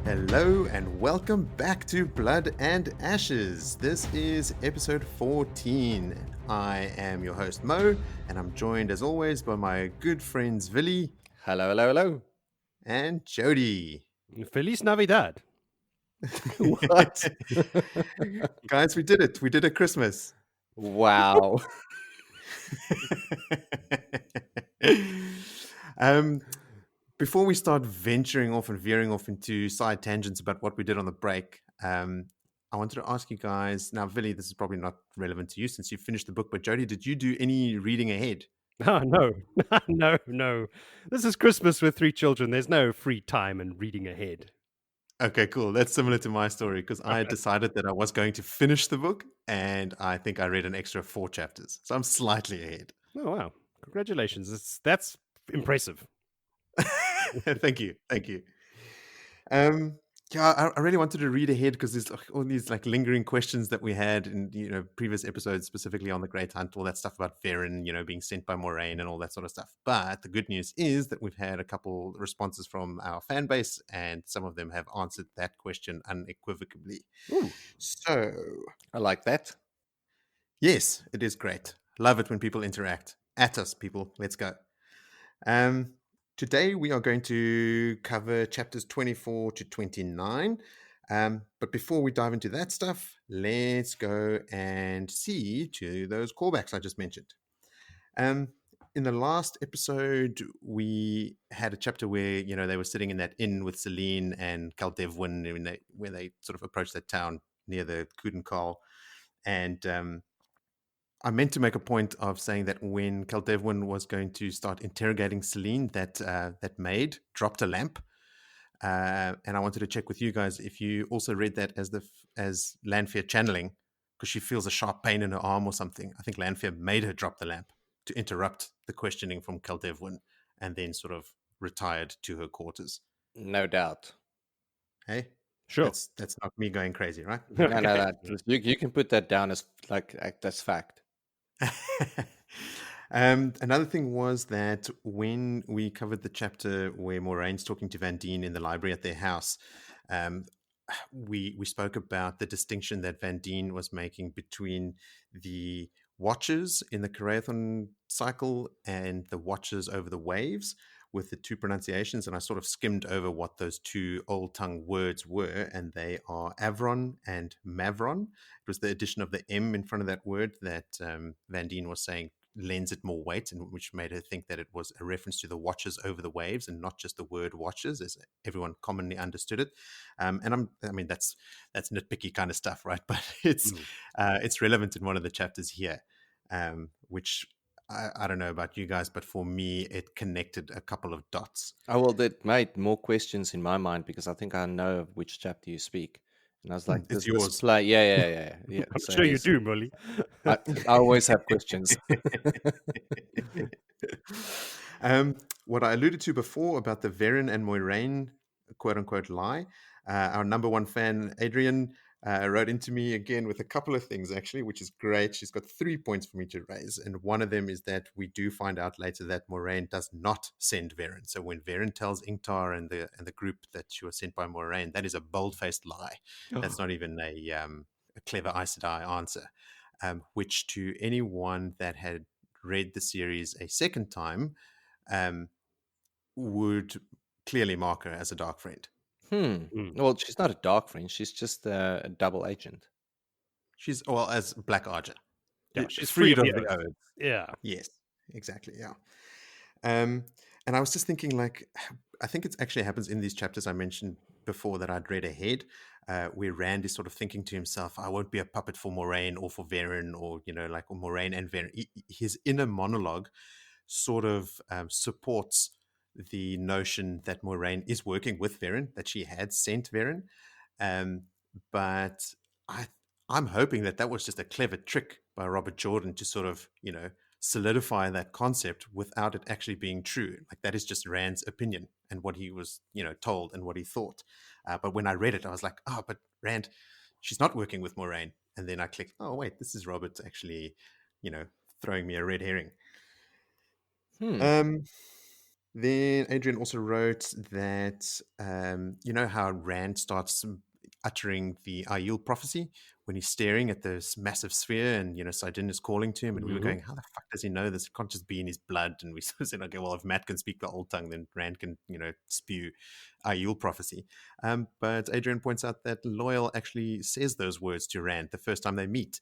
Hello and welcome back to Blood and Ashes. This is episode 14. I am your host Mo, and I'm joined as always by my good friends Villy. Hello, hello, hello. And Jody. Feliz Navidad. What? Guys, we did it. We did a Christmas. Wow. Before we start venturing off and veering off into side tangents about what we did on the break, I wanted to ask you guys, now, Villy, this is probably not relevant to you since you finished the book, but Jody, did you do any reading ahead? Oh, no, no. This is Christmas with 3 children. There's no free time and reading ahead. Okay, cool. That's similar to my story because I had decided that I was going to finish the book, and I think I read an extra 4 chapters. So I'm slightly ahead. Oh, wow. Congratulations. That's impressive. Thank you. Yeah, I really wanted to read ahead because there's all these like lingering questions that we had in previous episodes, specifically on the Great Hunt, all that stuff about Perrin, being sent by Moraine and all that sort of stuff. But the good news is that we've had a couple responses from our fan base, and some of them have answered that question unequivocally. Ooh. So I like that. yes, it is great. Love it when people interact. At us, people. Let's go. Today we are going to cover chapters 24 to 29. But before we dive into that stuff, let's go and see to those callbacks I just mentioned. In the last episode, we had a chapter where, they were sitting in that inn with Selene and Caldevwin, where they sort of approached that town near the Coudencarl. And I meant to make a point of saying that when Caldevwin was going to start interrogating Selene, that maid dropped a lamp, and I wanted to check with you guys if you also read that as Lanfear channeling, because she feels a sharp pain in her arm or something. I think Lanfear made her drop the lamp to interrupt the questioning from Caldevwin, and then sort of retired to her quarters. No doubt. Hey, Sure. That's not me going crazy, right? No. You can put that down as that's fact. Another thing was that when we covered the chapter where Moraine's talking to Vandene in the library at their house, we spoke about the distinction that Vandene was making between the watchers in the Carridin cycle and the watchers over the waves, with the two pronunciations, and I sort of skimmed over what those two old tongue words were, and they are Avron and Mavron. It was the addition of the M in front of that word that Vandene was saying lends it more weight, and which made her think that it was a reference to the watchers over the waves and not just the word watchers as everyone commonly understood it. And I mean that's nitpicky kind of stuff, right? But it's relevant in one of the chapters here, which I don't know about you guys, but for me, it connected a couple of dots. Oh, well, that made more questions in my mind because I think I know of which chapter you speak. And I was like, It's yours. This play. Yeah. I'm sure you do, Molly. I always have questions. What I alluded to before about the Perrin and Moiraine quote-unquote lie, our number one fan, Adrian, wrote into me again with a couple of things, actually, which is great. She's got 3 points for me to raise. And one of them is that we do find out later that Moraine does not send Perrin. So when Perrin tells Ingtar and the group that she was sent by Moraine, that is a bold-faced lie. That's not even a clever Aes Sedai answer, which to anyone that had read the series a second time would clearly mark her as a dark friend. Well, she's not a dark friend. She's just a double agent. She's, well, as Black Archer. Yeah, she's freed of the oath. oaths. Yeah. Yes, exactly. Yeah. And I was just thinking, like, I think it actually happens in these chapters I mentioned before that I'd read ahead, where Rand is sort of thinking to himself, I won't be a puppet for Moraine or for Perrin, or, like Moraine and Perrin. His inner monologue sort of supports the notion that Moraine is working with Perrin, that she had sent Perrin. But I'm hoping that was just a clever trick by Robert Jordan to sort of, solidify that concept without it actually being true. Like, that is just Rand's opinion and what he was, told and what he thought. But when I read it, I was like, oh, but Rand, she's not working with Moraine. And then I clicked, oh, wait, this is Robert actually, throwing me a red herring. Then Adrian also wrote that, you know how Rand starts uttering the Aiel prophecy when he's staring at this massive sphere and, Sidon is calling to him. And we were going, how the fuck does he know this? It can't just be in his blood. And we sort of said, okay, well, if Matt can speak the old tongue, then Rand can, spew Aiel prophecy. But Adrian points out that Loial actually says those words to Rand the first time they meet,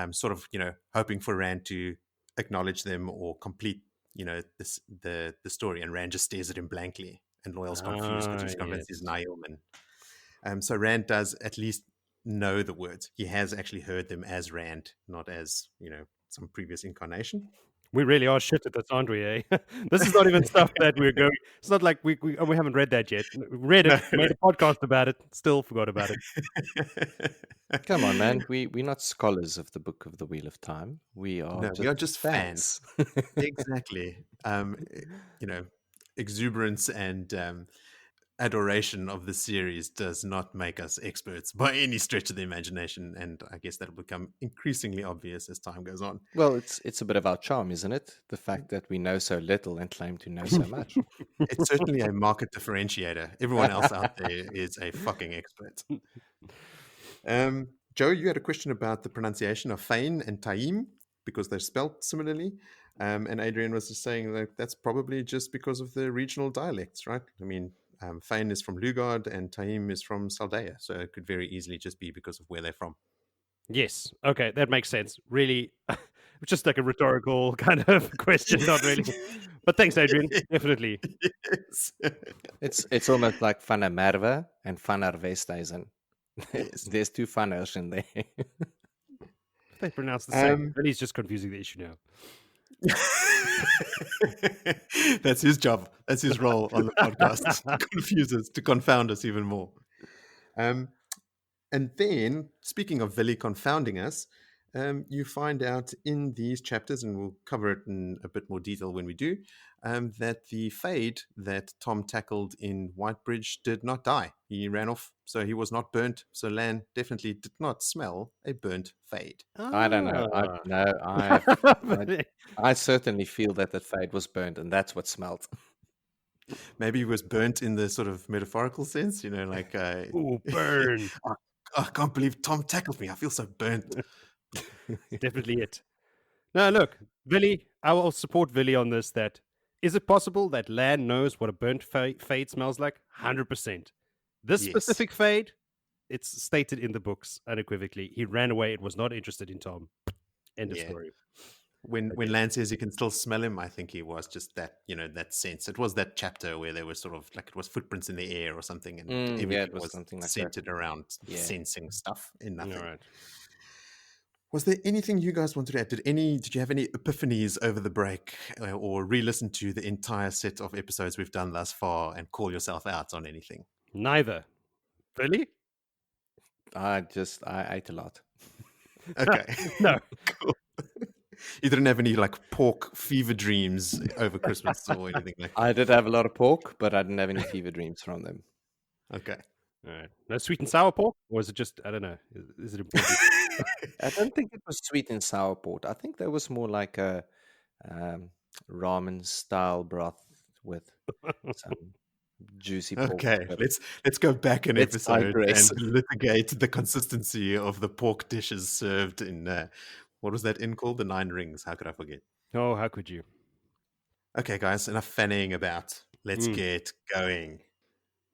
sort of, hoping for Rand to acknowledge them or complete the story, and Rand just stares at him blankly, and Loyal's confused because he's convinced he's an Aielman. So Rand does at least know the words. He has actually heard them as Rand, not as some previous incarnation. We really are shit at this, aren't we? Eh? This is not even stuff that we're going. It's not like we haven't read that yet. Read it, made a podcast about it, still forgot about it. Come on, man. We're not scholars of the Book of the Wheel of Time. We are just fans. Exactly. Exuberance and adoration of the series does not make us experts by any stretch of the imagination, and I guess that'll become increasingly obvious as time goes on. Well, it's a bit of our charm, isn't it? The fact that we know so little and claim to know so much. It's certainly a market differentiator. Everyone else out there is a fucking expert. Joe, you had a question about the pronunciation of Fain and Taim because they're spelt similarly. And Adrian was just saying that that's probably just because of the regional dialects, right? I mean, Fain is from Lugard and Taim is from Saldea. So it could very easily just be because of where they're from. Yes. Okay, that makes sense. Really, just like a rhetorical kind of question, not really. But thanks, Adrian. Definitely. Yes. It's almost like Van der Merwe and Van der Westhuizen. Yes. There's two Vanners in there. They pronounce the same. But he's just confusing the issue now. That's his job. That's his role on the podcast. To confuse us, to confound us even more. And then, speaking of Vili confounding us, you find out in these chapters, and we'll cover it in a bit more detail when we do, that the Fade that Thom tackled in Whitebridge did not die. He ran off, so he was not burnt. So Lan definitely did not smell a burnt Fade. I don't know. I certainly feel that Fade was burnt, and that's what smelled. Maybe he was burnt in the sort of metaphorical sense, like... Ooh, burn. I can't believe Thom tackled me. I feel so burnt. Definitely it. No, look, Vili, I will support Vili on this. That is it possible that Lan knows what a burnt Fade smells like? 100%. This specific Fade, it's stated in the books unequivocally. He ran away. It was not interested in Thom. End of story. When Lan says he can still smell him, I think he was just that, that sense. It was that chapter where there was sort of like it was footprints in the air or something, and everything it was was something like centered around sensing stuff in nothing. All right. Was there anything you guys wanted to add? Did you have any epiphanies over the break, or re-listen to the entire set of episodes we've done thus far and call yourself out on anything? Neither. Vili? I ate a lot. Okay. No. Cool. You didn't have any like pork fever dreams over Christmas or anything like that? I did have a lot of pork, but I didn't have any fever dreams from them. Okay. All right. No sweet and sour pork? Or is it just, I don't know, is it important? I don't think it was sweet and sour pork. I think there was more like a ramen style broth with some juicy pork. Okay, let's go back an episode and litigate the consistency of the pork dishes served in what was that inn called? The Nine Rings. How could I forget? Oh, how could you? Okay, guys, enough fanning about. Let's get going.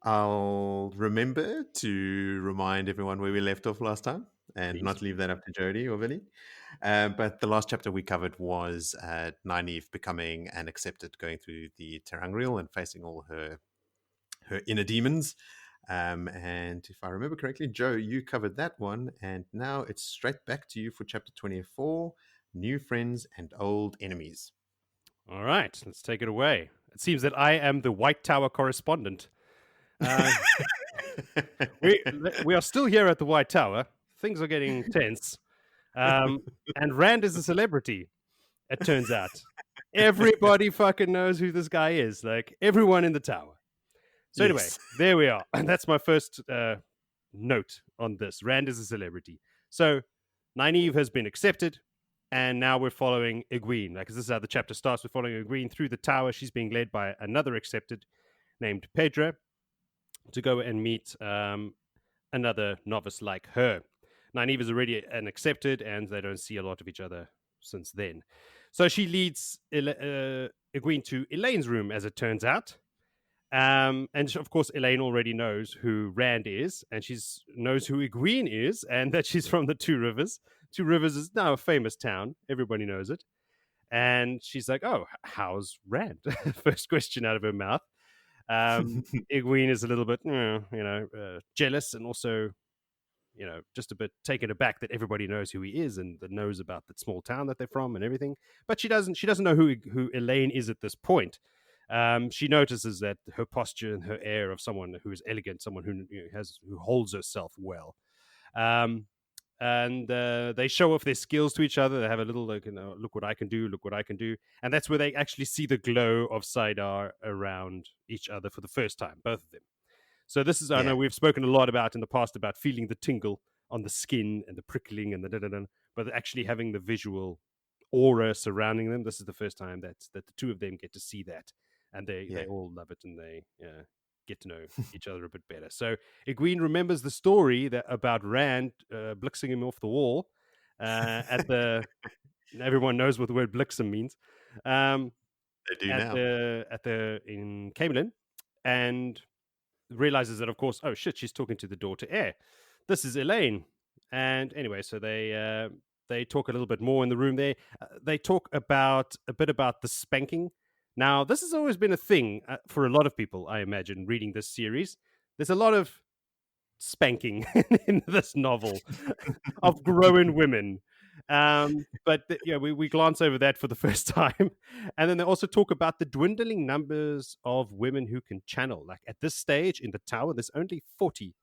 I'll remember to remind everyone where we left off last time and not leave that up to Jody or Vinny. But the last chapter we covered was Nynaeve becoming an accepted, going through the Terangrial and facing all her inner demons. And if I remember correctly, Joe, you covered that one. And now it's straight back to you for chapter 24, New Friends and Old Enemies. All right, let's take it away. It seems that I am the White Tower correspondent. We are still here at the White Tower. Things are getting tense. And Rand is a celebrity, it turns out. Everybody fucking knows who this guy is. Like, everyone in the tower. So anyway, there we are. And that's my first note on this. Rand is a celebrity. So Nynaeve has been accepted. And now we're following Egwene. Like, this is how the chapter starts. We're following Egwene through the tower. She's being led by another accepted named Pedra to go and meet another novice like her. Nynaeve is already an accepted, and they don't see a lot of each other since then. So she leads Egwene to Elaine's room, as it turns out. And of course, Elaine already knows who Rand is, and she knows who Egwene is, and that she's from the Two Rivers. Two Rivers is now a famous town. Everybody knows it. And she's like, "Oh, how's Rand?" First question out of her mouth. Egwene is a little bit, jealous, and also, just a bit taken aback that everybody knows who he is and that knows about that small town that they're from and everything. But she doesn't know who Elaine is at this point. She notices that her posture and her air of someone who is elegant, someone who holds herself well. And they show off their skills to each other. They have a little, look what I can do, look what I can do. And that's where they actually see the glow of Saidar around each other for the first time, both of them. So this is, I know we've spoken a lot about in the past about feeling the tingle on the skin and the prickling and the da-da-da, but actually having the visual aura surrounding them. This is the first time that the two of them get to see that. And they all love it, and they get to know each other a bit better. So Egwene remembers the story about Rand blixing him off the wall at the. Everyone knows what the word blixen means. They do at now. In Camelin, and realizes that, of course, oh shit, she's talking to the daughter heir. This is Elaine. And anyway, so they talk a little bit more in the room there. They talk a bit about the spanking. Now, this has always been a thing for a lot of people, I imagine, reading this series. There's a lot of spanking in this novel of grown women. But we glance over that for the first time. And then they also talk about the dwindling numbers of women who can channel. Like, at this stage in the tower, there's only 40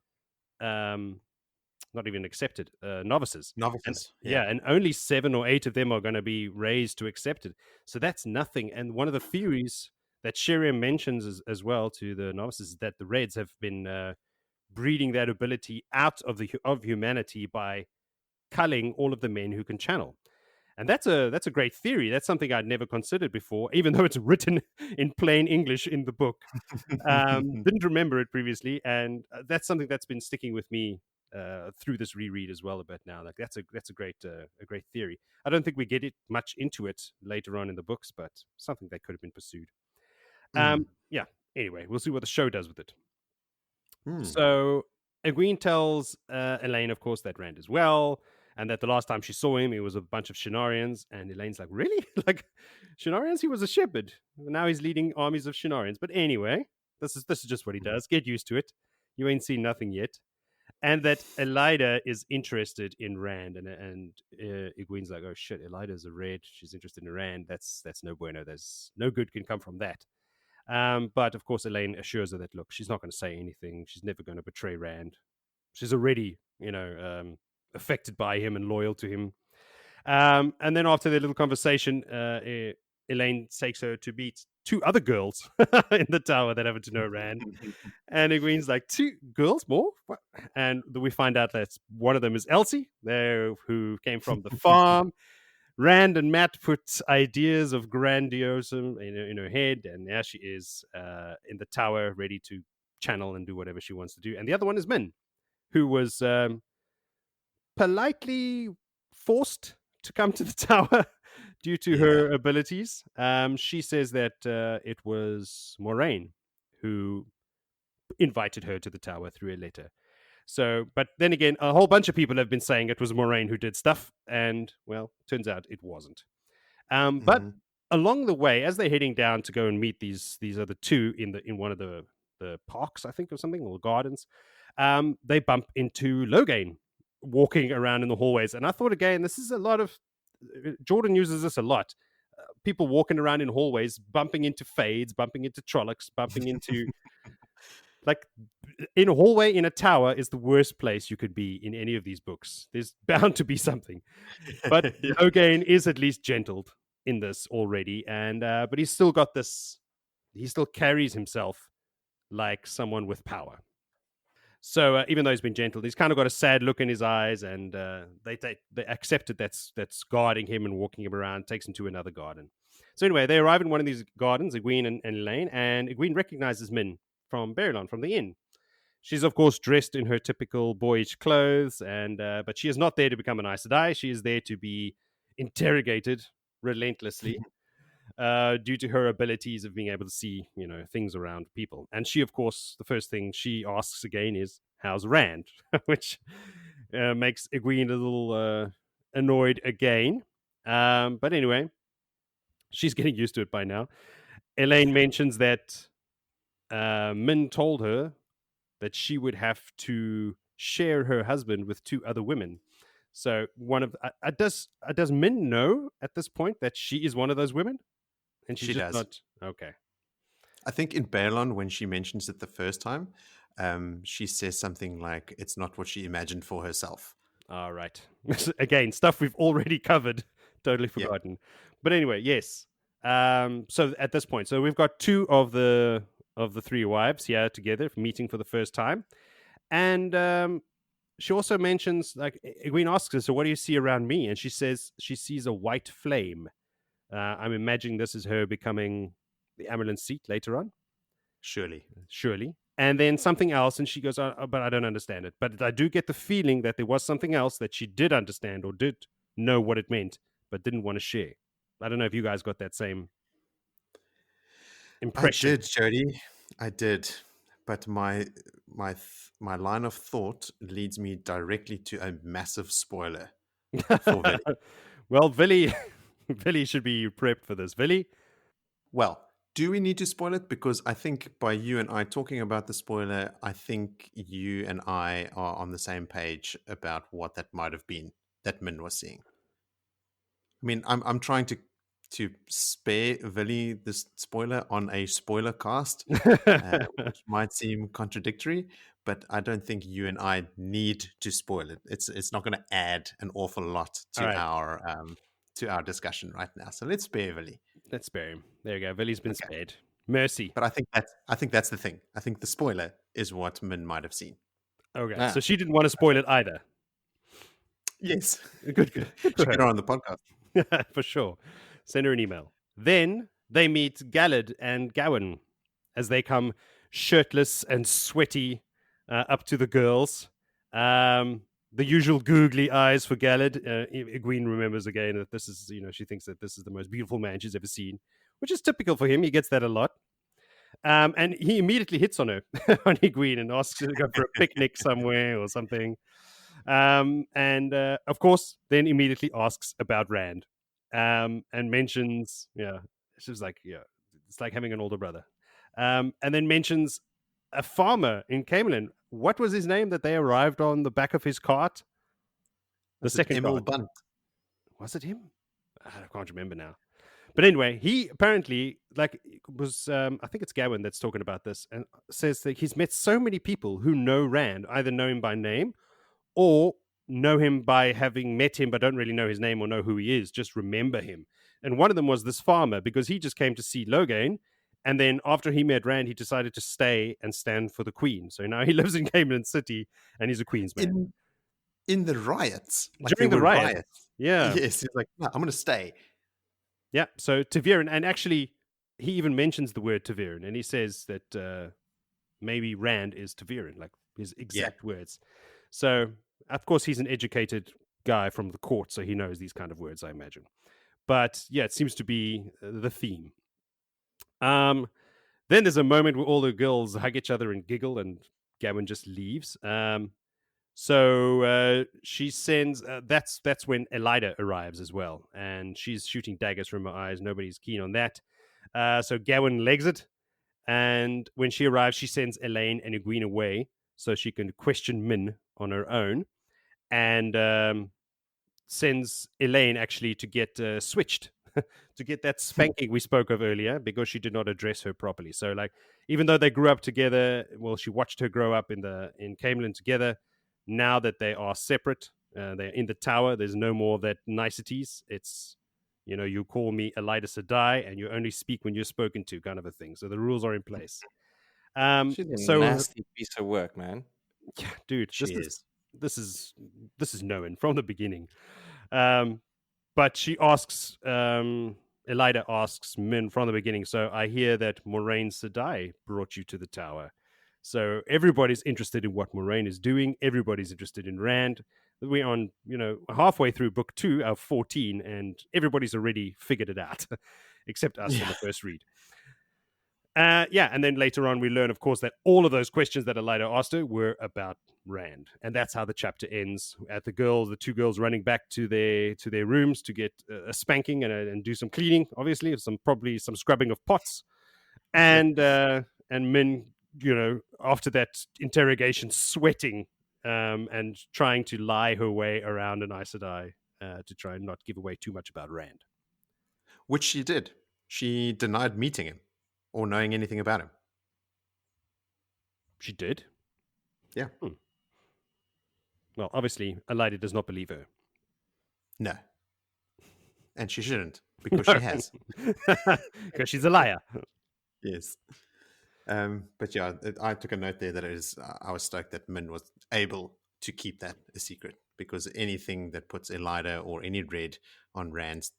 not even accepted novices. And only 7 or 8 of them are going to be raised to accepted. So that's nothing. And one of the theories that Sheriam mentions as well to the novices is that the Reds have been breeding that ability out of humanity by culling all of the men who can channel. And that's a great theory. That's something I'd never considered before, even though it's written in plain English in the book. Didn't remember it previously, and that's something that's been sticking with me through this reread as well a bit now. Like, that's a great theory. I don't think we get it much into it later on in the books, but something that could have been pursued. Anyway, we'll see what the show does with it. So Egwene tells Elaine, of course, that Rand is well, and that the last time she saw him, it was a bunch of Shinarians. And Elaine's like, really? Like, Shinarians? He was a shepherd. Now he's leading armies of Shinarians. But anyway, this is just what he does. Get used to it. You ain't seen nothing yet. And that Elida is interested in Rand. And Egwene's like, oh shit, Elida's a Red. She's interested in Rand. That's no bueno. There's no good can come from that. But of course, Elaine assures her that, look, she's not going to say anything. She's never going to betray Rand. She's already, affected by him and loyal to him. And then after their little conversation, Elaine takes her to meet 2 other girls in the tower that happen to know Rand. And Egwene's like, 2 girls more? What? And we find out that one of them is Elsie, who came from the farm. Rand and Matt put ideas of grandiosum in her head, and now she is in the tower, ready to channel and do whatever she wants to do. And the other one is Min, who was politely forced to come to the tower due to her abilities. She says that it was Moraine who invited her to the tower through a letter. So, but then again, a whole bunch of people have been saying it was Moraine who did stuff, and, well, turns out it wasn't. But along the way, as they're heading down to go and meet these other 2 in one of the parks, I think, or something, or gardens, they bump into Loghain walking around in the hallways. And I thought, again, this is a lot of... Jordan uses this a lot. People walking around in hallways, bumping into Fades, bumping into Trollocs, bumping into... Like, in a hallway in a tower is the worst place you could be in any of these books. There's bound to be something. But Loghain is at least gentled in this already. And but he's still got this... He still carries himself like someone with power. So even though he's been gentle, he's kind of got a sad look in his eyes, and they accept it that's guarding him and walking him around, takes him to another garden. So anyway, they arrive in one of these gardens, Egwene and Elaine, and Egwene recognizes Min from Berylon, from the inn. She's of course dressed in her typical boyish clothes, and but she is not there to become an Aes Sedai. She is there to be interrogated relentlessly due to her abilities of being able to see, things around people. And she, of course, the first thing she asks again is, "How's Rand?" which makes Egwene a little annoyed again. But anyway, she's getting used to it by now. Elaine mentions that Min told her that she would have to share her husband with 2 other women. So one of does Min know at this point that she is one of those women, and she's She just does. not okay. I think in Baylon, when she mentions it the first time, she says something like, "It's not what she imagined for herself." All right. Again, stuff we've already covered, totally Yeah. forgotten. But anyway, yes. So at this point, so we've got 2 of the 3 wives here together, meeting for the first time, and she also mentions, like, Egwene asks her, "So what do you see around me?" And she says she sees a white flame. I'm imagining this is her becoming the Amerlin seat later on. Surely. And then something else, and she goes, "But I don't understand it." But I do get the feeling that there was something else that she did understand or did know what it meant, but didn't want to share. I don't know if you guys got that same I impression. did, Jody. I did. But my line of thought leads me directly to a massive spoiler for Vili. Well, Vili should be prepped for this. Vili? Well, do we need to spoil it? Because I think by you and I talking about the spoiler, I think you and I are on the same page about what that might have been that Min was seeing. I mean, I'm trying to spare Vili this spoiler on a spoiler cast, which might seem contradictory, but I don't think you and I need to spoil it. It's not going to add an awful lot All right. to our discussion right now. So let's spare Vili. Let's spare him. There you go. Vili's been spared. Mercy. But I think that's the thing. I think the spoiler is what Min might have seen. Okay. So she didn't want to spoil it either. Yes. Good. Should get her on the podcast. For sure. Send her an email. Then they meet Galad and Gawain as they come shirtless and sweaty up to the girls. The usual googly eyes for Galad. Egwene remembers again that this is, she thinks that this is the most beautiful man she's ever seen, which is typical for him. He gets that a lot. And he immediately hits on her, on Egwene, and asks her to go for a picnic somewhere or something. And of course, then immediately asks about Rand, and mentions, she was like, it's like having an older brother. And then mentions a farmer in Camelin. What was his name that they arrived on the back of his cart? The second cart. Bunt. Was it him? I can't remember now. But anyway, he apparently was, I think it's Gawain that's talking about this, and says that he's met so many people who know Rand, either know him by name or know him by having met him but don't really know his name or know who he is, just remember him. And one of them was this farmer, because he just came to see Logain, and then after he met Rand, he decided to stay and stand for the Queen. So now he lives in Camelin City, and he's a Queen's man. In the riots. During the riots. Yeah. Yes, he's like, no, I'm going to stay. Yeah, so Ta'Veren, and actually, he even mentions the word Ta'Veren, and he says that maybe Rand is Ta'Veren, like his exact words. So, of course, he's an educated guy from the court, so he knows these kind of words, I imagine. But yeah, it seems to be the theme. Then there's a moment where all the girls hug each other and giggle, and Gawain just leaves. So she sends. That's when Elida arrives as well, and she's shooting daggers from her eyes. Nobody's keen on that. So Gawain legs it, and when she arrives, she sends Elaine and Egwene away so she can question Min on her own, and sends Elaine actually to get switched. To get that spanking we spoke of earlier, because she did not address her properly. So, like, even though they grew up together, well, she watched her grow up in Camelin together. Now that they are separate, they're in the tower. There's no more of that niceties. It's, you call me Elida Sedai, and you only speak when you're spoken to, kind of a thing. So the rules are in place. She's a nasty piece of work, man. Yeah, dude, She is. this is known from the beginning. But she asks, Elida asks Min from the beginning. So I hear that Moraine Sedai brought you to the tower. So everybody's interested in what Moraine is doing. Everybody's interested in Rand. We're on, halfway through book 2 of 14, and everybody's already figured it out, except us on the first read. And then later on we learn, of course, that all of those questions that Elida asked her were about Rand, and that's how the chapter ends. At the two girls running back to their rooms to get a spanking and do some cleaning, obviously, probably some scrubbing of pots, and Min, after that interrogation, sweating and trying to lie her way around an Aes Sedai to try and not give away too much about Rand, which she did. She denied meeting him or knowing anything about him. She did. Yeah. Well, obviously, Elida does not believe her. No. And she shouldn't, because she has. Because she's a liar. Yes. But yeah, I took a note there that I was stoked that Min was able to keep that a secret, because anything that puts Elida or any red on Rand's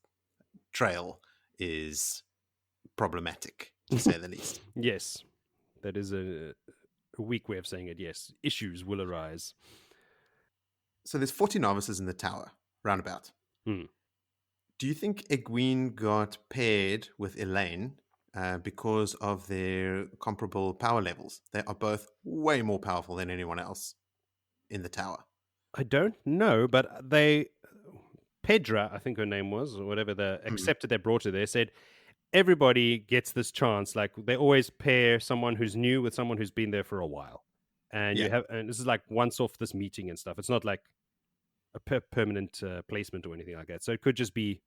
trail is problematic, to say the least. Yes. That is a weak way of saying it, yes. Issues will arise. So there's 40 novices in the tower, roundabout. Do you think Egwene got paired with Elaine because of their comparable power levels? They are both way more powerful than anyone else in the tower. I don't know, but Pedra, I think her name was, or whatever, the accepted that brought her there, said everybody gets this chance. Like, they always pair someone who's new with someone who's been there for a while. And and this is like once off this meeting and stuff. It's not like a permanent placement or anything like that. So it could just be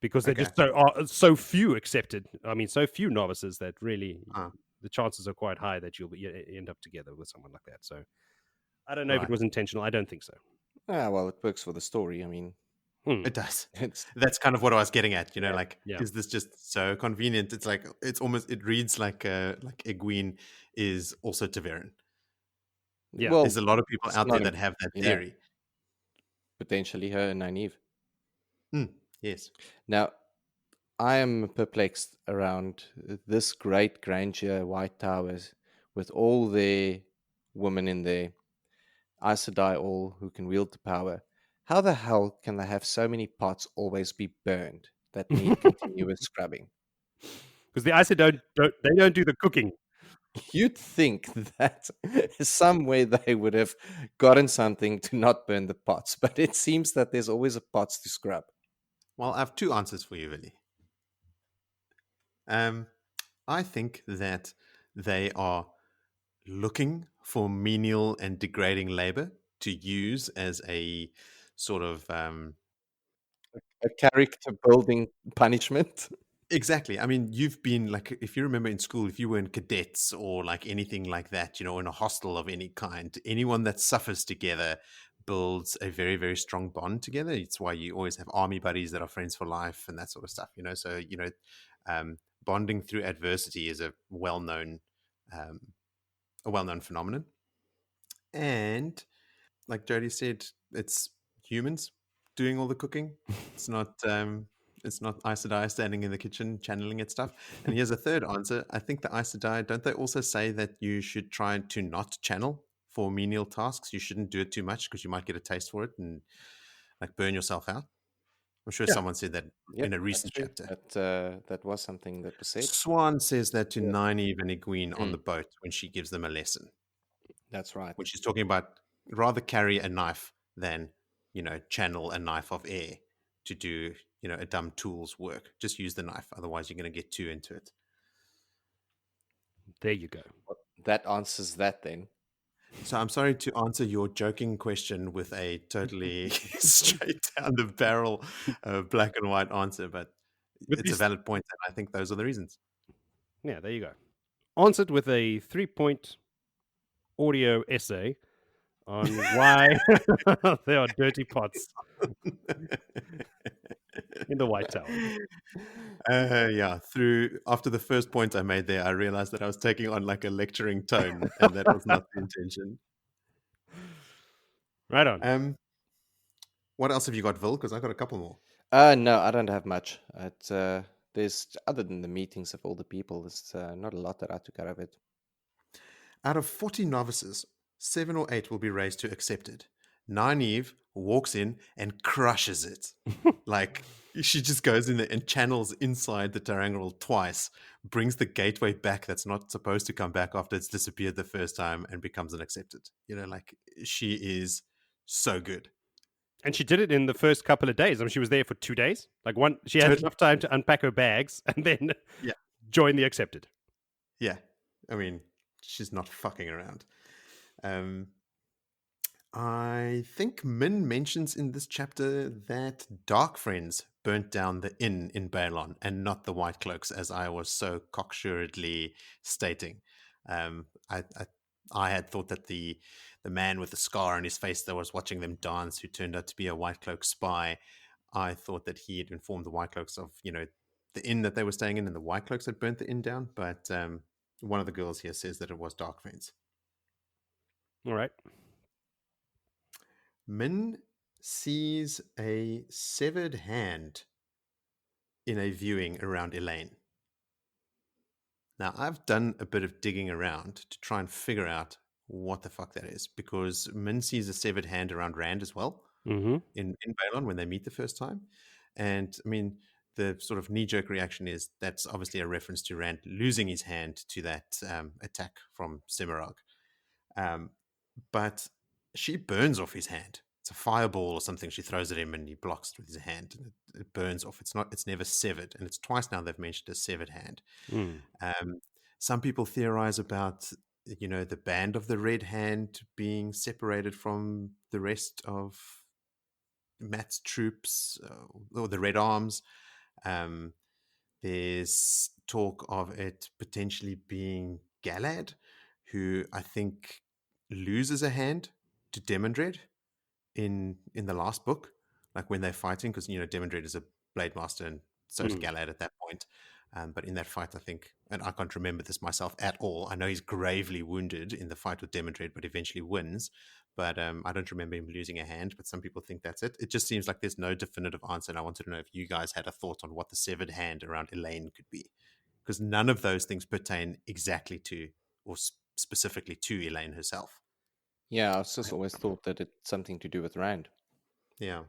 because they're just so few accepted. I mean, so few novices that really the chances are quite high that you'll end up together with someone like that. So I don't know if it was intentional. I don't think so. Well, it works for the story. I mean, it does. That's kind of what I was getting at. Is this just so convenient? It's like it reads like Egwene is also Taverin. Yeah, well, there's a lot of people out there that have that theory. Potentially her and Nynaeve. Yes. Now, I am perplexed around this great grandeur White Towers with all their women in there, Aes Sedai all who can wield the power. How the hell can they have so many pots always be burned that need continuous scrubbing? Because the Aes Sedai don't do the cooking. You'd think that some way they would have gotten something to not burn the pots, but it seems that there's always a pots to scrub. Well, I have two answers for you, Willie. I think that they are looking for menial and degrading labor to use as a sort of a character building punishment. Exactly. I mean, you've been like, if you remember in school, if you were in cadets or like anything like that, in a hostel of any kind, anyone that suffers together builds a very, very strong bond together. It's why you always have army buddies that are friends for life and that sort of stuff, So, bonding through adversity is a well-known phenomenon. And like Jody said, it's humans doing all the cooking. It's not Aes Sedai standing in the kitchen channeling at stuff. And here's a third answer. I think the Aes Sedai, don't they also say that you should try to not channel for menial tasks? You shouldn't do it too much because you might get a taste for it and like burn yourself out. I'm sure someone said that in a recent chapter. That was something that was said. Swan says that to Nynaeve and Egwene on the boat when she gives them a lesson. That's right. When she's talking about rather carry a knife than, channel a knife of air to do, a dumb tool's work. Just use the knife. Otherwise, you're going to get too into it. There you go. That answers that then. So I'm sorry to answer your joking question with a totally straight down the barrel black and white answer, but it's a valid point, and I think those are the reasons. Yeah, there you go. Answered with a 3-point audio essay on why there are dirty pots in the White Tower. After the first point I made there, I realized that I was taking on like a lecturing tone, and that was not the intention. Right on. What else have you got, Vil? Because I got a couple more. No, I don't have much. There's, other than the meetings of all the people, there's not a lot that I took out of it. Out of 40 novices, 7 or 8 will be raised to accepted. Nynaeve walks in and crushes it. Like, she just goes in there and channels inside the Tarangaral twice, brings the gateway back that's not supposed to come back after it's disappeared the first time, and becomes an accepted. You know, like, she is so good. And she did it in the first couple of days. I mean, she was there for 2 days. Like she had Totally. enough time to unpack her bags and then Yeah. join the accepted. Yeah. I mean, she's not fucking around. I think Min mentions in this chapter that Dark Friends burnt down the inn in Baelon and not the White Cloaks, as I was so cocksuredly stating. I had thought that the man with the scar on his face that was watching them dance, who turned out to be a White Cloak spy, I thought that he had informed the White Cloaks of, the inn that they were staying in, and the White Cloaks had burnt the inn down. But one of the girls here says that it was Dark Friends. All right. Min sees a severed hand in a viewing around Elaine. Now, I've done a bit of digging around to try and figure out what the fuck that is, because Min sees a severed hand around Rand as well in Baelon when they meet the first time. And I mean, the sort of knee-jerk reaction is that's obviously a reference to Rand losing his hand to that attack from Semirog. But she burns off his hand. It's a fireball or something she throws at him, and he blocks it with his hand, and it burns off. It's never severed, and it's twice now they've mentioned a severed hand. Some people theorize about the band of the red hand being separated from the rest of Matt's troops, or the Red Arms. There's talk of it potentially being Galad, who I think loses a hand to Demandred in the last book, like when they're fighting, because Demandred is a blade master, and so is Galad at that point. But in that fight, I think, and I can't remember this myself at all, I know he's gravely wounded in the fight with Demandred, but eventually wins. But I don't remember him losing a hand, but some people think that's it. It just seems like there's no definitive answer, and I wanted to know if you guys had a thought on what the severed hand around Elaine could be, because none of those things pertain exactly to, or specifically to, Elaine herself. Yeah, I've just always thought that it's something to do with Rand. Yeah.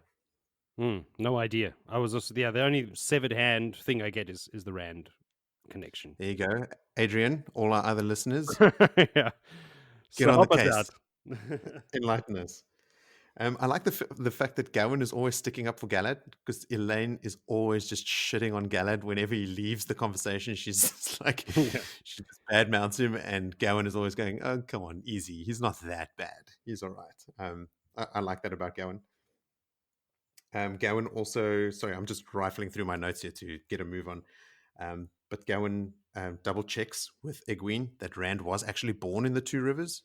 No idea. I was also, the only severed hand thing I get is the Rand connection. There you go. Adrian, all our other listeners, yeah. get on the case. Enlighten us. I like the fact that Gawain is always sticking up for Galad, because Elaine is always just shitting on Galad whenever he leaves the conversation. She's just like, she just badmouths him, and Gawain is always going, "Oh, come on, easy. He's not that bad. He's all right." I like that about Gawain. Gawain also, sorry, I'm just rifling through my notes here to get a move on. But Gawain double checks with Egwene that Rand was actually born in the Two Rivers,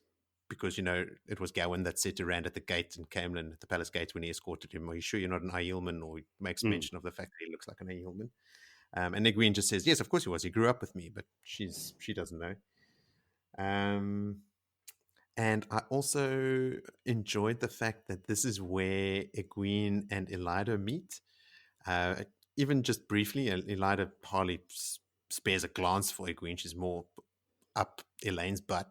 because, it was Gawain that said to Rand at the gate in Camelin, at the palace gate, when he escorted him, "Are you sure you're not an Aielman?" Or he makes mention of the fact that he looks like an Aielman. And Egwene just says, "Yes, of course he was. He grew up with me," but she doesn't know. And I also enjoyed the fact that this is where Egwene and Elida meet. Even just briefly, Elida hardly spares a glance for Egwene. She's more up Elaine's butt.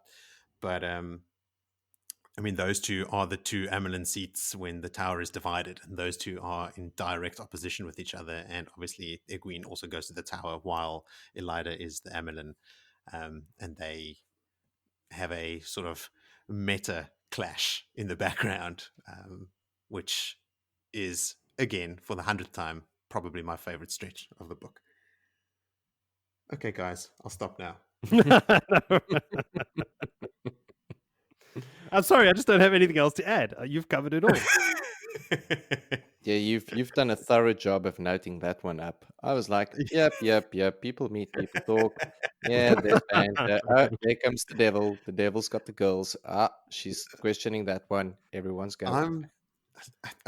But I mean, those two are the two Amelin seats when the tower is divided, and those two are in direct opposition with each other. And obviously, Egwene also goes to the tower while Elida is the Amelin, and they have a sort of meta clash in the background, which is, again, for the 100th time, probably my favorite stretch of the book. Okay, guys, I'll stop now. I'm sorry, I just don't have anything else to add. You've covered it all. Yeah, you've done a thorough job of noting that one up. I was like, yep. People meet, people talk. Yeah, there's banter. Oh, there comes the devil. The devil's got the girls. She's questioning that one. Everyone's going.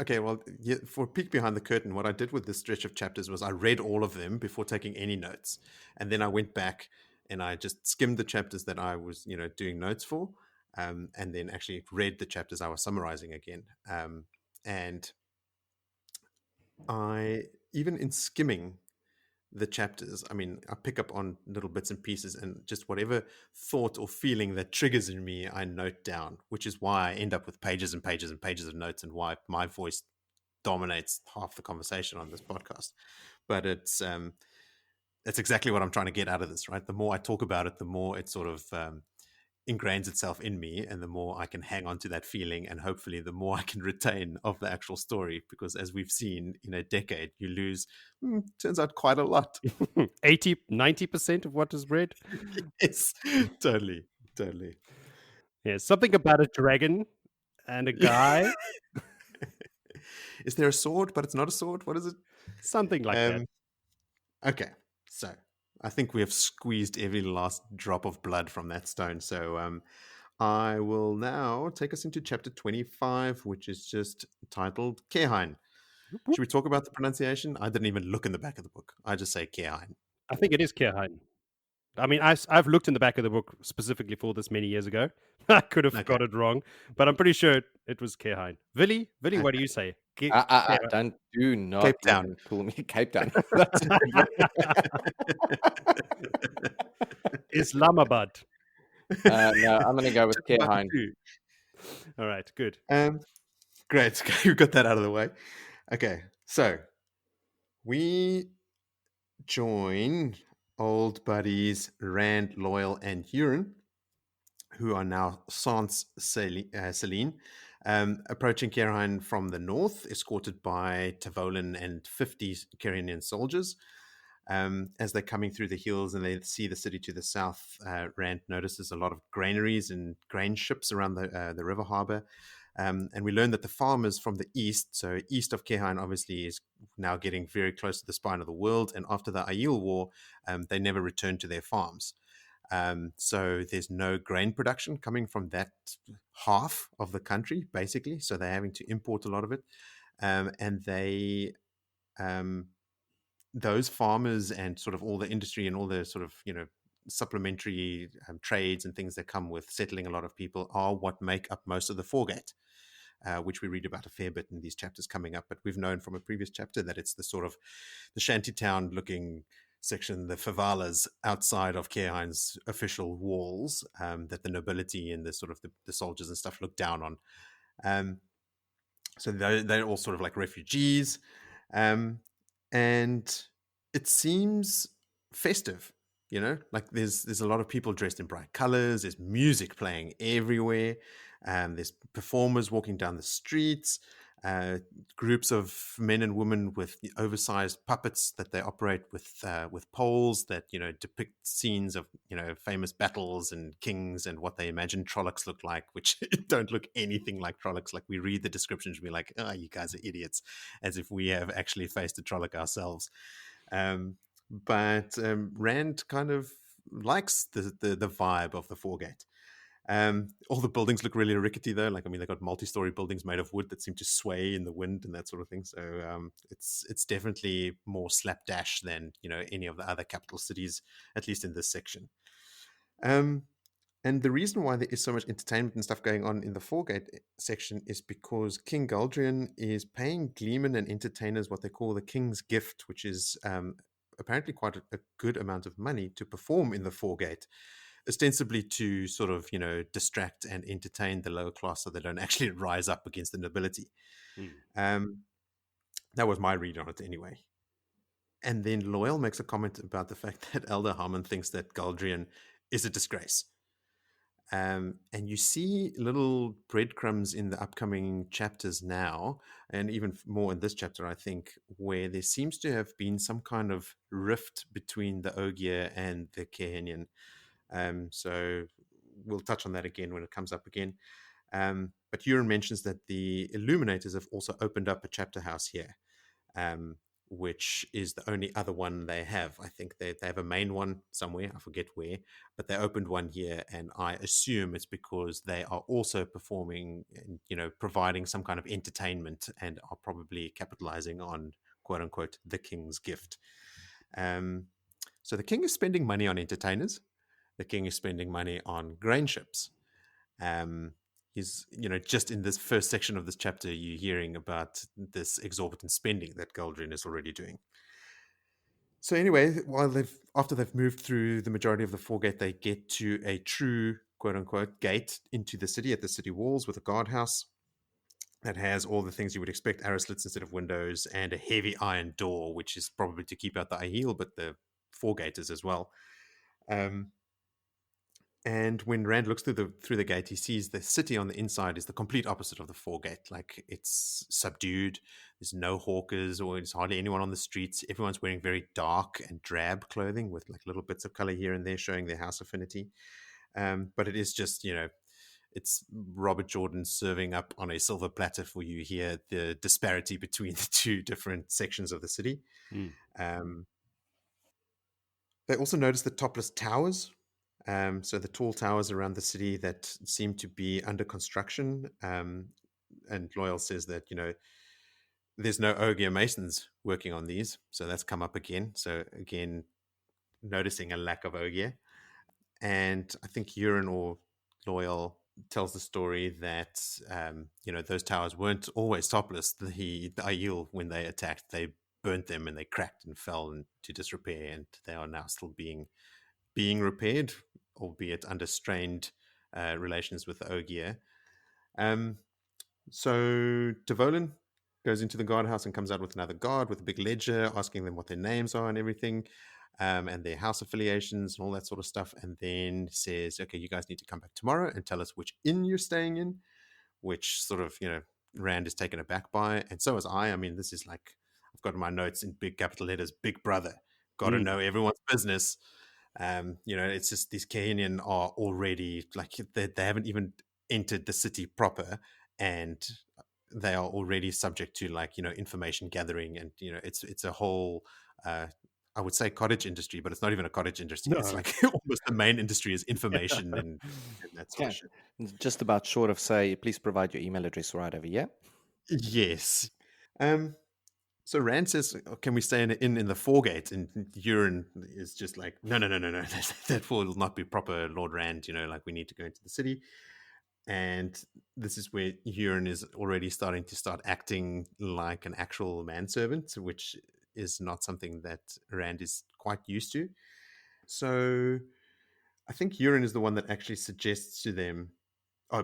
Okay, well, for a peek behind the curtain, what I did with this stretch of chapters was I read all of them before taking any notes, and then I went back and I just skimmed the chapters that I was, doing notes for, and then actually read the chapters I was summarizing again. And I, even in skimming the chapters, I mean, I pick up on little bits and pieces, and just whatever thought or feeling that triggers in me, I note down, which is why I end up with pages and pages and pages of notes, and why my voice dominates half the conversation on this podcast. But that's exactly what I'm trying to get out of this, right? The more I talk about it, the more it sort of ingrains itself in me, and the more I can hang on to that feeling, and hopefully the more I can retain of the actual story, because as we've seen, in a decade you lose, turns out, quite a lot. 80-90% of what is read. Yes, totally. Yeah, something about a dragon and a guy. Is there a sword, but it's not a sword? What is it? Something like that. Okay, so I think we have squeezed every last drop of blood from that stone. So I will now take us into chapter 25, which is just titled Carridin. Should we talk about the pronunciation? I didn't even look in the back of the book. I just say Carridin. I think it is Carridin. I mean, I've looked in the back of the book specifically for this many years ago. I could have got it wrong, but I'm pretty sure it was Carridin. Villy, what do you say? Do not Cape Town. even call me Cape Town. Islamabad. No, I'm going to go with Carridin. All right, good. Great. We got that out of the way. Okay, so we join old buddies Rand, Loial, and Hurin, who are now Selene, approaching Carridin from the north, escorted by Tavolin and 50 Carridinian soldiers. As they're coming through the hills and they see the city to the south, Rand notices a lot of granaries and grain ships around the river harbor. And we learn that the farmers from the east, so east of Carridin, obviously is now getting very close to the spine of the world. And after the Aiel War, they never returned to their farms. So there's no grain production coming from that half of the country, basically. So they're having to import a lot of it. And they, those farmers and sort of all the industry and all the sort of, supplementary trades and things that come with settling a lot of people are what make up most of the Foregate, which we read about a fair bit in these chapters coming up. But we've known from a previous chapter that it's the sort of the shantytown looking section, the favelas outside of Carridin's official walls, that the nobility and the sort of the soldiers and stuff look down on. So they're all sort of like refugees. And it seems festive, like there's a lot of people dressed in bright colors. There's music playing everywhere. There's performers walking down the streets. Groups of men and women with oversized puppets that they operate with poles that depict scenes of famous battles and kings and what they imagine Trollocs look like, which don't look anything like Trollocs. Like, we read the descriptions and we're like, oh, you guys are idiots, as if we have actually faced a Trolloc ourselves. But Rand kind of likes the vibe of the Foregate. All the buildings look really rickety, though. Like, I mean, they got multi-story buildings made of wood that seem to sway in the wind and that sort of thing. So it's definitely more slapdash than any of the other capital cities, at least in this section. And the reason why there is so much entertainment and stuff going on in the Foregate section is because King Galdrian is paying gleemen and entertainers what they call the King's Gift, which is apparently quite a good amount of money to perform in the Foregate, ostensibly to sort of, distract and entertain the lower class so they don't actually rise up against the nobility. That was my read on it anyway. And then Loial makes a comment about the fact that Elder Harmon thinks that Galdrian is a disgrace. And you see little breadcrumbs in the upcoming chapters now, and even more in this chapter, I think, where there seems to have been some kind of rift between the Ogier and the Carridin. So we'll touch on that again when it comes up again. But Hurin mentions that the Illuminators have also opened up a chapter house here, which is the only other one they have. I think they have a main one somewhere, I forget where, but they opened one here, and I assume it's because they are also performing, providing some kind of entertainment and are probably capitalizing on, quote unquote, the King's Gift. So the king is spending money on entertainers. The king is spending money on grain ships. He's, just in this first section of this chapter, you're hearing about this exorbitant spending that Galdrin is already doing. So anyway, after they've moved through the majority of the foregate, they get to a true quote unquote gate into the city at the city walls with a guardhouse that has all the things you would expect: arrow slits instead of windows, and a heavy iron door, which is probably to keep out the Aiel, but the foregaters as well. And when Rand looks through the gate, he sees the city on the inside is the complete opposite of the foregate. Like, it's subdued. There's no hawkers, or there's hardly anyone on the streets. Everyone's wearing very dark and drab clothing with like little bits of color here and there showing their house affinity. But it is just, it's Robert Jordan serving up on a silver platter for you here the disparity between the two different sections of the city. They also notice the topless towers. So the tall towers around the city that seem to be under construction. And Loial says that, there's no Ogier masons working on these. So that's come up again. So again, noticing a lack of Ogier. And I think Hurin or Loial tells the story that, those towers weren't always topless. The Aiel, when they attacked, they burnt them and they cracked and fell into disrepair. And they are now still being repaired, albeit under strained relations with the Ogier. So Devolin goes into the guardhouse and comes out with another guard with a big ledger, asking them what their names are and everything, and their house affiliations and all that sort of stuff, and then says, okay, you guys need to come back tomorrow and tell us which inn you're staying in, which sort of, Rand is taken aback by, and so is I. I mean, this is like, I've got in my notes in big capital letters, Big Brother. Got to know everyone's business. It's just these Kahinian are already like they haven't even entered the city proper, and they are already subject to like information gathering, and it's a whole I would say cottage industry, but it's not even a cottage industry. It's like almost the main industry is information and that sort of shit. Just about short of say, please provide your email address right over here. Yes. So Rand says, can we stay in the foregate? And Hurin is just like, no. That will not be proper, Lord Rand. Like, we need to go into the city. And this is where Hurin is already starting to acting like an actual manservant, which is not something that Rand is quite used to. So I think Hurin is the one that actually suggests to them,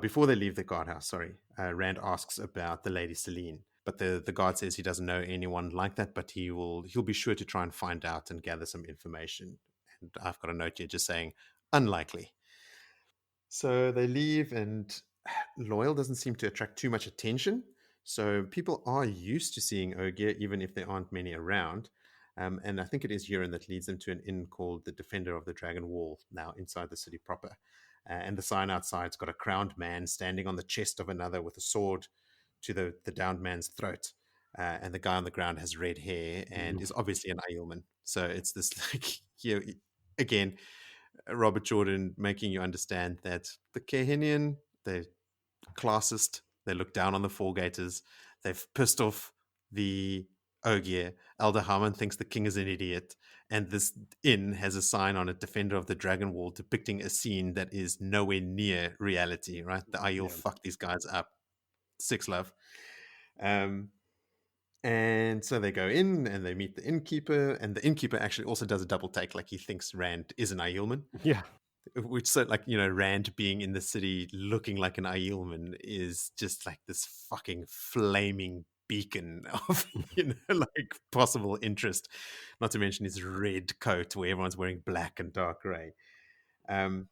before they leave the guardhouse, Rand asks about the Lady Selene. But the guard says he doesn't know anyone like that, but he'll be sure to try and find out and gather some information. And I've got a note here just saying, unlikely. So they leave, and Loial doesn't seem to attract too much attention. So people are used to seeing Ogier, even if there aren't many around. And I think it is Hurin that leads them to an inn called the Defender of the Dragon Wall, now inside the city proper. And the sign outside's got a crowned man standing on the chest of another with a sword to the downed man's throat. And the guy on the ground has red hair and is obviously an Aielman. So it's this, like, again, Robert Jordan making you understand that the Kahinian, they're classist, they look down on the foregaters, they've pissed off the Ogier. Elder Harmon thinks the king is an idiot, and this inn has a sign on it, Defender of the Dragon Wall, depicting a scene that is nowhere near reality, right? The Aiel fuck these guys up. Six love. And so they go in and they meet the innkeeper, and the innkeeper actually also does a double take, like he thinks Rand is an Aielman. Yeah. Which, so, like, Rand being in the city looking like an Aielman is just like this fucking flaming beacon of, like, possible interest. Not to mention his red coat where everyone's wearing black and dark gray. And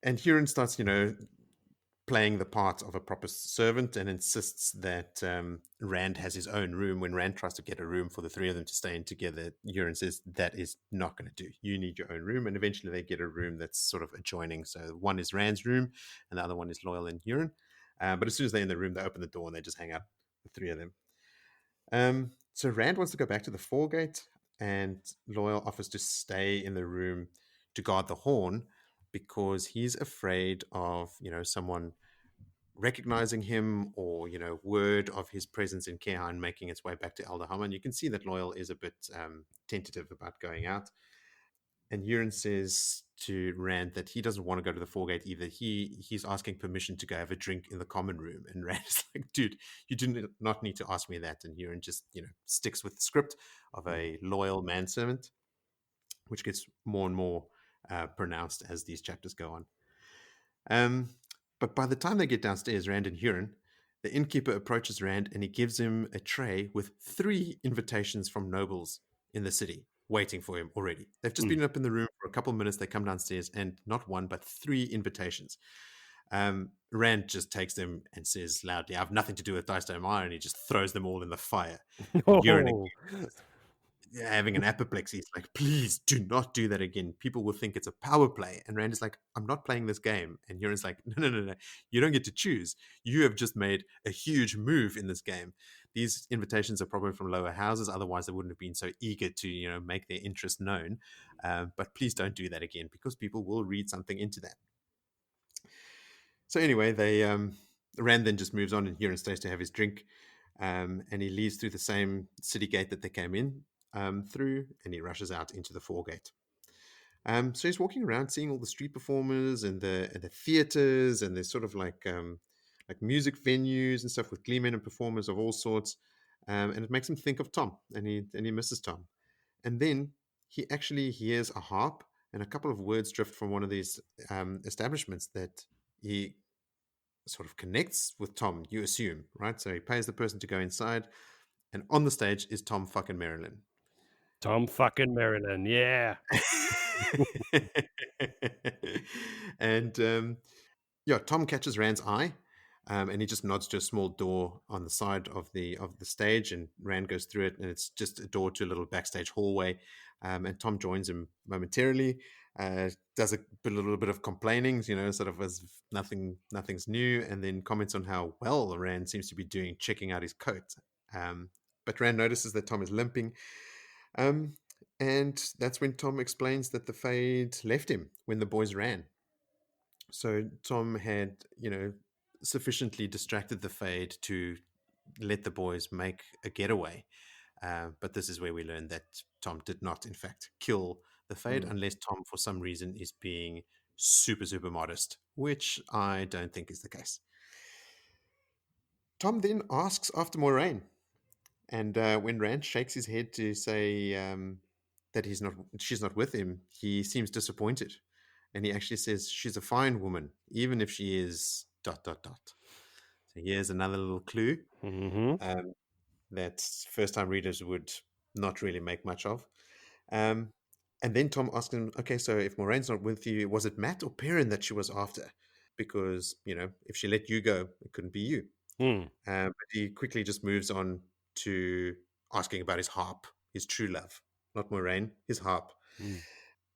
Hurin starts, playing the part of a proper servant and insists that Rand has his own room. When Rand tries to get a room for the three of them to stay in together, Hurin says that is not going to do. You need your own room. And eventually they get a room that's sort of adjoining. So one is Rand's room and the other one is Loial and Hurin. But as soon as they're in the room, they open the door and they just hang out, the three of them. So Rand wants to go back to the foregate, and Loial offers to stay in the room to guard the horn, because he's afraid of, someone recognizing him, or, word of his presence in Kehan making its way back to Elder Haman. You can see that Loial is a bit tentative about going out. And Hurin says to Rand that he doesn't want to go to the foregate either. He's asking permission to go have a drink in the common room. And Rand is like, dude, you do not need to ask me that. And Hurin just, sticks with the script of a loyal manservant, which gets more and more pronounced as these chapters go on. But by the time they get downstairs, Rand and Hurin, the innkeeper approaches Rand and he gives him a tray with 3 invitations from nobles in the city waiting for him already. They've just been up in the room for a couple of minutes. They come downstairs and not 1, but 3 invitations. Rand just takes them and says loudly, I have nothing to do with Dystone Mire, and he just throws them all in the fire. Hurin, having an apoplexy, he's like, please do not do that again. People will think it's a power play. And Rand is like, I'm not playing this game. And Hurin's like, no. You don't get to choose. You have just made a huge move in this game. These invitations are probably from lower houses. Otherwise, they wouldn't have been so eager to, make their interest known. But please don't do that again, because people will read something into that. So anyway, Rand then just moves on, and Hurin stays to have his drink. And he leaves through the same city gate that they came in through, and he rushes out into the foregate. So he's walking around, seeing all the street performers and the theaters, and there's sort of like music venues and stuff with gleemen and performers of all sorts. And it makes him think of Thom, and he misses Thom. And then he actually hears a harp and a couple of words drift from one of these establishments that he sort of connects with Thom, you assume, right? So he pays the person to go inside, and on the stage is Thom fucking Merrilin. Thom fucking Merrilin, yeah. And Thom catches Rand's eye, and he just nods to a small door on the side of the stage, and Rand goes through it, and it's just a door to a little backstage hallway. And Thom joins him momentarily, does a little bit of complaining, sort of as nothing's new, and then comments on how well Rand seems to be doing, checking out his coat. But Rand notices that Thom is limping. And that's when Thom explains that the Fade left him when the boys ran. So Thom had, sufficiently distracted the Fade to let the boys make a getaway. But this is where we learn that Thom did not, in fact, kill the Fade, unless Thom, for some reason, is being super, super modest, which I don't think is the case. Thom then asks after Moiraine. And when Rand shakes his head to say that she's not with him, he seems disappointed. And he actually says she's a fine woman, even if she is ... So here's another little clue that first-time readers would not really make much of. And then Thom asks him, okay, so if Moraine's not with you, was it Mat or Perrin that she was after? Because, if she let you go, it couldn't be you. But he quickly just moves on to asking about his harp, his true love, not Moiraine, his harp.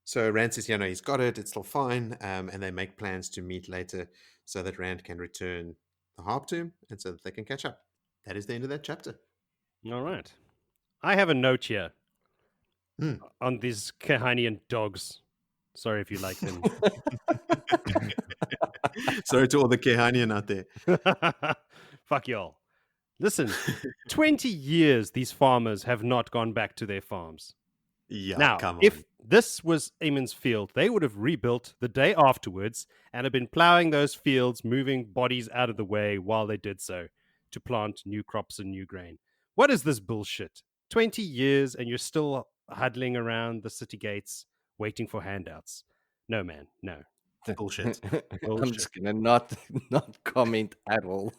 So Rand says, he's got it, it's still fine, and they make plans to meet later so that Rand can return the harp to him and so that they can catch up. That is the end of that chapter. All right. I have a note here on these Kahanian dogs. Sorry if you like them. Sorry to all the Kehanian out there. Fuck y'all. Listen, 20 years these farmers have not gone back to their farms. Yeah, now, come on. If this was Aemon's field, they would have rebuilt the day afterwards and have been plowing those fields, moving bodies out of the way while they did so to plant new crops and new grain. What is this bullshit? 20 years and you're still huddling around the city gates waiting for handouts. No, man, no. Bullshit. I'm just going to not comment at all.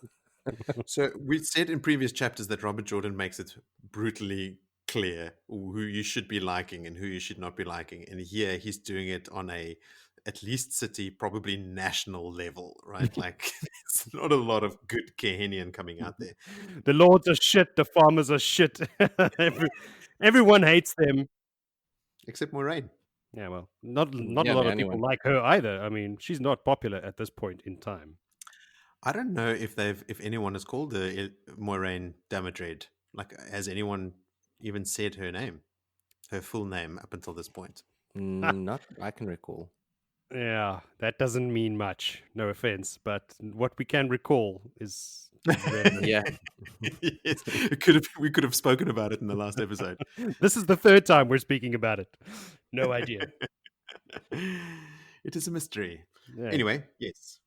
So we said in previous chapters that Robert Jordan makes it brutally clear who you should be liking and who you should not be liking. And here he's doing it on a at least city, probably national level, right? Like there's not a lot of good Kahenian coming out there. The lords are shit. The farmers are shit. Everyone hates them. Except Moiraine. Yeah, well, not a lot of people like her either. I mean, she's not popular at this point in time. I don't know if anyone has called her Moiraine Damodred. Like, has anyone even said her name, her full name, up until this point? Not I can recall. Yeah, that doesn't mean much. No offense, but what we can recall is yeah. Yes, we could have spoken about it in the last episode. This is the third time we're speaking about it. No idea. It is a mystery. Yeah. Anyway, yes.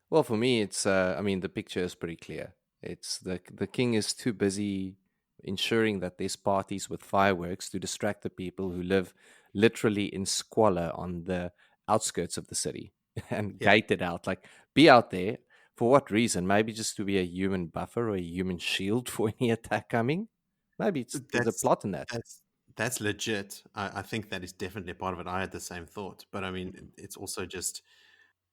Well, for me, it's I mean, the picture is pretty clear. It's the king is too busy ensuring that there's parties with fireworks to distract the people who live literally in squalor on the outskirts of the city and Yeah. gate it out. Like, be out there for what reason? Maybe just to be a human buffer or a human shield for any attack coming. Maybe there's a That's plot in that. that's legit. I think that is definitely a part of it. I had the same thought, but I mean, it's also just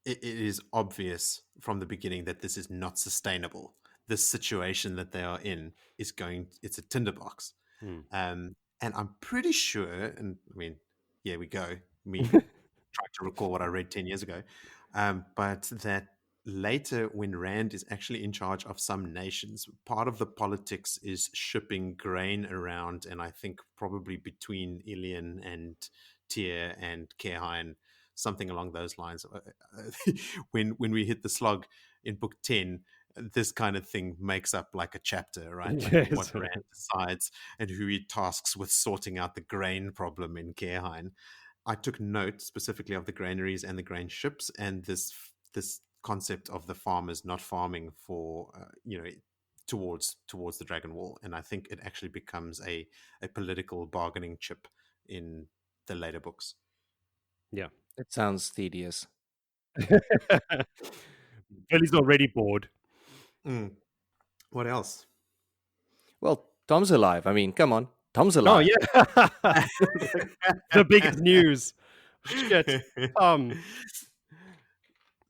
it is obvious from the beginning that this is not sustainable. This situation that they are in is it's a tinderbox. Hmm. And I'm pretty sure, and I mean, here we go, me trying to recall what I read 10 years ago, but that later when Rand is actually in charge of some nations, part of the politics is shipping grain around, and I think probably between Ilion and Tyr and Kerheim, something along those lines. When we hit the slog in book 10, this kind of thing makes up like a chapter, right? Like Yes. what Rand decides and who he tasks with sorting out the grain problem in Kerheim. I took note specifically of the granaries and the grain ships, and this concept of the farmers not farming for towards the Dragon Wall, and I think it actually becomes a political bargaining chip in the later books. Yeah. It sounds tedious. Billy's already bored. Mm. What else? Well, Tom's alive. I mean, come on, Tom's Oh, alive. yeah. The biggest news. Shit.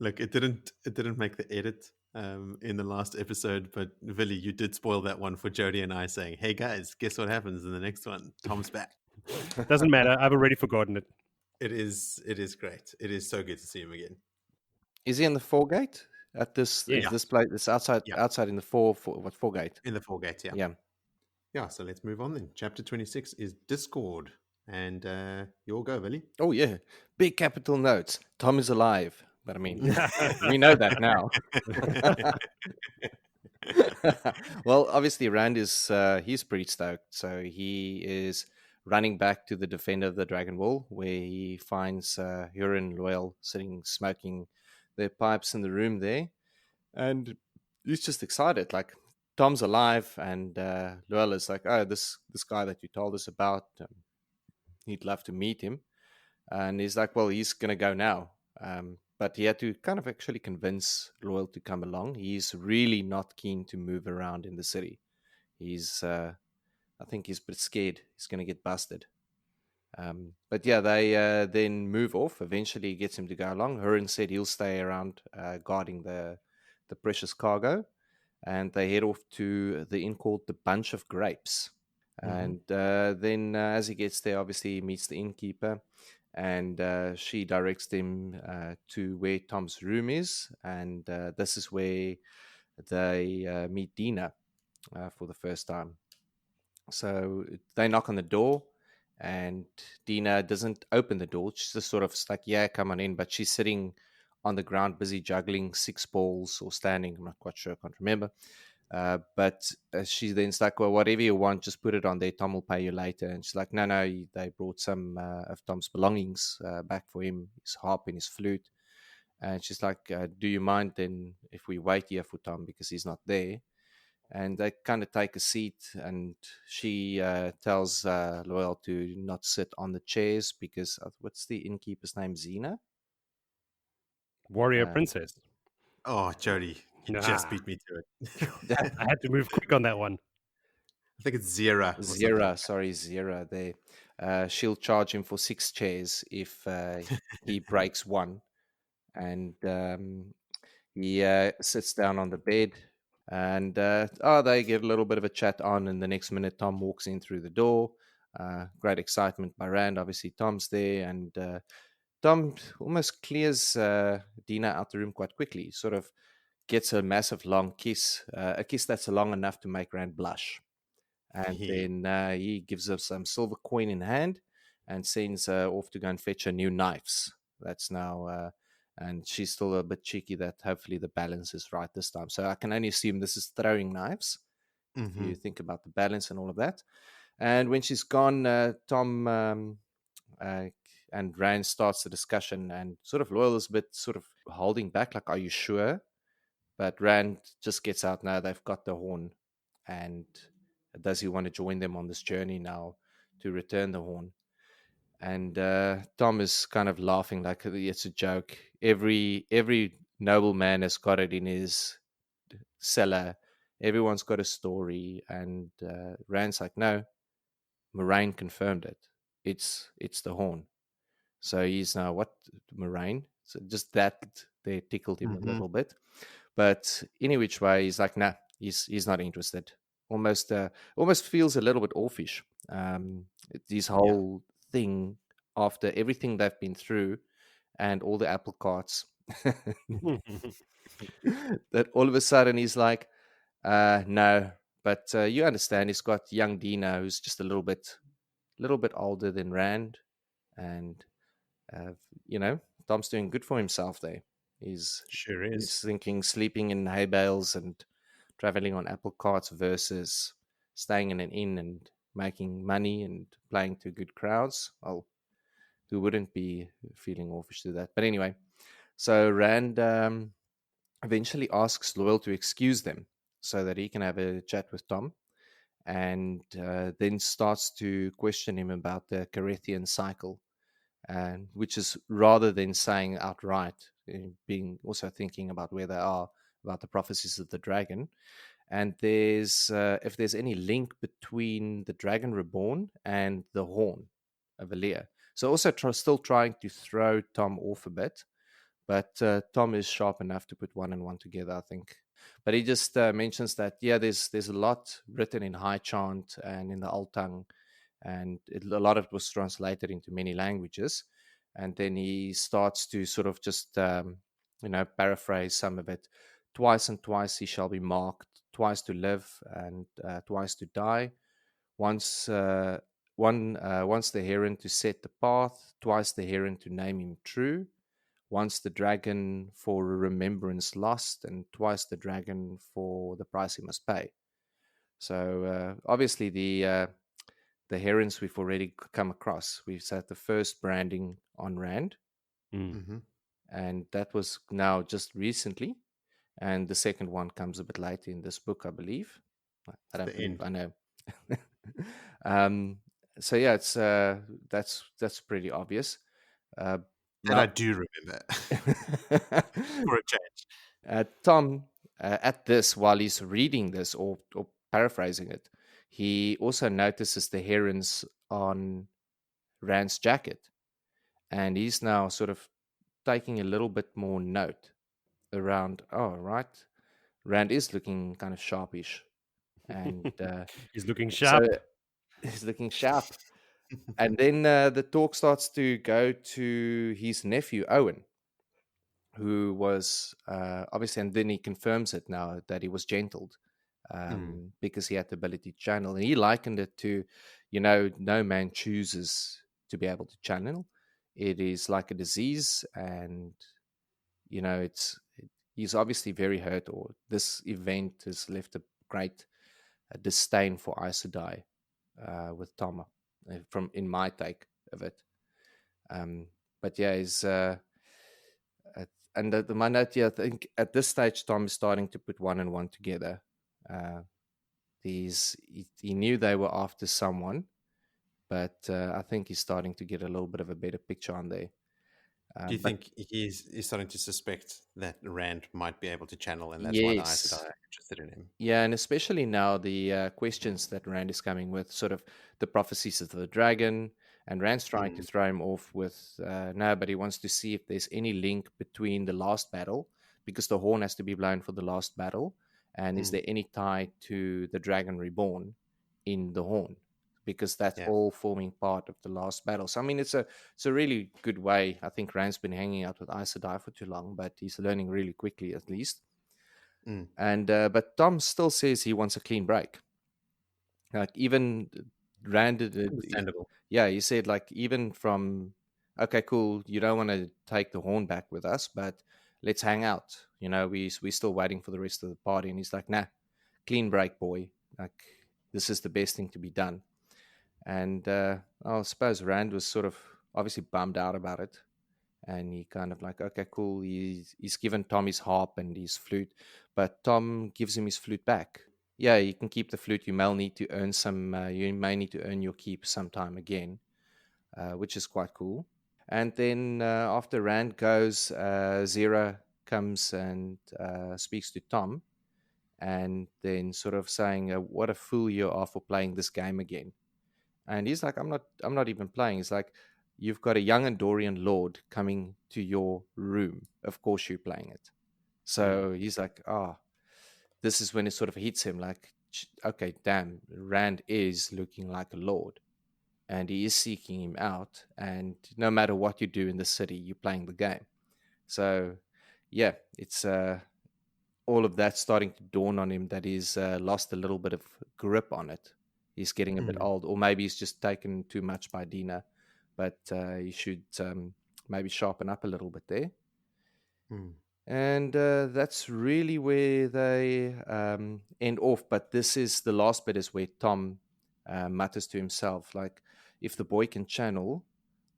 Look, it didn't make the edit in the last episode, but Villy, you did spoil that one for Jody and I, saying, "Hey guys, guess what happens in the next one? Tom's back." Doesn't matter. I've already forgotten it. It is great. It is so good to see him again. Is he in the foregate at this? Yeah. Is this place? This outside in the foregate? In the foregate, yeah. Yeah, so let's move on then. Chapter 26 is Discord. And you'll go, Villy. Oh, yeah. Big capital notes. Tom is alive. But I mean, we know that now. Well, obviously, Rand is he's pretty stoked. So he is running back to the defender of the Dragon Wall, where he finds Hurin Loial sitting smoking their pipes in the room there. And he's just excited. Like, Tom's alive, and Loial is like, "Oh, this guy that you told us about, he'd love to meet him." And he's like, "Well, he's going to go now." But he had to kind of actually convince Loial to come along. He's really not keen to move around in the city. He's, I think he's a bit scared he's going to get busted. But yeah, they then move off. Eventually, he gets him to go along. Hurin said he'll stay around guarding the precious cargo. And they head off to the inn called the Bunch of Grapes. And then as he gets there, obviously he meets the innkeeper, and she directs him to where Tom's room is. And this is where they meet Dina for the first time. So they knock on the door, and Dina doesn't open the door. She's just sort of like, "Yeah, come on in." But she's sitting on the ground, busy juggling 6 balls or standing. I'm not quite sure. I can't remember. But she then's like, "Well, whatever you want, just put it on there. Tom will pay you later." And she's like, "No, they brought some of Tom's belongings back for him, his harp and his flute." And she's like, "Do you mind then if we wait here for Tom because he's not there?" And they kind of take a seat, and she tells Loial to not sit on the chairs because what's the innkeeper's name? Xena? Warrior Princess. Oh, Jody, you just beat me to it. I had to move quick on that one. I think it's Zira. Zira there. She'll charge him for 6 chairs if he breaks one. And he sits down on the bed, and they get a little bit of a chat on, and the next minute Tom walks in through the door. Great excitement by Rand. Obviously Tom's there, and Tom almost clears Dina out the room quite quickly. Sort of gets a massive long kiss, a kiss that's long enough to make Rand blush. And then he gives her some silver coin in hand and sends her off to go and fetch her new knives. That's now, and she's still a bit cheeky that hopefully the balance is right this time. So I can only assume this is throwing knives, if you think about the balance and all of that. And when she's gone, Tom and Rand starts the discussion, and sort of Loial is a bit sort of holding back, like, are you sure? But Rand just gets out, now they've got the horn, and does he want to join them on this journey now to return the horn? And Thom is kind of laughing like it's a joke. Every nobleman has got it in his cellar. Everyone's got a story. And Rand's like, no, Moraine confirmed it. It's the horn. So he's now, what, Moraine? So just that they tickled him a little bit. But any which way, he's like, nah, he's not interested. Almost feels a little bit offish. This whole thing, after everything they've been through and all the apple carts, that all of a sudden he's like, no. But you understand, he's got young Dina, who's just a little bit older than Rand, and Thom's doing good for himself there. He's thinking sleeping in hay bales and traveling on apple carts versus staying in an inn and making money and playing to good crowds. Well, who wouldn't be feeling offish to that? But anyway, so Rand eventually asks Loial to excuse them so that he can have a chat with Thom, and then starts to question him about the Carethian cycle, and which is, rather than saying outright, being also thinking about where they are, about the prophecies of the dragon. And there's if there's any link between the dragon reborn and the horn of Alia. So also still trying to throw Thom off a bit, but Thom is sharp enough to put one and one together, I think. But he just mentions that, there's a lot written in High Chant and in the Old Tongue, and a lot of it was translated into many languages. And then he starts to sort of just, paraphrase some of it. Twice and twice he shall be marked, twice to live and twice to die. Once the Hurin to set the path, twice the Hurin to name him true. Once the dragon for remembrance lost, and twice the dragon for the price he must pay. So obviously the Hurins we've already come across. We've set the first branding on Rand, and that was now just recently. And the second one comes a bit later in this book, I believe. I know. So yeah, it's that's pretty obvious. That I do remember for a change. Thom, at this, while he's reading this or paraphrasing it, he also notices the herons on Rand's jacket, and he's now sort of taking a little bit more note around. Oh, right, Rand is looking kind of sharpish, and he's looking sharp. So he's looking sharp. And then the talk starts to go to his nephew, Owen, who was obviously, and then he confirms it now that he was gentled because he had the ability to channel. And he likened it to, no man chooses to be able to channel. It is like a disease, and, he's obviously very hurt, or this event has left a great disdain for Aes Sedai with Thom, in my take of it. But yeah, he's and my note here, I think at this stage Thom is starting to put one and one together. He knew they were after someone, but I think he's starting to get a little bit of a better picture on there. Do you think he's starting to suspect that Rand might be able to channel, and that's why the Aes Sedai are interested in him? Yeah, and especially now the questions that Rand is coming with, sort of the prophecies of the dragon, and Rand's trying to throw him off with no, but he wants to see if there's any link between the last battle, because the horn has to be blown for the last battle, and is there any tie to the dragon reborn in the horn? Because that's all forming part of the last battle. So I mean, it's a really good way. I think Rand's been hanging out with Aes Sedai for too long, but he's learning really quickly, at least. And but Thom still says he wants a clean break. Like, even Rand, Understandable. he said, like, even from, okay, cool, you don't want to take the horn back with us, but let's hang out. We're still waiting for the rest of the party. And he's like, nah, clean break, boy. Like, this is the best thing to be done. And I suppose Rand was sort of obviously bummed out about it. And he kind of like, okay, cool. He's given Tom his harp and his flute, but Tom gives him his flute back. Yeah, you can keep the flute. You may need to earn some. You may need to earn your keep sometime again, which is quite cool. And then after Rand goes, Zira comes and speaks to Tom, and then sort of saying, "What a fool you are for playing this game again." And he's like, I'm not even playing. It's like, you've got a young Andorian lord coming to your room. Of course you're playing it. So he's like, this is when it sort of hits him like, okay, damn, Rand is looking like a lord. And he is seeking him out. And no matter what you do in the city, you're playing the game. So, yeah, it's all of that starting to dawn on him that he's lost a little bit of grip on it. He's getting a bit old, or maybe he's just taken too much by Dina, but he should maybe sharpen up a little bit there. And that's really where they end off. But this is the last bit, is where Tom mutters to himself, like, if the boy can channel,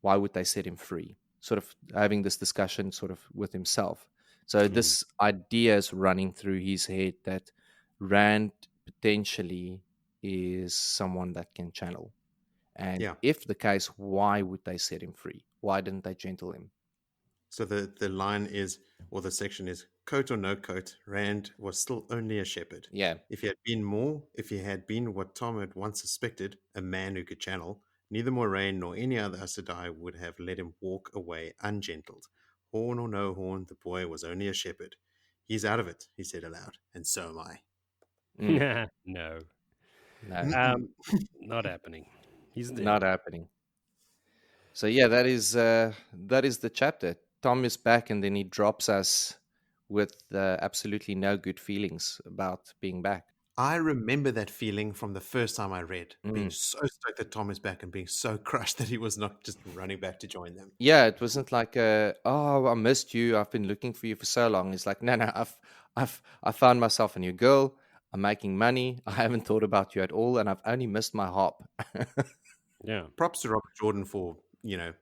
why would they set him free? Sort of having this discussion sort of with himself. So this idea is running through his head that Rand potentially is someone that can channel. And if the case, why would they set him free? Why didn't they gentle him? So the line is, or the section is, coat or no coat, Rand was still only a shepherd. Yeah. If he had been what Tom had once suspected, a man who could channel, neither Moraine nor any other Aes Sedai would have let him walk away ungentled. Horn or no horn, the boy was only a shepherd. He's out of it, he said aloud, and so am I. No. No. Not happening. He's not happening. So yeah, that is the chapter. Tom is back, and then he drops us with absolutely no good feelings about being back. I remember that feeling from the first time I read, being so stoked that Tom is back and being so crushed that he was not just running back to join them. Yeah, it wasn't like, I missed you. I've been looking for you for so long. It's like, no, I found myself a new girl. I'm making money. I haven't thought about you at all, and I've only missed my harp. Yeah. Props to Robert Jordan for,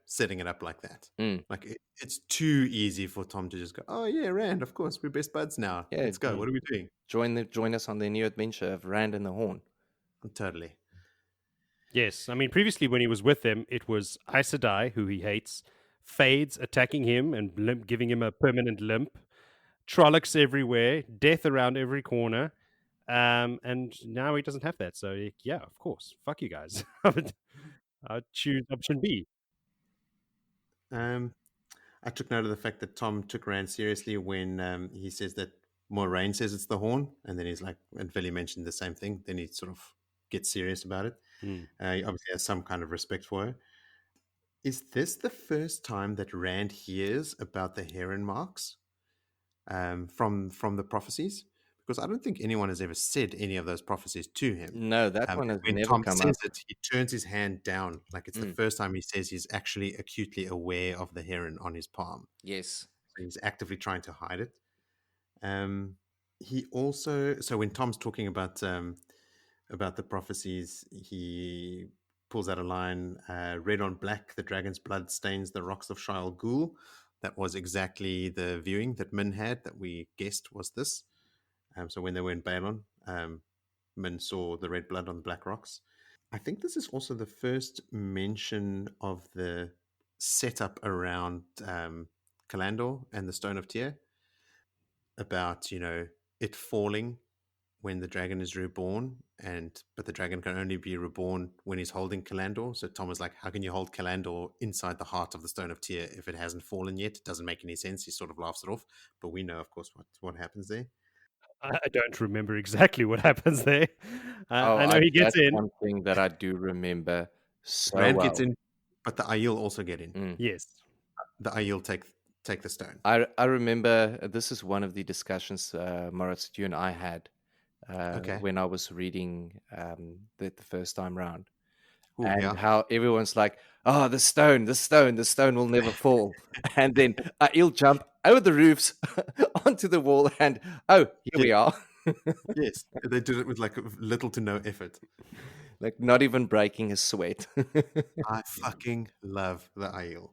setting it up like that. Like, it's too easy for Tom to just go, oh yeah, Rand, of course, we're best buds now. Yeah, let's go. What are we doing? Join us on the new adventure of Rand and the Horn. Totally. Yes, I mean, previously when he was with them, it was Aes Sedai, who he hates, Fades attacking him and giving him a permanent limp, Trollocs everywhere, death around every corner, and now he doesn't have that. So yeah, of course, fuck you guys. I'd choose option B. I took note of the fact that Tom took Rand seriously when he says that Moraine says it's the horn, and then he's like, and Vili mentioned the same thing. Then he sort of gets serious about it. He obviously has some kind of respect for her. Is this the first time that Rand hears about the Hurin marks from the prophecies? Because I don't think anyone has ever said any of those prophecies to him. No, that one has when never Tom come says up. it, he turns his hand down. Like, it's the first time he says he's actually acutely aware of the Hurin on his palm. Yes. So he's actively trying to hide it. He also, so when Tom's talking about the prophecies, he pulls out a line, red on black, the dragon's blood stains the rocks of Shaial Ghul. That was exactly the viewing that Min had, that we guessed was this. So when they were in Baelon, Min saw the red blood on the black rocks. I think this is also the first mention of the setup around Calandor and the Stone of Tyr, about, it falling when the dragon is reborn, but the dragon can only be reborn when he's holding Calandor. So Tom was like, how can you hold Calandor inside the heart of the Stone of Tyr if it hasn't fallen yet? It doesn't make any sense. He sort of laughs it off, but we know, of course, what happens there. I don't remember exactly what happens there. I know he gets that's in. one thing that I do remember so Rand well. gets in, but the Aiel also get in. Yes. The Aiel take the stone. I remember this is one of the discussions, Moritz, that you and I had when I was reading the first time round. Ooh, and how everyone's like, oh, the stone will never fall. And then he'll jump over the roofs onto the wall, and here we are. Yes, they did it with like little to no effort. Like not even breaking a sweat. I fucking love the Aiel.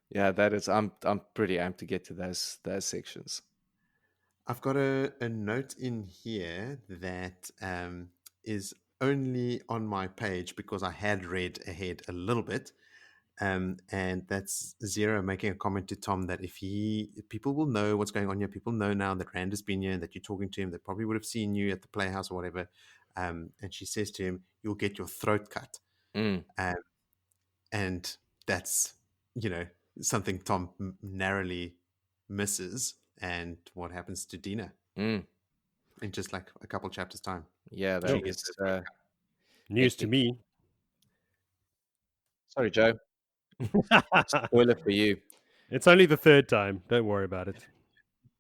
Yeah, that is. I'm pretty amped to get to those sections. I've got a note in here that is only on my page because I had read ahead a little bit. And that's Zero making a comment to Thom that if people will know what's going on here, people know now that Rand has been here and that you're talking to him, they probably would have seen you at the playhouse or whatever. And she says to him, "You'll get your throat cut." Mm. And that's, something Thom narrowly misses. And what happens to Dina in just like a couple chapters' time. Yeah, She that gets is her throat cut. News to epic. me. Sorry, Joe. Spoiler for you. It's only the third time. Don't worry about it.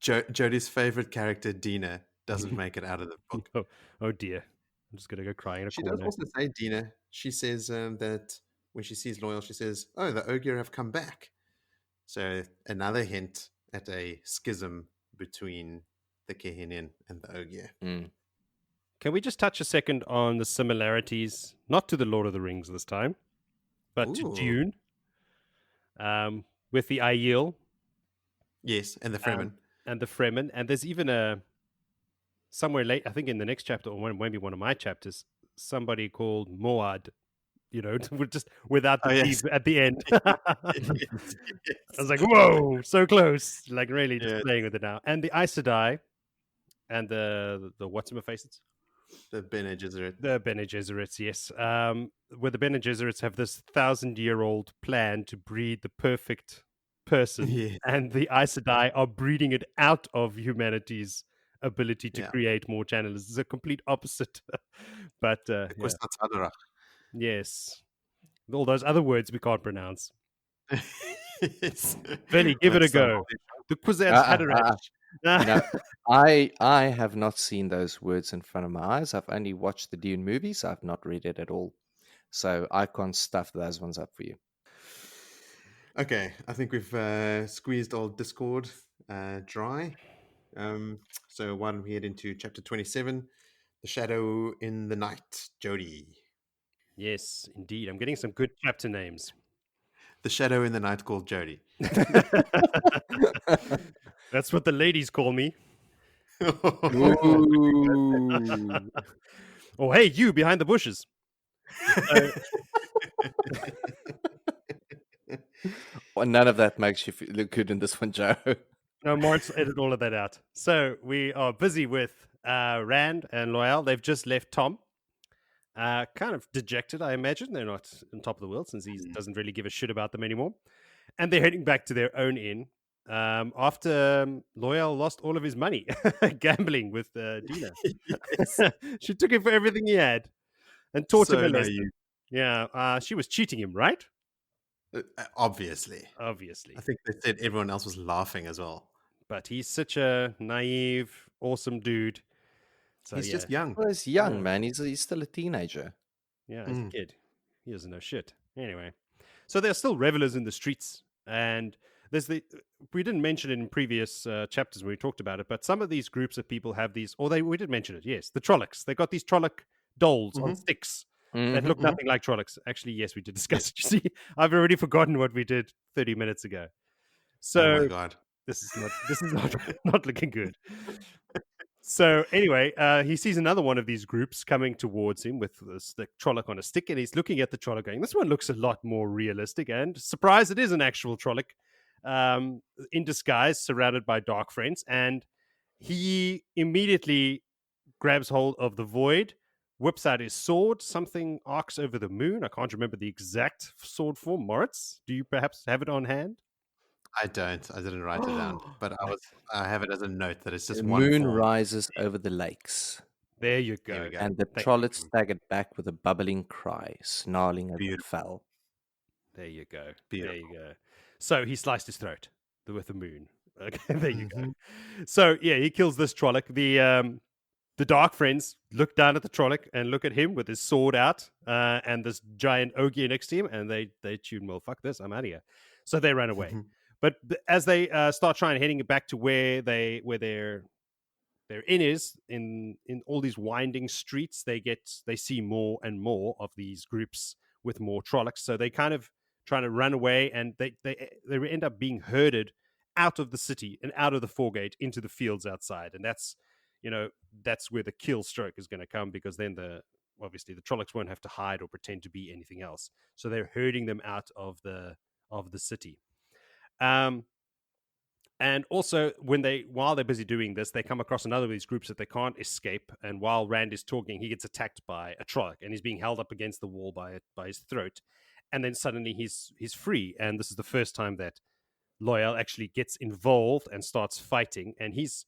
Jodie's favorite character, Dina, doesn't make it out of the book. Oh dear. I'm just going to go cry in a She corner. does also say, Dina, she says that when she sees Loial, she says, "Oh, the Ogier have come back." So another hint at a schism between the Kehinin and the Ogier. Can we just touch a second on the similarities, not to the Lord of the Rings this time, but to Dune, with the Aiel. Yes, and the Fremen. And the Fremen. And there's even somewhere late, I think in the next chapter, or maybe one of my chapters, somebody called Moad, just without the yes. at the end. Yes. I was like, whoa, so close. Like really just playing with it now. And the Aes Sedai and the what's-my-faces? The Bene Gesserit. The Bene Gesserits, yes. Where the Bene Gesserits have this 1,000-year-old plan to breed the perfect person. Yes. And the Aes Sedai are breeding it out of humanity's ability to create more channels. It's a complete opposite. But yes. All those other words we can't pronounce. Yes. Veli, give it a go. The Kwisatz Haderach. I have not seen those words in front of my eyes. I've only watched the Dune movies. I've not read it at all. So I can't stuff those ones up for you. Okay, I think we've squeezed old Discord dry. So why don't we head into chapter 27, The Shadow in the Night, Jodie. Yes, indeed. I'm getting some good chapter names. The Shadow in the Night called Jodie. That's what the ladies call me. Oh, hey, you behind the bushes. Well, none of that makes you look good in this one, Joe. No, Moritz edit all of that out. So we are busy with Rand and Loial. They've just left Thom. Kind of dejected, I imagine. They're not on top of the world since he doesn't really give a shit about them anymore. And they're heading back to their own inn after Loial lost all of his money gambling with Dina. She took him for everything he had and taught him a lesson. Yeah, she was cheating him, right? Obviously. I think they said everyone else was laughing as well. But he's such a naive, awesome dude. So, he's just young. Well, he's young, man. He's still a teenager. Yeah, he's a kid. He doesn't know shit. Anyway, so there are still revelers in the streets, and we didn't mention it in previous chapters when we talked about it, but some of these groups of people have these, we did mention it, yes, the Trollocs. They got these Trolloc dolls on sticks that look nothing like Trollocs. Actually, yes, we did discuss it. You see, I've already forgotten what we did 30 minutes ago. So, oh my God. This is not looking good. So anyway, he sees another one of these groups coming towards him with the Trolloc on a stick, and he's looking at the Trolloc going, this one looks a lot more realistic, and surprise, it is an actual Trolloc in disguise, surrounded by dark friends, and he immediately grabs hold of the void, whips out his sword, something arcs over the moon. I can't remember the exact sword form. Moritz, do you perhaps have it on hand? I don't. I didn't write it down, but I have it as a note that it's just the one moon form. rises over the lakes. There you go. There we go. And the Trolloc staggered back with a bubbling cry, snarling as it fell. There you go. Beautiful. There you go. So he sliced his throat with the moon. Okay, there you go. So yeah, he kills this Trolloc. The dark friends look down at the Trolloc and look at him with his sword out, and this giant Ogier next to him, and they tune, well, fuck this, I'm out of here. So they run away. But as they start heading back to where their their inners in all these winding streets, they see more and more of these groups with more Trollocs. So they kind of trying to run away, and they end up being herded out of the city and out of the foregate into the fields outside. And that's that's where the kill stroke is going to come, because then obviously the Trollocs won't have to hide or pretend to be anything else. So they're herding them out of the city. And also, while they're busy doing this, they come across another of these groups that they can't escape. And while Rand is talking, he gets attacked by a Trolloc, and he's being held up against the wall by his throat. And then suddenly he's free. And this is the first time that Loial actually gets involved and starts fighting. And he's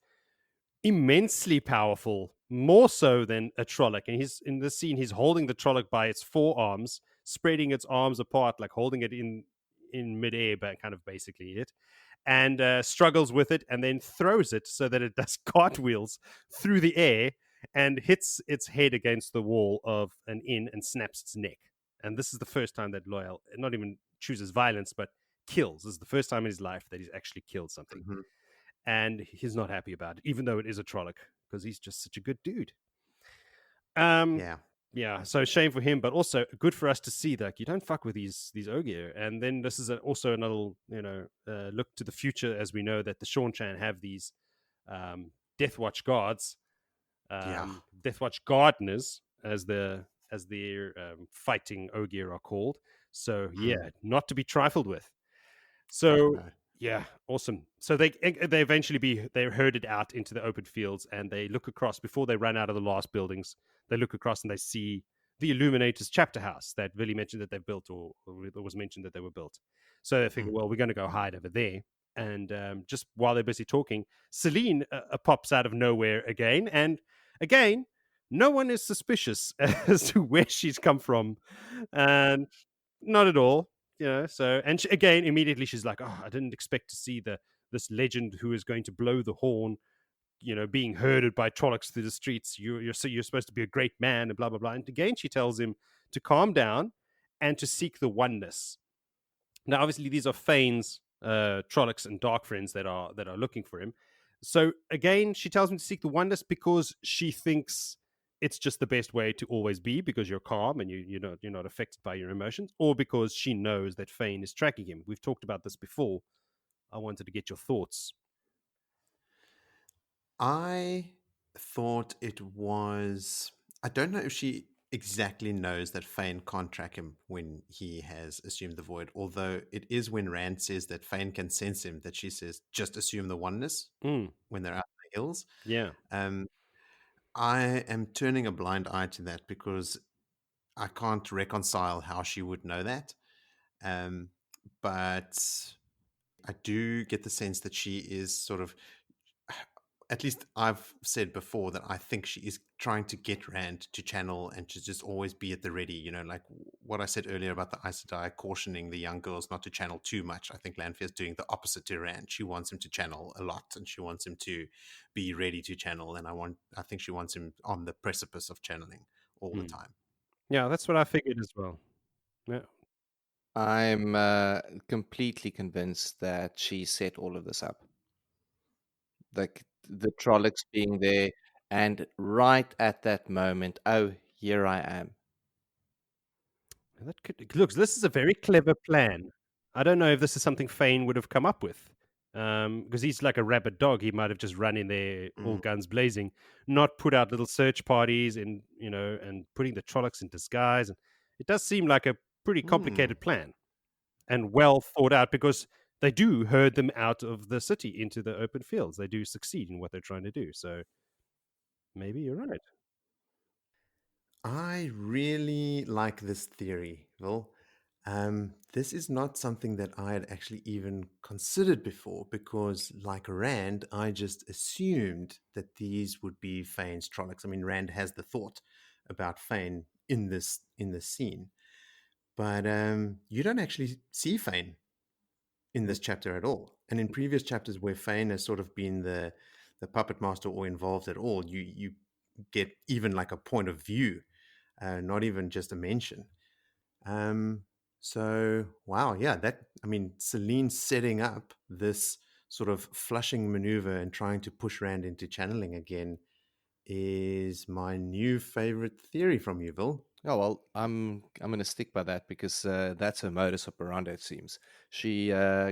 immensely powerful, more so than a Trolloc. And he's in this scene, he's holding the Trolloc by its forearms, spreading its arms apart, like holding it in midair, but kind of basically it. And struggles with it, and then throws it so that it does cartwheels through the air and hits its head against the wall of an inn and snaps its neck. And this is the first time that Loial not even chooses violence, but kills. This is the first time in his life that he's actually killed something. Mm-hmm. And he's not happy about it, even though it is a Trolloc, because he's just such a good dude. Yeah, so shame for him, but also good for us to see that you don't fuck with these Ogier. And then this is also another look to the future, as we know that the Seanchan have these Death Watch guards, Death Watch gardeners, as their fighting Ogier are called. So not to be trifled with. So. Yeah, awesome. So they eventually they're herded out into the open fields, and they look across before they run out of the last buildings. They look across and they see the Illuminators chapter house that Vili mentioned that they've built, or it was mentioned that they were built. So they figure, well, we're going to go hide over there. And just while they're busy talking, Selene pops out of nowhere again. And again, no one is suspicious as to where she's come from. And not at all. So, and again, immediately she's like, "Oh, I didn't expect to see this legend who is going to blow the horn, being herded by Trollocs through the streets. You're supposed to be a great man," and blah blah blah. And again, she tells him to calm down and to seek the oneness. Now, obviously, these are Fane's Trollocs and Dark Friends that are looking for him. So again, she tells him to seek the oneness because she thinks it's just the best way to always be, because you're calm and you're not affected by your emotions, or because she knows that Fane is tracking him. We've talked about this before. I wanted to get your thoughts. I thought it was... I don't know if she exactly knows that Fane can't track him when he has assumed the void, although it is when Rand says that Fane can sense him that she says, just assume the oneness when they're out in the hills. Yeah. I am turning a blind eye to that because I can't reconcile how she would know that. But I do get the sense that she is sort of, at least I've said before that I think she is trying to get Rand to channel and to just always be at the ready, like what I said earlier about the Aes Sedai cautioning the young girls not to channel too much. I think Lanfear is doing the opposite to Rand. She wants him to channel a lot, and she wants him to be ready to channel, and I think she wants him on the precipice of channeling all the time. Yeah, that's what I figured as well. Yeah. I'm completely convinced that she set all of this up. Like the Trollocs being there, and right at that moment, oh, here I am. Look, this is a very clever plan. I don't know if this is something Fane would have come up with, because he's like a rabid dog. He might have just run in there, all guns blazing, not put out little search parties, and and putting the Trollocs in disguise. And it does seem like a pretty complicated plan, and well thought out, because they do herd them out of the city into the open fields. They do succeed in what they're trying to do. So maybe you're right. I really like this theory, Will. This is not something that I had actually even considered before, because like Rand, I just assumed that these would be Fane's Trollocs. I mean, Rand has the thought about Fane in this scene, but you don't actually see Fane in this chapter at all. And in previous chapters where Fane has sort of been the puppet master or involved at all, you get even like a point of view, not even just a mention. So wow, yeah, Selene setting up this sort of flushing maneuver and trying to push Rand into channeling again is my new favorite theory from you, Vil. Oh well, I'm going to stick by that because that's her modus operandi. It seems she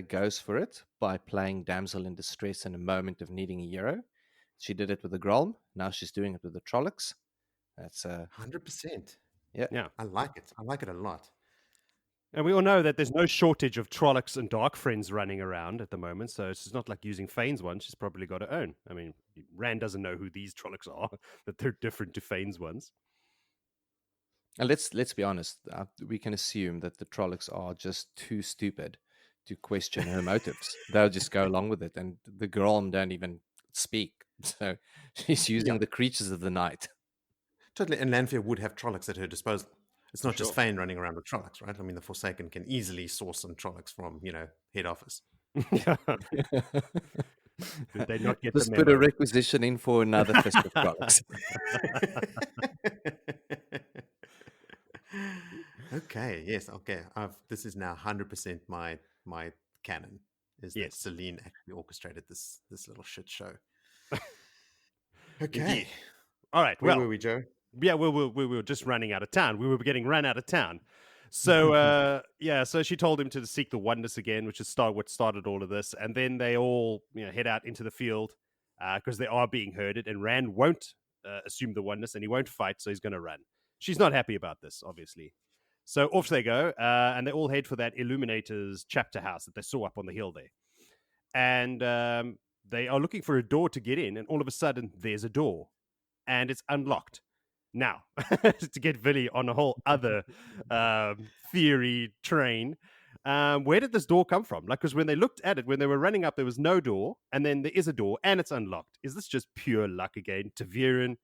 goes for it by playing damsel in distress in a moment of needing a hero. She did it with the Grolm. Now she's doing it with the Trollocs. That's 100%. yeah. Yeah. I like it. I like it a lot. And we all know that there's no shortage of Trollocs and Dark Friends running around at the moment, so it's not like using Fane's one. She's probably got her own. I mean, Rand doesn't know who these Trollocs are, that they're different to Fane's ones. And let's be honest. We can assume that the Trollocs are just too stupid to question her motives. They'll just go along with it, and the Grolm don't even speak. So she's using the creatures of the night. Totally. And Lanfear would have Trollocs at her disposal. It's not For just sure. Fane running around with Trollocs, right? I mean, the Forsaken can easily source some Trollocs from, head office. Did they not get Just the put a memo? requisition in for another fist of Trollocs. Okay, yes, okay. This is now 100% my canon, is that Yes. Selene actually orchestrated this little shit show. Okay. Indeed. All right. Where Well, were we, Joe? yeah, we were just running out of town. We were getting run out of town. So so she told him to seek the oneness again, which is what started all of this. And then they all head out into the field because they are being herded. And Rand won't assume the oneness, and he won't fight, so he's going to run. She's not happy about this, obviously. So off they go, and they all head for that Illuminator's chapter house that they saw up on the hill there. And they are looking for a door to get in, and all of a sudden, there's a door, and it's unlocked. Now, to get Villy on a whole other theory train, where did this door come from? Like, because when they looked at it, when they were running up, there was no door, and then there is a door, and it's unlocked. Is this just pure luck again, Taviran,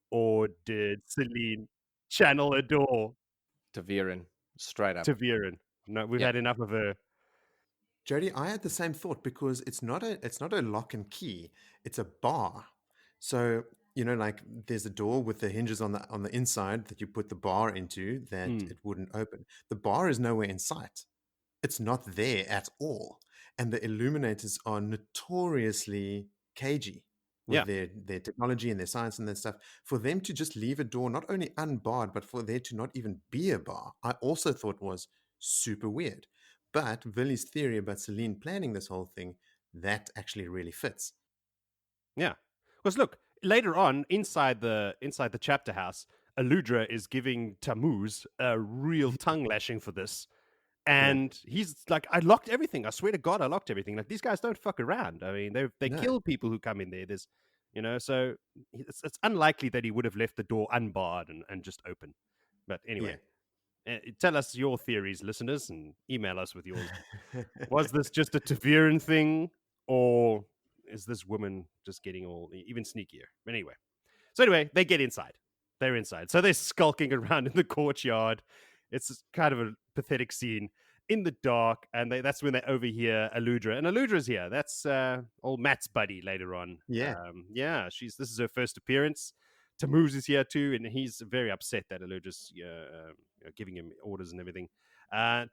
or did Selene channel a door? Taviran, straight up. Taviran. No, we've had enough of her. Jody, I had the same thought because it's not a lock and key, it's a bar. So, like there's a door with the hinges on the inside that you put the bar into that it wouldn't open. The bar is nowhere in sight. It's not there at all. And the Illuminators are notoriously cagey with their technology and their science and their stuff. For them to just leave a door not only unbarred, but for there to not even be a bar, I also thought was super weird. But Villy's theory about Selene planning this whole thing, that actually really fits. Yeah. Because look, later on, inside the chapter house, Aludra is giving Tammuz a real tongue lashing for this. And he's like, I locked everything. I swear to God, I locked everything. Like, these guys don't fuck around. I mean, they kill people who come in there. There's, so it's unlikely that he would have left the door unbarred and just open. But anyway, tell us your theories, listeners, and email us with yours. Was this just a Taviran thing, or is this woman just getting even sneakier? But anyway, they get inside. They're inside. So they're skulking around in the courtyard. It's kind of a pathetic scene in the dark, and that's when they overhear Aludra. And Aludra's here. That's old Matt's buddy later on. Yeah. This is her first appearance. Tammuz is here too, and he's very upset that Aludra's giving him orders and everything.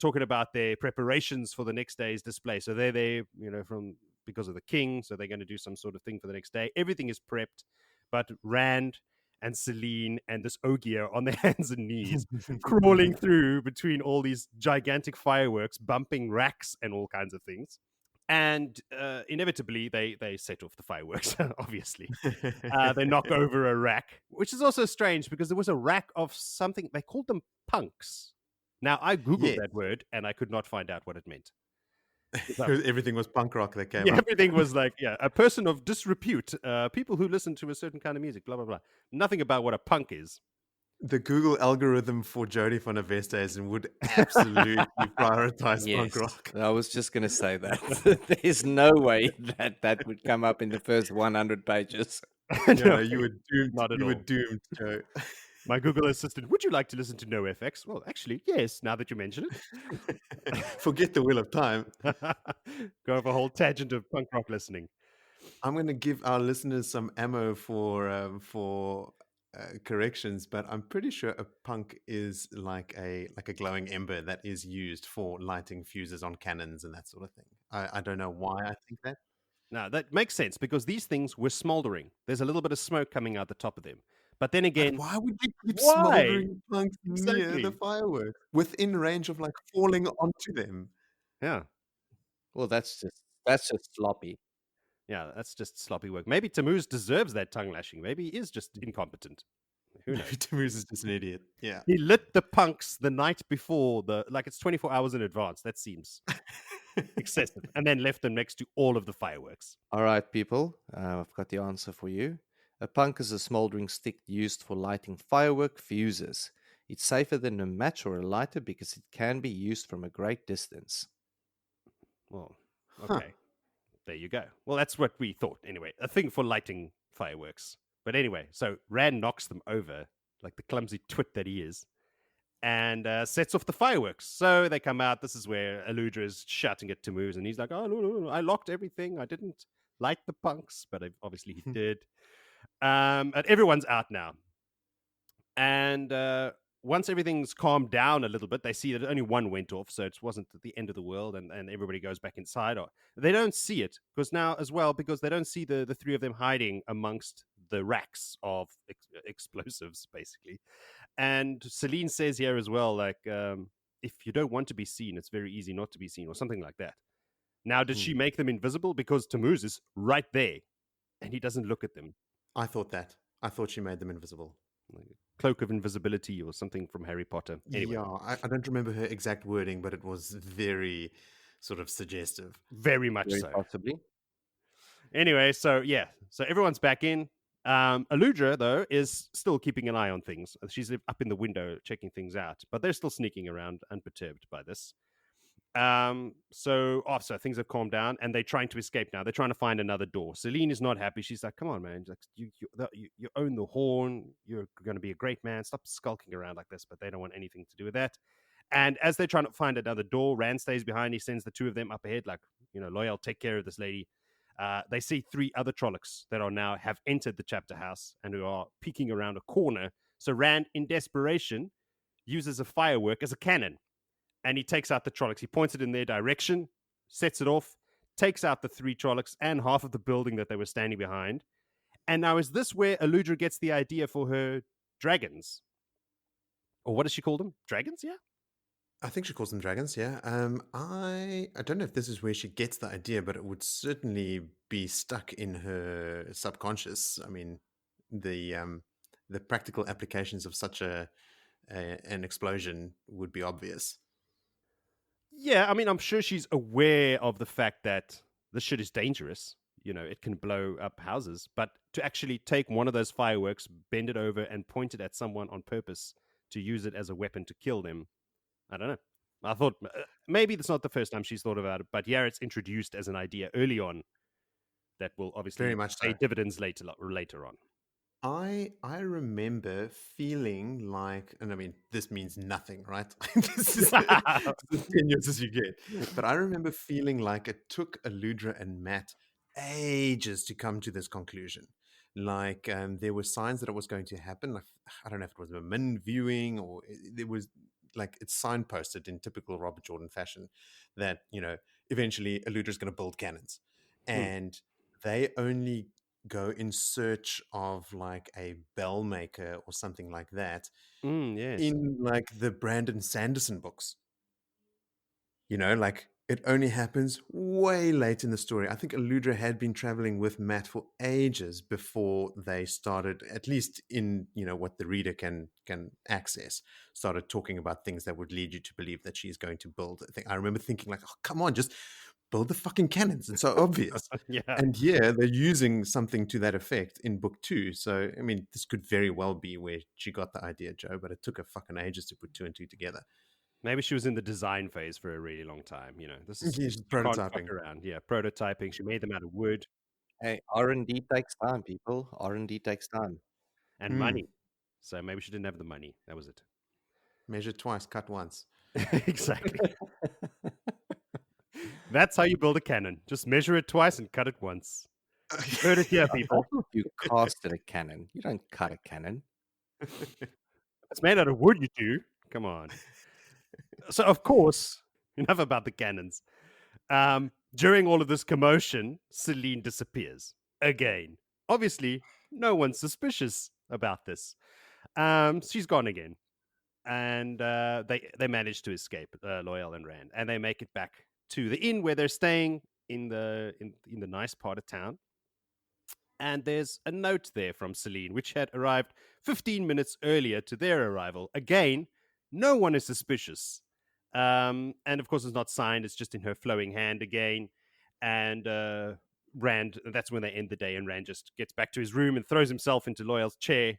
Talking about their preparations for the next day's display. So they're because of the king, so they're going to do some sort of thing for the next day. Everything is prepped, but Rand and Selene and this Ogier on their hands and knees, crawling through between all these gigantic fireworks, bumping racks and all kinds of things. And inevitably, they set off the fireworks, obviously. They knock over a rack, which is also strange because there was a rack of something. They called them punks. Now, I Googled that word, and I could not find out what it meant. Everything was punk rock that came up. Everything was like, a person of disrepute, people who listen to a certain kind of music, blah, blah, blah. Nothing about what a punk is. The Google algorithm for Jody van der Westhuizen would absolutely prioritize punk rock. I was just going to say that. There's no way that would come up in the first 100 pages. No, you were doomed. Not at all. You were doomed, Joe. My Google Assistant, would you like to listen to NoFX? Well, actually, yes, now that you mention it. Forget the Wheel of Time. Go off a whole tangent of punk rock listening. I'm going to give our listeners some ammo for corrections, but I'm pretty sure a punk is like a glowing ember that is used for lighting fuses on cannons and that sort of thing. I don't know why I think that. Now, that makes sense because these things were smoldering. There's a little bit of smoke coming out the top of them. But then But again, why would you keep why? smoldering punks near the Exactly. fireworks, within range of like falling onto them? Yeah. Well, that's just sloppy. Yeah, that's just sloppy work. Maybe Tammuz deserves that tongue lashing. Maybe he is just incompetent. Who knows? Maybe Tammuz is just an idiot. Yeah. He lit the punks the night before it's 24 hours in advance. That seems excessive. And then left them next to all of the fireworks. All right, people, I've got the answer for you. A punk is a smoldering stick used for lighting firework fuses. It's safer than a match or a lighter because it can be used from a great distance. Well, okay. There you go. Well, that's what we thought anyway. A thing for lighting fireworks. But anyway, so Rand knocks them over, like the clumsy twit that he is, and sets off the fireworks. So they come out. This is where Aludra is shouting at Tammuz, and he's like, "Oh, no, I locked everything. I didn't light the punks, but obviously he did." And everyone's out now. And once everything's calmed down a little bit, they see that only one went off, so it wasn't the end of the world, and everybody goes back inside. Or they don't see it because they don't see the three of them hiding amongst the racks of explosives, basically. And Selene says here as well, like, if you don't want to be seen, it's very easy not to be seen, or something like that. Now, did she make them invisible? Because Tammuz is right there, and he doesn't look at them. I thought that. I thought she made them invisible. Cloak of invisibility or something from Harry Potter. Anyway. Yeah, I don't remember her exact wording, but it was very sort of suggestive. Very much Very so. possibly. Anyway, so everyone's back in. Aludra, though, is still keeping an eye on things. She's up in the window checking things out, but they're still sneaking around unperturbed by this. So things have calmed down, and they're trying to escape now. They're trying to find another door. Selene is not happy. She's like, "Come on, man! Like, you own the horn. You're going to be a great man. Stop skulking around like this." But they don't want anything to do with that. And as they're trying to find another door, Rand stays behind. He sends the two of them up ahead, like, Loial, take care of this lady. They see three other Trollocs that have entered the chapter house and who are peeking around a corner. So Rand, in desperation, uses a firework as a cannon. And he takes out the Trollocs. He points it in their direction, sets it off, takes out the three Trollocs and half of the building that they were standing behind. And now, is this where Aludra gets the idea for her dragons? Or what does she call them? Dragons, yeah? I think she calls them dragons, yeah. I don't know if this is where she gets the idea, but it would certainly be stuck in her subconscious. I mean, the practical applications of such an explosion would be obvious. Yeah, I mean, I'm sure she's aware of the fact that this shit is dangerous. It can blow up houses. But to actually take one of those fireworks, bend it over, and point it at someone on purpose to use it as a weapon to kill them, I don't know. I thought maybe that's not the first time she's thought about it, but yeah, it's introduced as an idea early on that will obviously Very much pay so. dividends later on. I remember feeling like, and I mean, this means nothing, right? This is as tenuous as you get. But I remember feeling like it took Aludra and Matt ages to come to this conclusion. Like there were signs that it was going to happen. Like, I don't know if it was a min viewing or there was like it's signposted in typical Robert Jordan fashion that eventually Aludra's going to build cannons, and they only go in search of like a bell maker or something like that Yes. in like the Brandon Sanderson books. Like it only happens way late in the story. I think Aludra had been traveling with Matt for ages before they started, at least in what the reader can access, started talking about things that would lead you to believe that she's going to build a thing. I remember thinking like, oh, come on, just build the fucking cannons. It's so obvious. Yeah. And yeah, they're using something to that effect in book 2. So, I mean, this could very well be where she got the idea, Joe, but it took her fucking ages to put 2 and 2 together. Maybe she was in the design phase for a really long time. This is She's prototyping. Around. Yeah, prototyping. She made them out of wood Hey, R&D takes time, people. R&D takes time. and money. So maybe she didn't have the money. That was it. Measure twice, cut once. Exactly. That's how you build a cannon. Just measure it twice and cut it once. Heard it here, people. You casted a cannon. You don't cut a cannon. It's made out of wood, you do. Come on. So, of course, enough about the cannons. During all of this commotion, Selene disappears again. Obviously, no one's suspicious about this. She's gone again, and they manage to escape, Loial and Rand, and they make it back to the inn where they're staying in the nice part of town. And there's a note there from Selene, which had arrived 15 minutes earlier to their arrival. Again, no one is suspicious. And of course, it's not signed. It's just in her flowing hand again. And Rand, that's when they end the day. And Rand just gets back to his room and throws himself into Loyal's chair.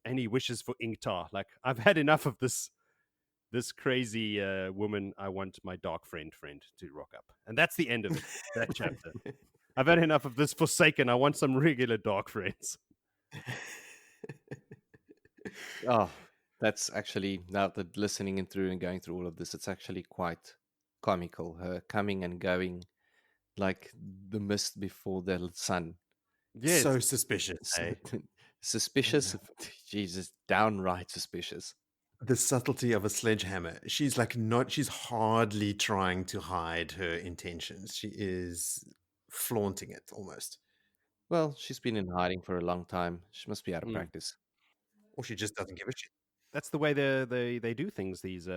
And he wishes for Ingtar. Like, I've had enough of this crazy woman. I want my dark friend to rock up. And that's the end of it, that chapter. I've had enough of this Forsaken. I want some regular dark friends. Oh, that's actually, now that listening and through and going through all of this, it's actually quite comical. Her coming and going like the mist before the sun. Yes. So suspicious. Suspicious? Jesus, downright suspicious. The subtlety of a sledgehammer. She's hardly trying to hide her intentions. She is flaunting it almost. Well, she's been in hiding for a long time. She must be out of practice. Or she just doesn't give a shit. That's the way they do things, these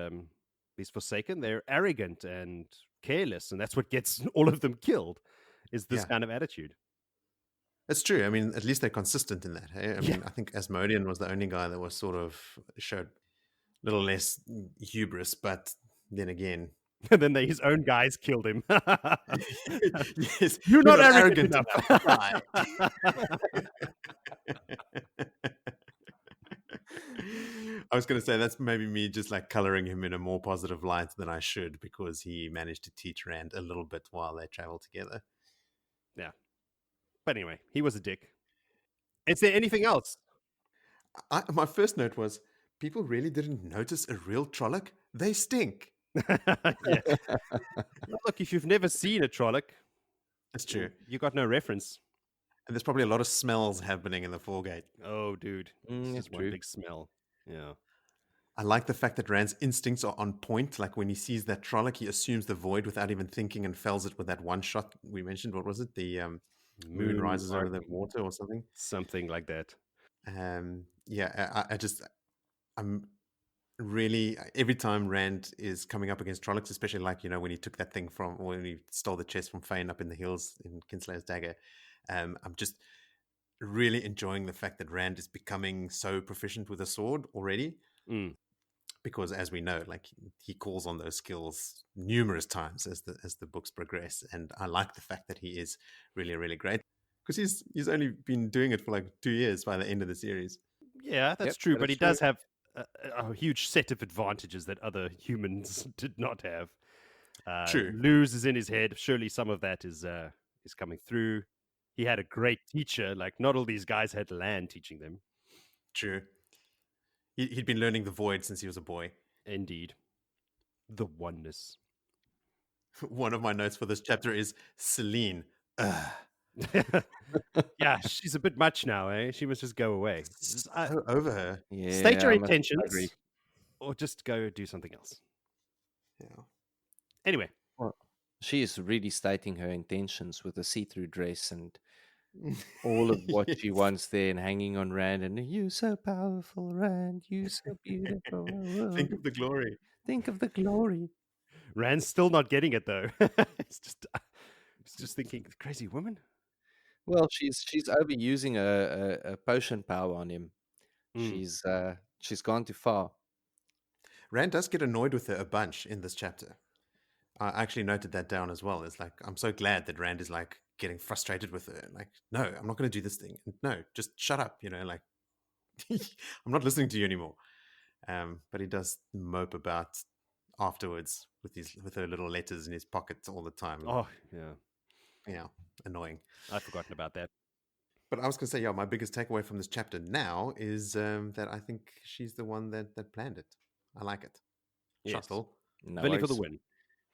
Forsaken. They're arrogant and careless, and that's what gets all of them killed, is this kind of attitude. That's true. I mean, at least they're consistent in that. Hey? I mean, I think Asmodean was the only guy that was sort of showed a little less hubris, but then again... And then his own guys killed him. Yes, you're not arrogant enough. I was going to say that's maybe me just like coloring him in a more positive light than I should, because he managed to teach Rand a little bit while they travel together. Yeah. But anyway, he was a dick. Is there anything else? My first note was, people really didn't notice a real Trolloc? They stink. Yeah. Look, if you've never seen a Trolloc, that's true. You got no reference. And there's probably a lot of smells happening in the foregate. Oh, dude. It's just true. one big smell. Yeah. I like the fact that Rand's instincts are on point. Like when he sees that Trolloc, he assumes the void without even thinking and fells it with that one shot we mentioned. What was it? The moon rises over the water or something? Something like that. I'm really, every time Rand is coming up against Trollocs, especially like, when he took that thing when he stole the chest from Fane up in the hills in Kinslayer's Dagger, I'm just really enjoying the fact that Rand is becoming so proficient with a sword already. Because as we know, like he calls on those skills numerous times as the books progress. And I like the fact that he is really, really great, because he's only been doing it for like 2 years by the end of the series. Yeah, that's true. But he does have a huge set of advantages that other humans did not have. True. Luz is in his head. Surely some of that is coming through. He had a great teacher. Like, not all these guys had Lan teaching them. True. He'd been learning the void since he was a boy. Indeed. The oneness. One of my notes for this chapter is Selene. Yeah, she's a bit much now, eh? She must just go away. So over her. Yeah, State your intentions, or just go do something else. Yeah. Anyway. Well, she is really stating her intentions with a see-through dress and all of what she wants there, and hanging on Rand, and you so powerful, Rand, you so beautiful. Think of the glory. Think of the glory. Rand's still not getting it though. It's just thinking, crazy woman. Well, she's overusing a potion power on him. She's gone too far. Rand does get annoyed with her a bunch in this chapter. I actually noted that down as well. It's like, I'm so glad that Rand is like getting frustrated with her. Like, no, I'm not going to do this thing. No, just shut up. Like, I'm not listening to you anymore. But he does mope about afterwards with her little letters in his pockets all the time. Oh, yeah. Yeah, annoying. I'd forgotten about that. But I was going to say, my biggest takeaway from this chapter now is that I think she's the one that planned it. I like it. Yes. No Billy for the win.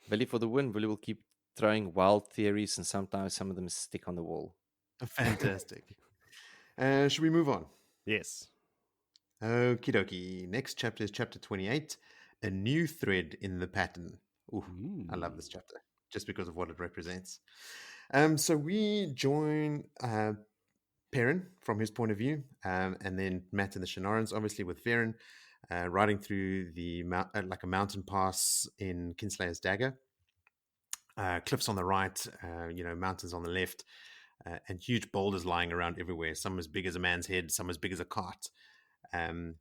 Billy for the win. Billy will keep throwing wild theories, and sometimes some of them stick on the wall. Fantastic. Should we move on? Yes. Okie dokie. Next chapter is chapter 28, A New Thread in the Pattern. Ooh, I love this chapter. just because of what it represents. So we join Perrin from his point of view, and then Matt and the Shinarans, obviously with Verin, riding through the like a mountain pass in Kinslayer's Dagger. Cliffs on the right, mountains on the left, and huge boulders lying around everywhere. Some as big as a man's head, some as big as a cart. And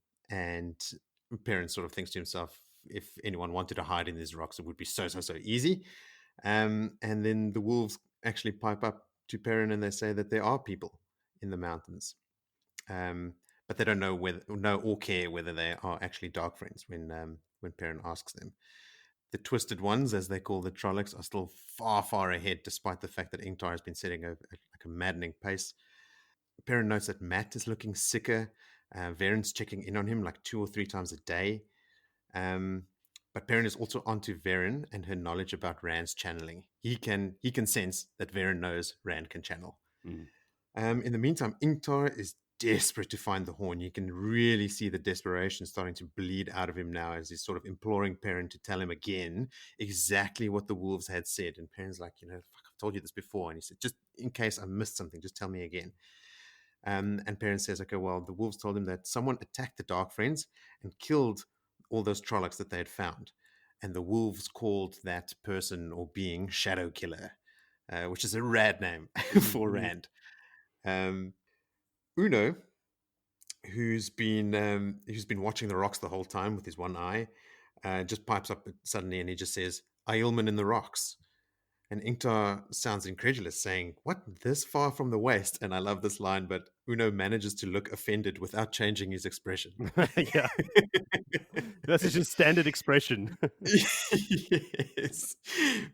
Perrin sort of thinks to himself, if anyone wanted to hide in these rocks, it would be so easy. And then the wolves actually pipe up to Perrin and they say that there are people in the mountains. But they don't know or care whether they are actually dark friends when Perrin asks them. The twisted ones, as they call the Trollocs, are still far ahead, despite the fact that Ingtar has been setting a maddening pace. Perrin notes that Matt is looking sicker. Verin's checking in on him like 2 or 3 times a day. But Perrin is also onto Verin and her knowledge about Rand's channeling. He can sense that Verin knows Rand can channel. In the meantime, Ingtar is desperate to find the horn. You can really see the desperation starting to bleed out of him now as he's sort of imploring Perrin to tell him again exactly what the wolves had said. And Perrin's like, fuck, I've told you this before. And he said, just in case I missed something, just tell me again. And Perrin says, okay, well, the wolves told him that someone attacked the Dark Friends and killed all those Trollocs that they had found. And the wolves called that person or being Shadow Killer, which is a rad name for Rand. Uno, who's been watching the rocks the whole time with his one eye, just pipes up suddenly and he just says, Aielman in the rocks. And Ingtar sounds incredulous, saying, what, this far from the west? And I love this line, but Uno manages to look offended without changing his expression. Yeah. That's just standard expression. Yes.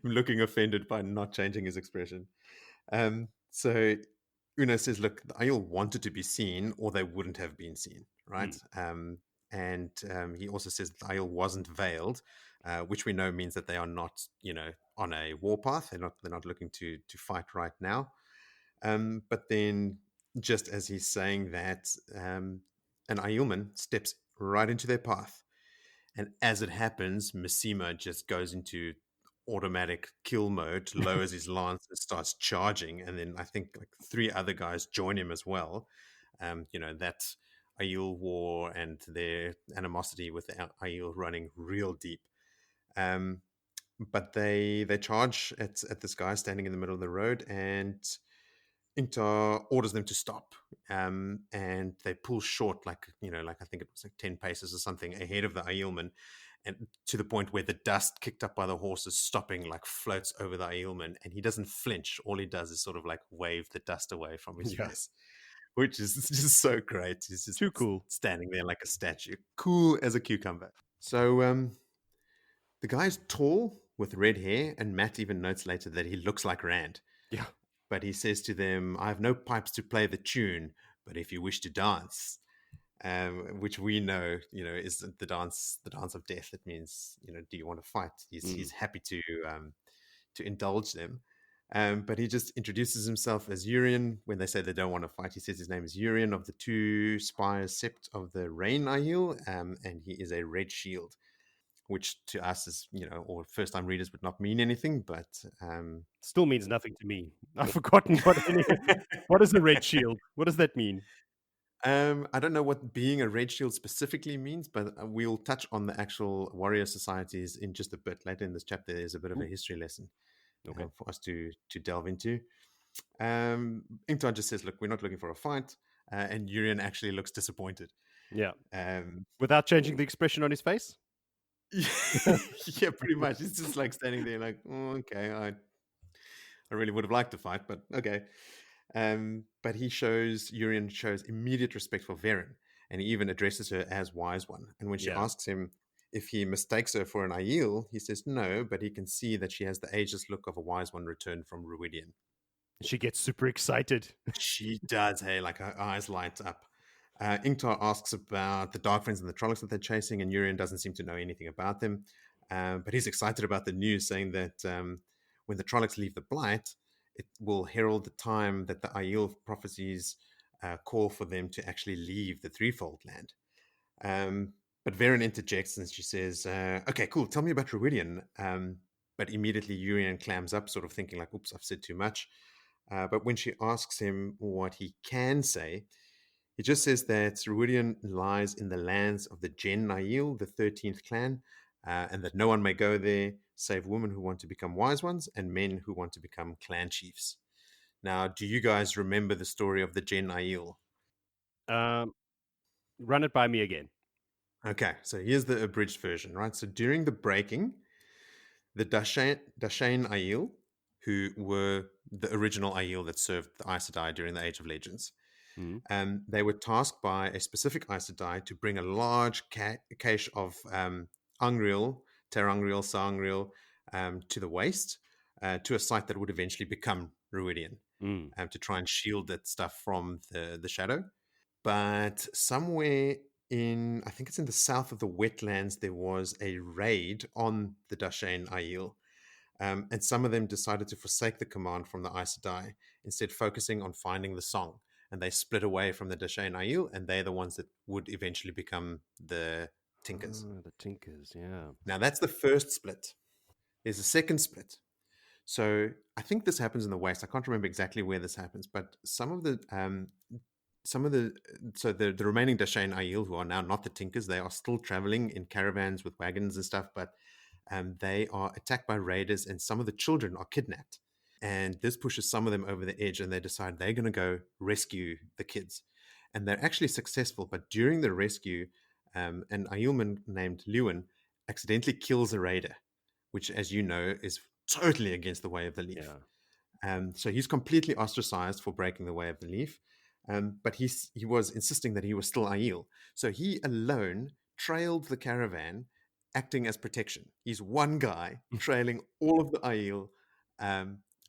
Looking offended by not changing his expression. So Uno says, look, the Aiel wanted to be seen or they wouldn't have been seen, right? And he also says that the Aiel wasn't veiled, which we know means that they are not, on a warpath. They're not looking to fight right now. But then, just as he's saying that, an Aielman steps right into their path, and as it happens, Massimo just goes into automatic kill mode, lowers his lance and starts charging, and then I think like 3 other guys join him as well. That Aiel war and their animosity with the Aiel running real deep. But they charge at this guy standing in the middle of the road, and Ingtar orders them to stop. And they pull short, like I think it was like 10 paces or something ahead of the Aielman, and to the point where the dust kicked up by the horses stopping like floats over the Aielman, and he doesn't flinch. All he does is sort of like wave the dust away from his face, which is just so great. He's just too cool, standing there like a statue, cool as a cucumber. So the guy's tall with red hair, and Matt even notes later that he looks like Rand. Yeah. But he says to them, I have no pipes to play the tune, but if you wish to dance, which we know, is the dance of death. It means, do you want to fight? He's happy to indulge them. But he just introduces himself as Urien. When they say they don't want to fight, he says his name is Urien of the 2 spires sept of the Rain Aiel, and he is a red shield, which to us is, or first-time readers would not mean anything, but still means nothing to me. I've forgotten what is a red shield? What does that mean? I don't know what being a red shield specifically means, but we'll touch on the actual warrior societies in just a bit. Later in this chapter, there's a bit of a history lesson for us to delve into. Ingtar just says, look, we're not looking for a fight, and Urien actually looks disappointed. Yeah. Without changing the expression on his face? Yeah, pretty much. He's just like standing there like, oh, okay, I really would have liked to fight, but okay. But Urien shows immediate respect for Verin, and he even addresses her as Wise One. And when she asks him if he mistakes her for an Aiel, he says no, but he can see that she has the ageless look of a Wise One returned from Ruidian. She gets super excited. She does, hey, like her eyes light up. Ingtar asks about the Dark Friends and the Trollocs that they're chasing, and Urien doesn't seem to know anything about them. But he's excited about the news, saying that when the Trollocs leave the Blight, it will herald the time that the Aiel prophecies call for them to actually leave the Threefold Land. But Verin interjects and she says, okay, cool, tell me about Ruidian. But immediately Urian clams up, sort of thinking like, oops, I've said too much. But when she asks him what he can say, he just says that Rhuidean lies in the lands of the Gen Aiel, the 13th clan, and that no one may go there save women who want to become wise ones and men who want to become clan chiefs. Now, do you guys remember the story of the Gen Aiel? Run it by me again. Okay, so here's the abridged version, right? So during the breaking, the Dashane Aiel, who were the original Aiel that served the Aes Sedai during the Age of Legends, they were tasked by a specific Aes Sedai to bring a large cache of Angreal, Terangreal, Sangreal to the waste, to a site that would eventually become Rhuidean, to try and shield that stuff from the shadow. But somewhere I think it's in the south of the wetlands, there was a raid on the Dashane Aiel. And some of them decided to forsake the command from the Aes Sedai, instead focusing on finding the song. And they split away from the Dashane Aiel, and they're the ones that would eventually become the Tinkers. The Tinkers, yeah. Now, that's the first split. There's a second split. So I think this happens in the West. I can't remember exactly where this happens, but the remaining Dashane Aiel, who are now not the Tinkers, they are still traveling in caravans with wagons and stuff, but they are attacked by raiders, and some of the children are kidnapped. And this pushes some of them over the edge, and they decide they're going to go rescue the kids. And they're actually successful, but during the rescue, an Aielman named Lewin accidentally kills a raider, which, as you know, is totally against the way of the leaf. Yeah. So he's completely ostracized for breaking the way of the leaf. But he was insisting that he was still Aiel. So he alone trailed the caravan, acting as protection. He's one guy trailing all of the Aiel,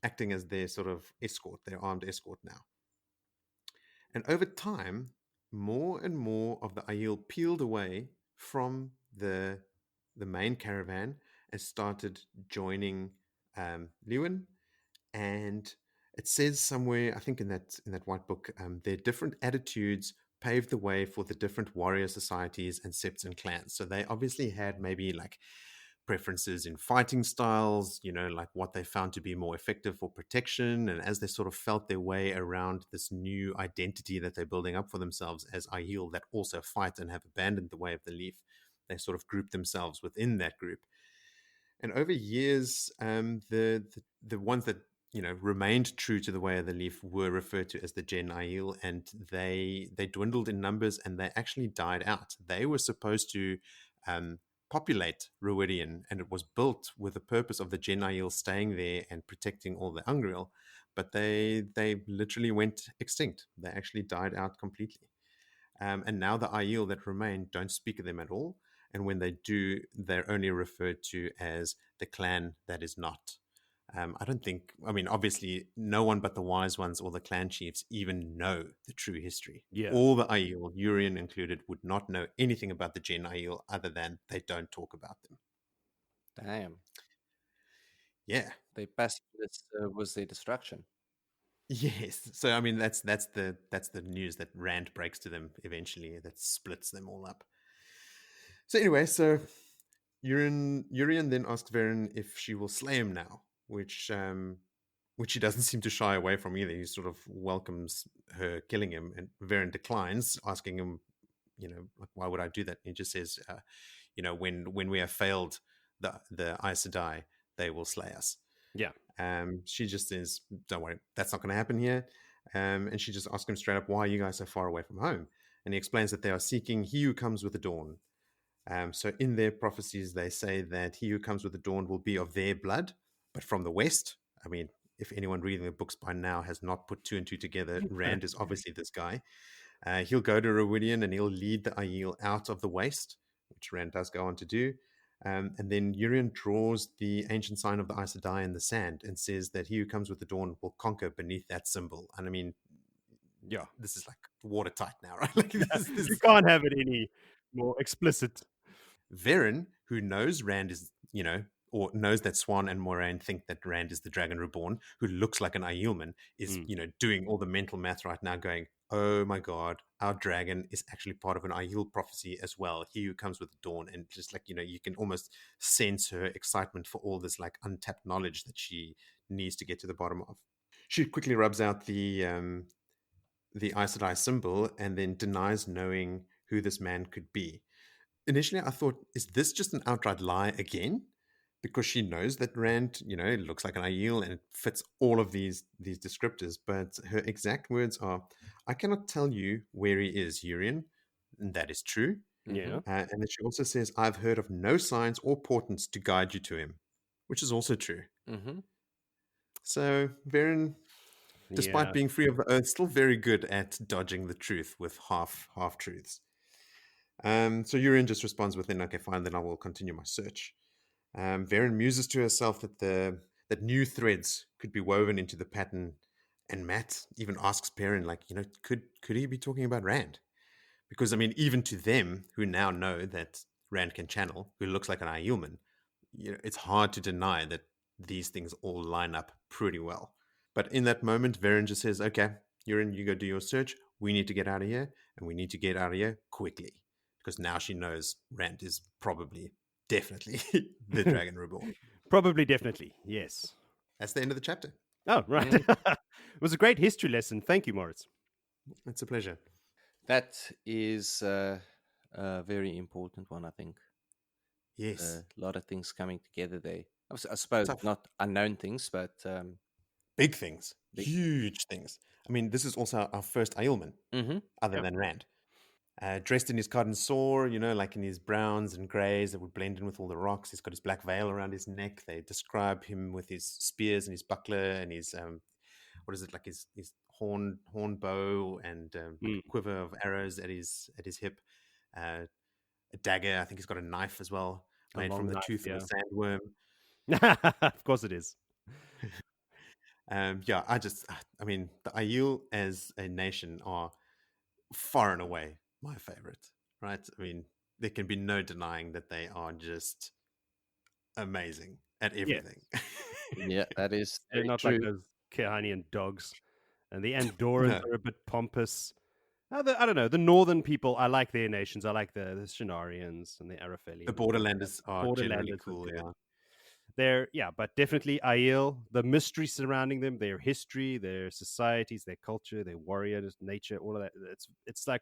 acting as their sort of escort, their armed escort now. And over time, more and more of the Aiel peeled away from the main caravan and started joining Lewin. And it says somewhere, I think in that white book, their different attitudes paved the way for the different warrior societies and septs and clans. So they obviously had maybe like preferences in fighting styles, like what they found to be more effective for protection. And as they sort of felt their way around this new identity that they're building up for themselves as Aiel that also fight and have abandoned the way of the leaf, they sort of grouped themselves within that group. And over years, the ones that remained true to the way of the leaf were referred to as the Gen Aiel, and they dwindled in numbers and they actually died out. They were supposed to populate Rhuidean, and it was built with the purpose of the Gen Aiel staying there and protecting all the Angreal, but they literally went extinct. They actually died out completely. And now the Aiel that remain don't speak of them at all. And when they do, they're only referred to as the clan that is not. Obviously, no one but the wise ones or the clan chiefs even know the true history. Yeah. All the Aiel, Urian included, would not know anything about the Gen Aiel other than they don't talk about them. Damn. Yeah. They pacifists was their destruction. Yes. So that's the news that Rand breaks to them eventually, that splits them all up. So anyway, Urian then asks Varen if she will slay him now, which he doesn't seem to shy away from either. He sort of welcomes her killing him, and Varen declines, asking him, like, why would I do that? And he just says, when we have failed the Aes Sedai, they will slay us. Yeah. She just says, don't worry, that's not going to happen here. And she just asks him straight up, why are you guys so far away from home? And he explains that they are seeking he who comes with the dawn. So in their prophecies, they say that he who comes with the dawn will be of their blood, but from the west. I mean, if anyone reading the books by now has not put two and two together, Rand is obviously this guy. He'll go to Rhuidean and he'll lead the Aiel out of the waste, which Rand does go on to do. And then Urian draws the ancient sign of the Aes Sedai in the sand and says that he who comes with the dawn will conquer beneath that symbol. And I mean, yeah, this is like watertight now, right? Like this You can't have it any more explicit. Varen, who knows Rand is, or knows that Swan and Moraine think that Rand is the Dragon Reborn, who looks like an Aielman, is, doing all the mental math right now going, oh my God, our dragon is actually part of an Aiel prophecy as well. He who comes with the dawn. And just like, you can almost sense her excitement for all this like untapped knowledge that she needs to get to the bottom of. She quickly rubs out the Aes Sedai symbol and then denies knowing who this man could be. Initially, I thought, is this just an outright lie again? Because she knows that Rand, looks like an Aiel and it fits all of these descriptors. But her exact words are, "I cannot tell you where he is, Hurin." And that is true. Yeah. And then she also says, "I've heard of no signs or portents to guide you to him," which is also true. Mm-hmm. So Varen, despite Yeah. being free of the earth, still very good at dodging the truth with half truths. So Urien just responds within, "Okay, fine, then I will continue my search." Varen muses to herself that new threads could be woven into the pattern, and Matt even asks Perrin, like, could he be talking about Rand? Because I mean, even to them who now know that Rand can channel, who looks like an Aielman, it's hard to deny that these things all line up pretty well. But in that moment, Varen just says, "Okay, Urien, you go do your search. We need to get out of here, and we need to get out of here quickly." Because now she knows Rand is probably, definitely the Dragon Reborn. Probably, definitely. Yes. That's the end of the chapter. Oh, right. Mm. It was a great history lesson. Thank you, Moritz. It's a pleasure. That is a very important one, I think. Yes. A lot of things coming together there. I suppose Tough. not unknown things, but Big things. big. Huge things. I mean, this is also our first Aielman, Mm-hmm. other Yep. than Rand. Dressed in his cotton saw, like in his browns and greys that would blend in with all the rocks. He's got his black veil around his neck. They describe him with his spears and his buckler and his what is it, like his horn bow and like a quiver of arrows at his hip. A dagger. I think he's got a knife as well, A made from long the knife, tooth of a yeah. sandworm. Of course it is. Yeah, I mean, the Aiel as a nation are far and away my favorite, right? I mean, there can be no denying that they are just amazing at Yes. everything. Yeah, that is They're very not true. like those Kahanian dogs. And the Andorans No, are a bit pompous. I don't know. The northern people, I like their nations. I like the Shinarians and the Arafeli. the Borderlanders are generally Borderlanders are cool, good. yeah. But definitely Aiel, the mystery surrounding them, their history, their societies, their culture, their warriors, nature, all of that. It's like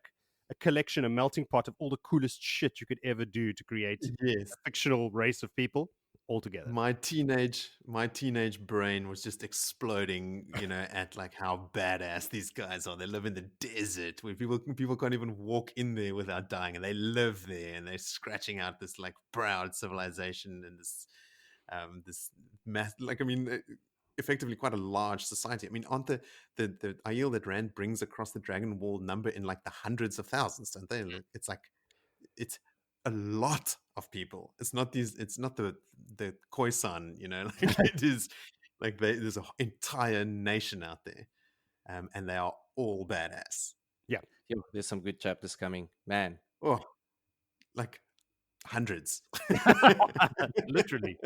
a collection, a melting pot of all the coolest shit you could ever do to create Yes. a fictional race of people all together. My teenage brain was just exploding, at like how badass these guys are. They live in the desert where people can't even walk in there without dying, and they live there, and they're scratching out this like proud civilization and this math. Like, I mean, effectively quite a large society. I mean, aren't the Aiel that Rand brings across the Dragon Wall number in like the hundreds of thousands, don't they? It's like it's a lot of people. It's not the Khoisan, like it is like there's an entire nation out there, and they are all badass. Yeah. Yo, there's some good chapters coming, man. Oh, like hundreds. Literally.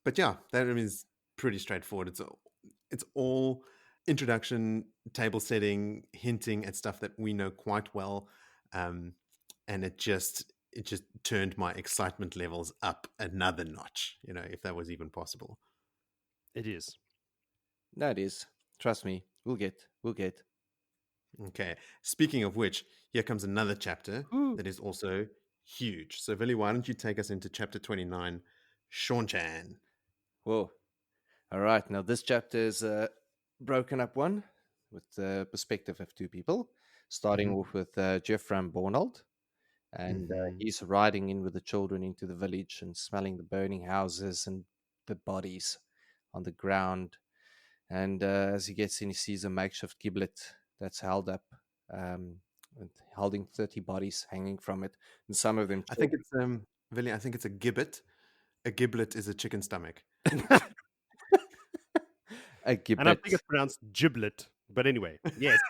But yeah, that is pretty straightforward. It's all introduction, table setting, hinting at stuff that we know quite well, and it just turned my excitement levels up another notch. If that was even possible. It is. That is. Trust me, we'll get. Okay. Speaking of which, here comes another chapter Ooh. that is also huge. So, Vili, why don't you take us into chapter 29, Seanchan? Whoa. All right. Now this chapter is a broken up one with the perspective of two people, starting Mhm. off with Jeffram Bornald. And Mhm. he's riding in with the children into the village and smelling the burning houses and the bodies on the ground. And as he gets in, he sees a makeshift giblet that's held up, and holding 30 bodies hanging from it, and some of them. I think it's Vili, I think it's a gibbet. A giblet is a chicken stomach. A And I gibbet. think it's pronounced giblet. But anyway, yes.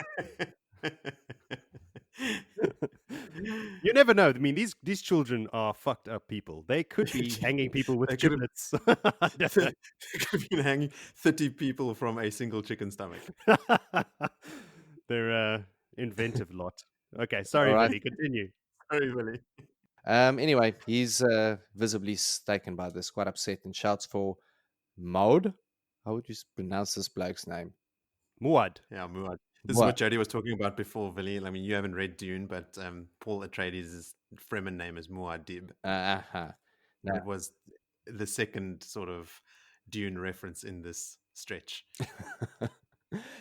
You never know. I mean, these children are fucked up people. They could be hanging people with They could giblets. have been hanging 30 people from a single chicken stomach. They're inventive lot. Okay, All sorry, right. Billy. Continue. Sorry, Willie. Anyway, he's visibly taken by this, quite upset, and shouts for Maud. How would you pronounce this bloke's name? Muad. Yeah, Muad. This is What? what Jody was talking about before, Willie. I mean, you haven't read Dune, but Paul Atreides' Fremen name is Muad'Dib. Uh-huh. It was the second sort of Dune reference in this stretch.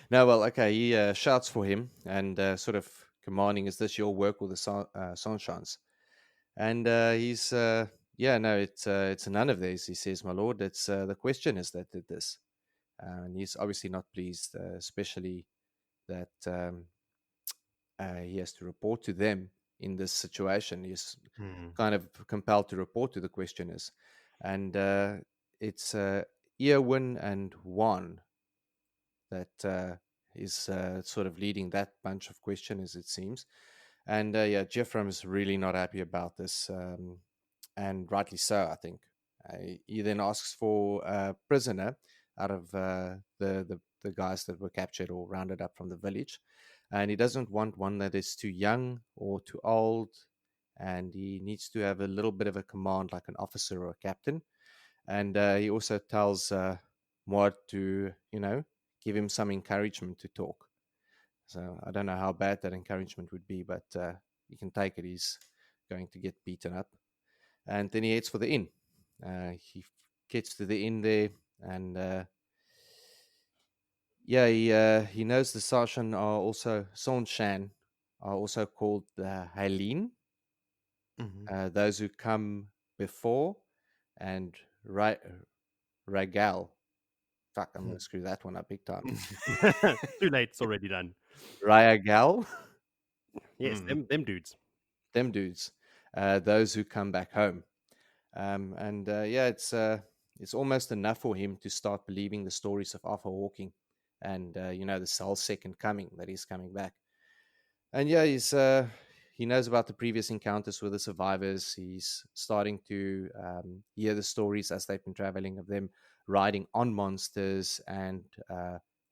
No, well, okay. He shouts for him and sort of commanding, "Is this your work or the Seanchan's?" And he's, yeah, no, it's none of these. He says, "My lord, it's the questioners that did this," and he's obviously not pleased, especially that he has to report to them in this situation. He's kind of compelled to report to the questioners, and it's Aielman and Hurin that is sort of leading that bunch of questioners, it seems. And yeah, Jaichim is really not happy about this, and rightly so, I think. He then asks for a prisoner out of the guys that were captured or rounded up from the village, and he doesn't want one that is too young or too old, and he needs to have a little bit of a command, like an officer or a captain. And he also tells Maud to, give him some encouragement to talk. So I don't know how bad that encouragement would be, but you can take it. He's going to get beaten up. And then he heads for the inn. He gets to the inn there, and yeah, he knows the Seanchan are also called the Helene, those who come before, and Ragal. Fuck, I'm going to screw that one up big time. Too late. It's already done. Ragal. Yes, them dudes. Them dudes. Those who come back home. And yeah, it's almost enough for him to start believing the stories of Arthur Hawking and, the Cell's second coming, that he's coming back. And yeah, he knows about the previous encounters with the survivors. He's starting to hear the stories as they've been traveling of them riding on monsters and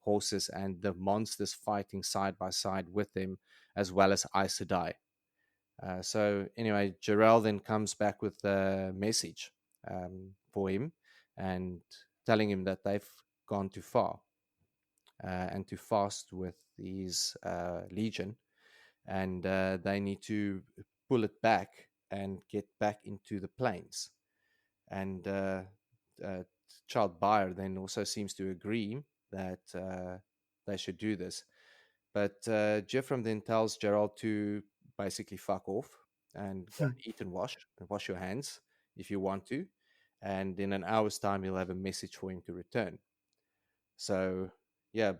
horses, and the monsters fighting side by side with them, as well as Aes Sedai. So anyway, Jarrell then comes back with a message for him and telling him that they've gone too far and too fast with his legion, and they need to pull it back and get back into the plains. And Child Buyer then also seems to agree that they should do this. But Jaichim then tells Gerald to basically fuck off and go and eat and wash your hands if you want to. And in an hour's time, he'll have a message for him to return. So, yeah,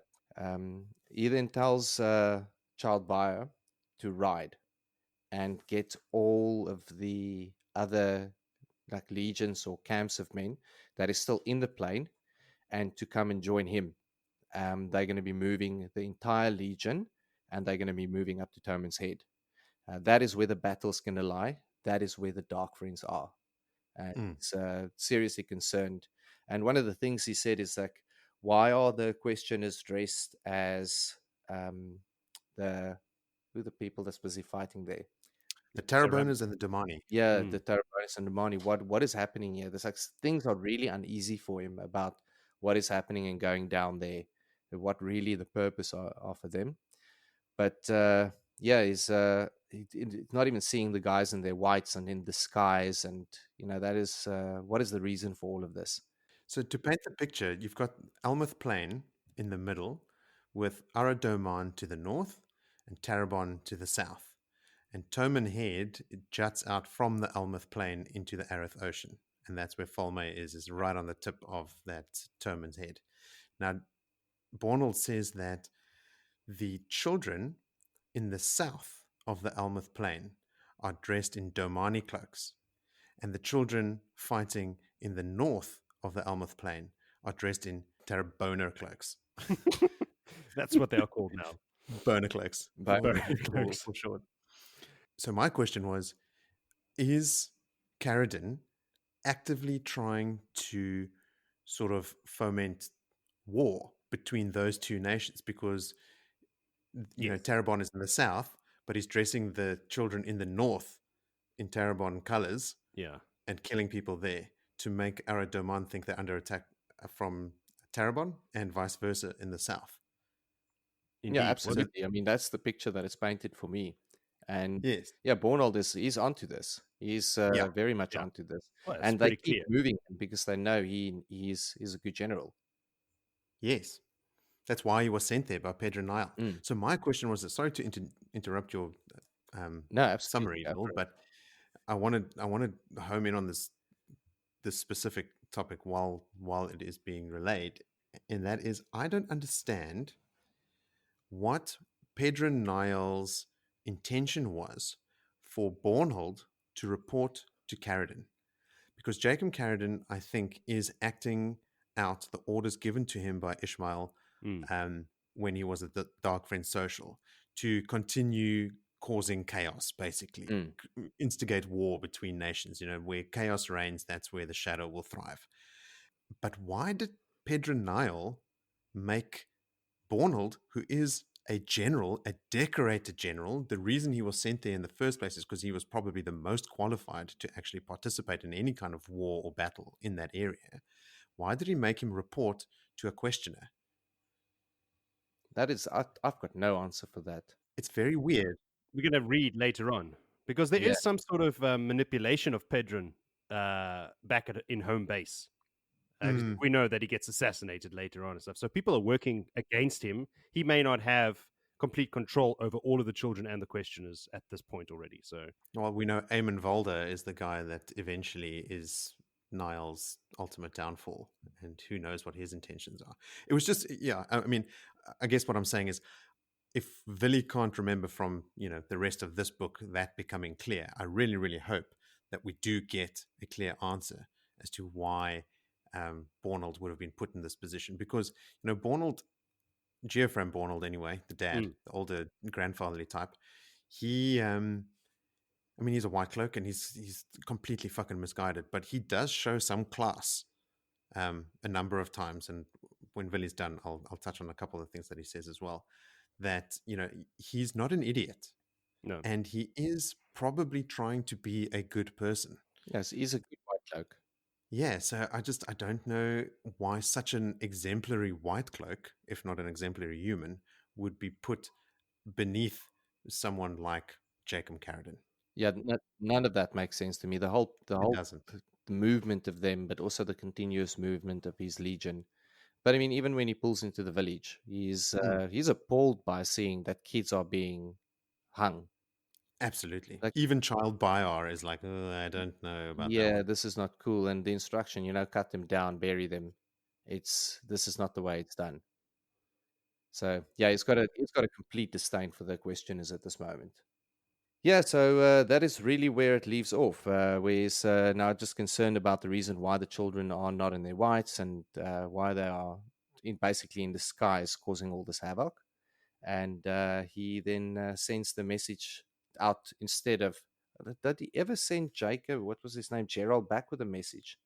he then tells Child Buyer to ride and get all of the other like legions or camps of men that is still in the plain and to come and join him. They're going to be moving the entire legion, and they're going to be moving up to Toman's Head. That is where the battle's going to lie. That is where the Dark Friends are. And it's seriously concerned. And one of the things he said is like, why are the questioners dressed as the people that's busy fighting there? The Terraboners and the Domani. Yeah, the Terraboners and the Domani. What is happening here? There's like things are really uneasy for him about what is happening and going down there, and what really the purpose are for them. But yeah, he's not even seeing the guys in their whites and in disguise, and that is what is the reason for all of this? So to paint the picture, you've got Almoth Plain in the middle, with Aradoman to the north and Tarabon to the south. And Toman Head, it juts out from the Almoth Plain into the Arith Ocean. And that's where Falme is right on the tip of that Toman's Head. Now, Bornald says that the children in the south of the Almoth Plain are dressed in Domani cloaks, and the children fighting in the north of the Almoth Plain are dressed in Terraboner cloaks. That's what they are called now. Boner cloaks. Boner cloaks. For short. So my question was, is Carridin actively trying to sort of foment war between those two nations? Because, Yes. Tarabon is in the south, but he's dressing the children in the north in Tarabon colors Yeah. and killing people there to make Domon think they're under attack from Tarabon, and vice versa in the south. Yeah, Indeed. Well, So absolutely. I mean, that's the picture that is painted for me. And yes, yeah, Bornhold is onto this. He's yeah, very much yeah, onto this, well, it's and they pretty keep clear. moving him because they know he's a good general. yes. That's why he was sent there by Pedro Nile. Mm. So my question was, sorry to interrupt your No, absolutely. summary, Go Bill, for it. but I wanted to home in on this specific topic while it is being relayed, and that is, I don't understand what Pedro Nile's intention was for Bornhold to report to Carridin, because Jaichim Carridin, I think, is acting out the orders given to him by Ishmael Mm. when he was at the Dark Friend Social to continue causing chaos, basically, Mm. instigate war between nations. Where chaos reigns, that's where the shadow will thrive. But why did Pedro Nile make Bornhold, who is a general, a decorated general, the reason he was sent there in the first place is because he was probably the most qualified to actually participate in any kind of war or battle in that area. Why did he make him report to a questioner? That is, I've got no answer for that. It's very weird. We're going to read later on because there Yeah, is some sort of manipulation of Pedron back in home base. 'Cause Mm. we know that he gets assassinated later on and stuff. So people are working against him. He may not have complete control over all of the children and the questioners at this point already. So Well, we know Eamon Volder is the guy that eventually is Niall's ultimate downfall, and who knows what his intentions are. It was just, yeah, I mean, I guess what I'm saying is, if Villy can't remember from, the rest of this book that becoming clear, I really, really hope that we do get a clear answer as to why Bornhold would have been put in this position. Because, Bornhold, Geofram Bornhold anyway, the dad, the older grandfatherly type, he I mean, he's a white cloak and he's completely fucking misguided, but he does show some class a number of times. And when Villy's done, I'll touch on a couple of things that he says as well. That he's not an idiot, no, and he is probably trying to be a good person. yes, he's a good white cloak. Yeah, so I don't know why such an exemplary white cloak, if not an exemplary human, would be put beneath someone like Jacob Carridin. Yeah, none of that makes sense to me. The It whole doesn't. the movement of them, but also the continuous movement of his legion. But I mean, even when he pulls into the village, he's appalled by seeing that kids are being hung. Absolutely. Like, Even Child Byar is like, oh, I don't know about that yeah, one. this is not cool. And the instruction, cut them down, bury them. This is not the way it's done. So yeah, he's got a complete disdain for the questioners at this moment. Yeah, so that is really where it leaves off. Where he's now just concerned about the reason why the children are not in their whites and why they are basically in disguise causing all this havoc. And he then sends the message out instead of. Did he ever send Jacob? What was his name? Gerald back with a message.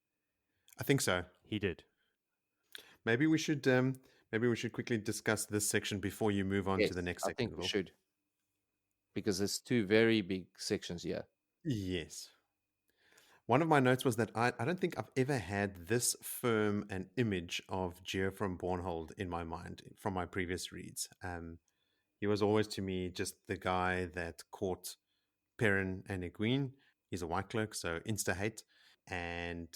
I think so. he did. Maybe we should quickly discuss this section before you move on Yes, to the next I section, think we Will. should, because there's two very big sections here. Yes. One of my notes was that I don't think I've ever had this firm an image of Geo from Bornhold in my mind from my previous reads. He was always to me just the guy that caught Perrin and Egwene. He's a white cloak, so insta hate. And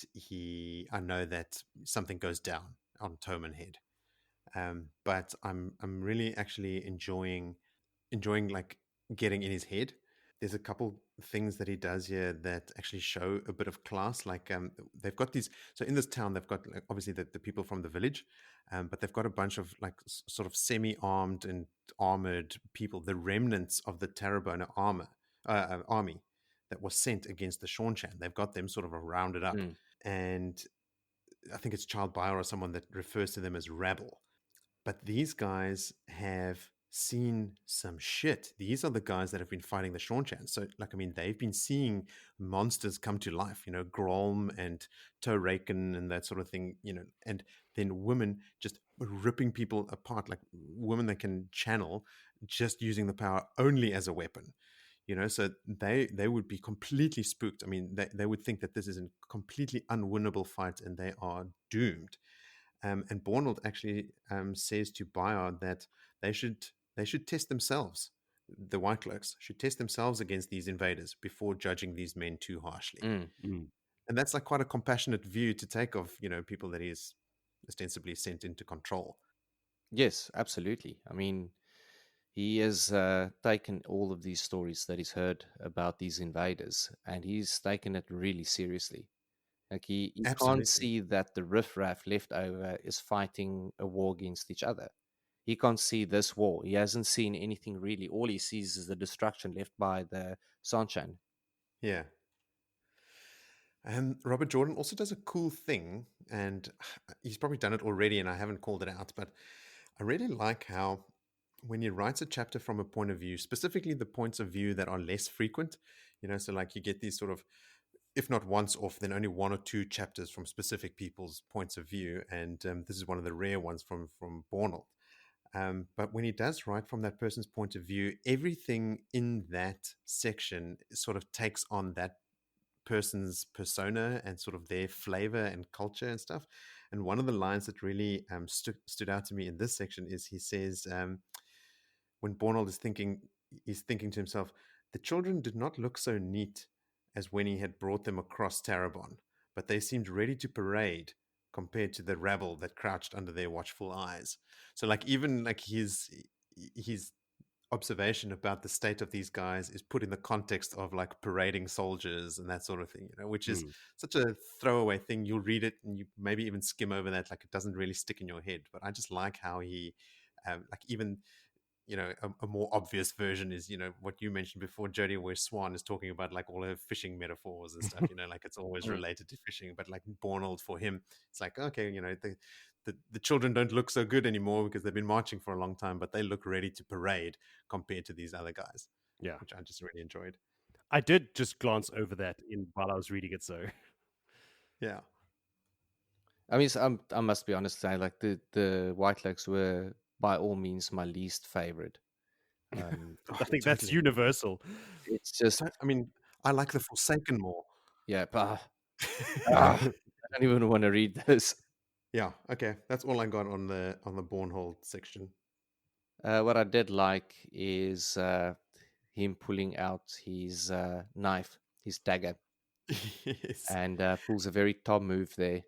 I know that something goes down on Toman Head. But I'm really actually enjoying like getting in his head. There's a couple things that he does here that actually show a bit of class. Like they've got these. So in this town, they've got like, obviously the people from the village, but they've got a bunch of like sort of semi-armed and armored people, the remnants of the Tarrabona army that was sent against the Seanchan. They've got them sort of rounded up, and I think it's Child Buyer or someone that refers to them as rabble. But these guys have seen some shit. These are the guys that have been fighting the Seanchan. So, like, I mean, they've been seeing monsters come to life, Grom and Toraken and that sort of thing, and then women just ripping people apart, like women that can channel just using the power only as a weapon. So they would be completely spooked. I mean, they would think that this is a completely unwinnable fight and they are doomed. And Bornold actually says to Bayard that they should test themselves. The White Cloaks should test themselves against these invaders before judging these men too harshly. Mm. And that's like quite a compassionate view to take of people that he's ostensibly sent into control. Yes, absolutely. I mean, he has taken all of these stories that he's heard about these invaders, and he's taken it really seriously. Like he Absolutely. can't see that the riffraff left over is fighting a war against each other. He can't see this war. He hasn't seen anything really. All he sees is the destruction left by the Seanchan. Yeah. And Robert Jordan also does a cool thing, and he's probably done it already, and I haven't called it out, but I really like how when he writes a chapter from a point of view, specifically the points of view that are less frequent, so like you get these sort of, if not once off, then only one or two chapters from specific people's points of view, and this is one of the rare ones from Bornold. But when he does write from that person's point of view, everything in that section sort of takes on that person's persona and sort of their flavor and culture and stuff. And one of the lines that really stood out to me in this section is he says, when Bornold is thinking, he's thinking to himself, the children did not look so neat as when he had brought them across Tarabon, but they seemed ready to parade compared to the rabble that crouched under their watchful eyes. So like even like his observation about the state of these guys is put in the context of like parading soldiers and that sort of thing, which is such a throwaway thing. You'll read it and you maybe even skim over that, like it doesn't really stick in your head. But I just like how he, like even a more obvious version is what you mentioned before, Jodie, where Swan is talking about like all her fishing metaphors and stuff. Like it's always related to fishing, but like Bornold, for him, it's like, okay, the children don't look so good anymore because they've been marching for a long time, but they look ready to parade compared to these other guys. Yeah, which I just really enjoyed. I did just glance over that while I was reading it. So yeah, I mean, I must be honest, say like the White Cloaks were by all means my least favorite. I think that's universal. It's just, I mean, I like the Forsaken more. Yeah, but I don't even want to read this. Yeah, okay, that's all I got on the Bornhold section. What I did like is him pulling out his knife, his dagger, yes. and pulls a very Thom move there.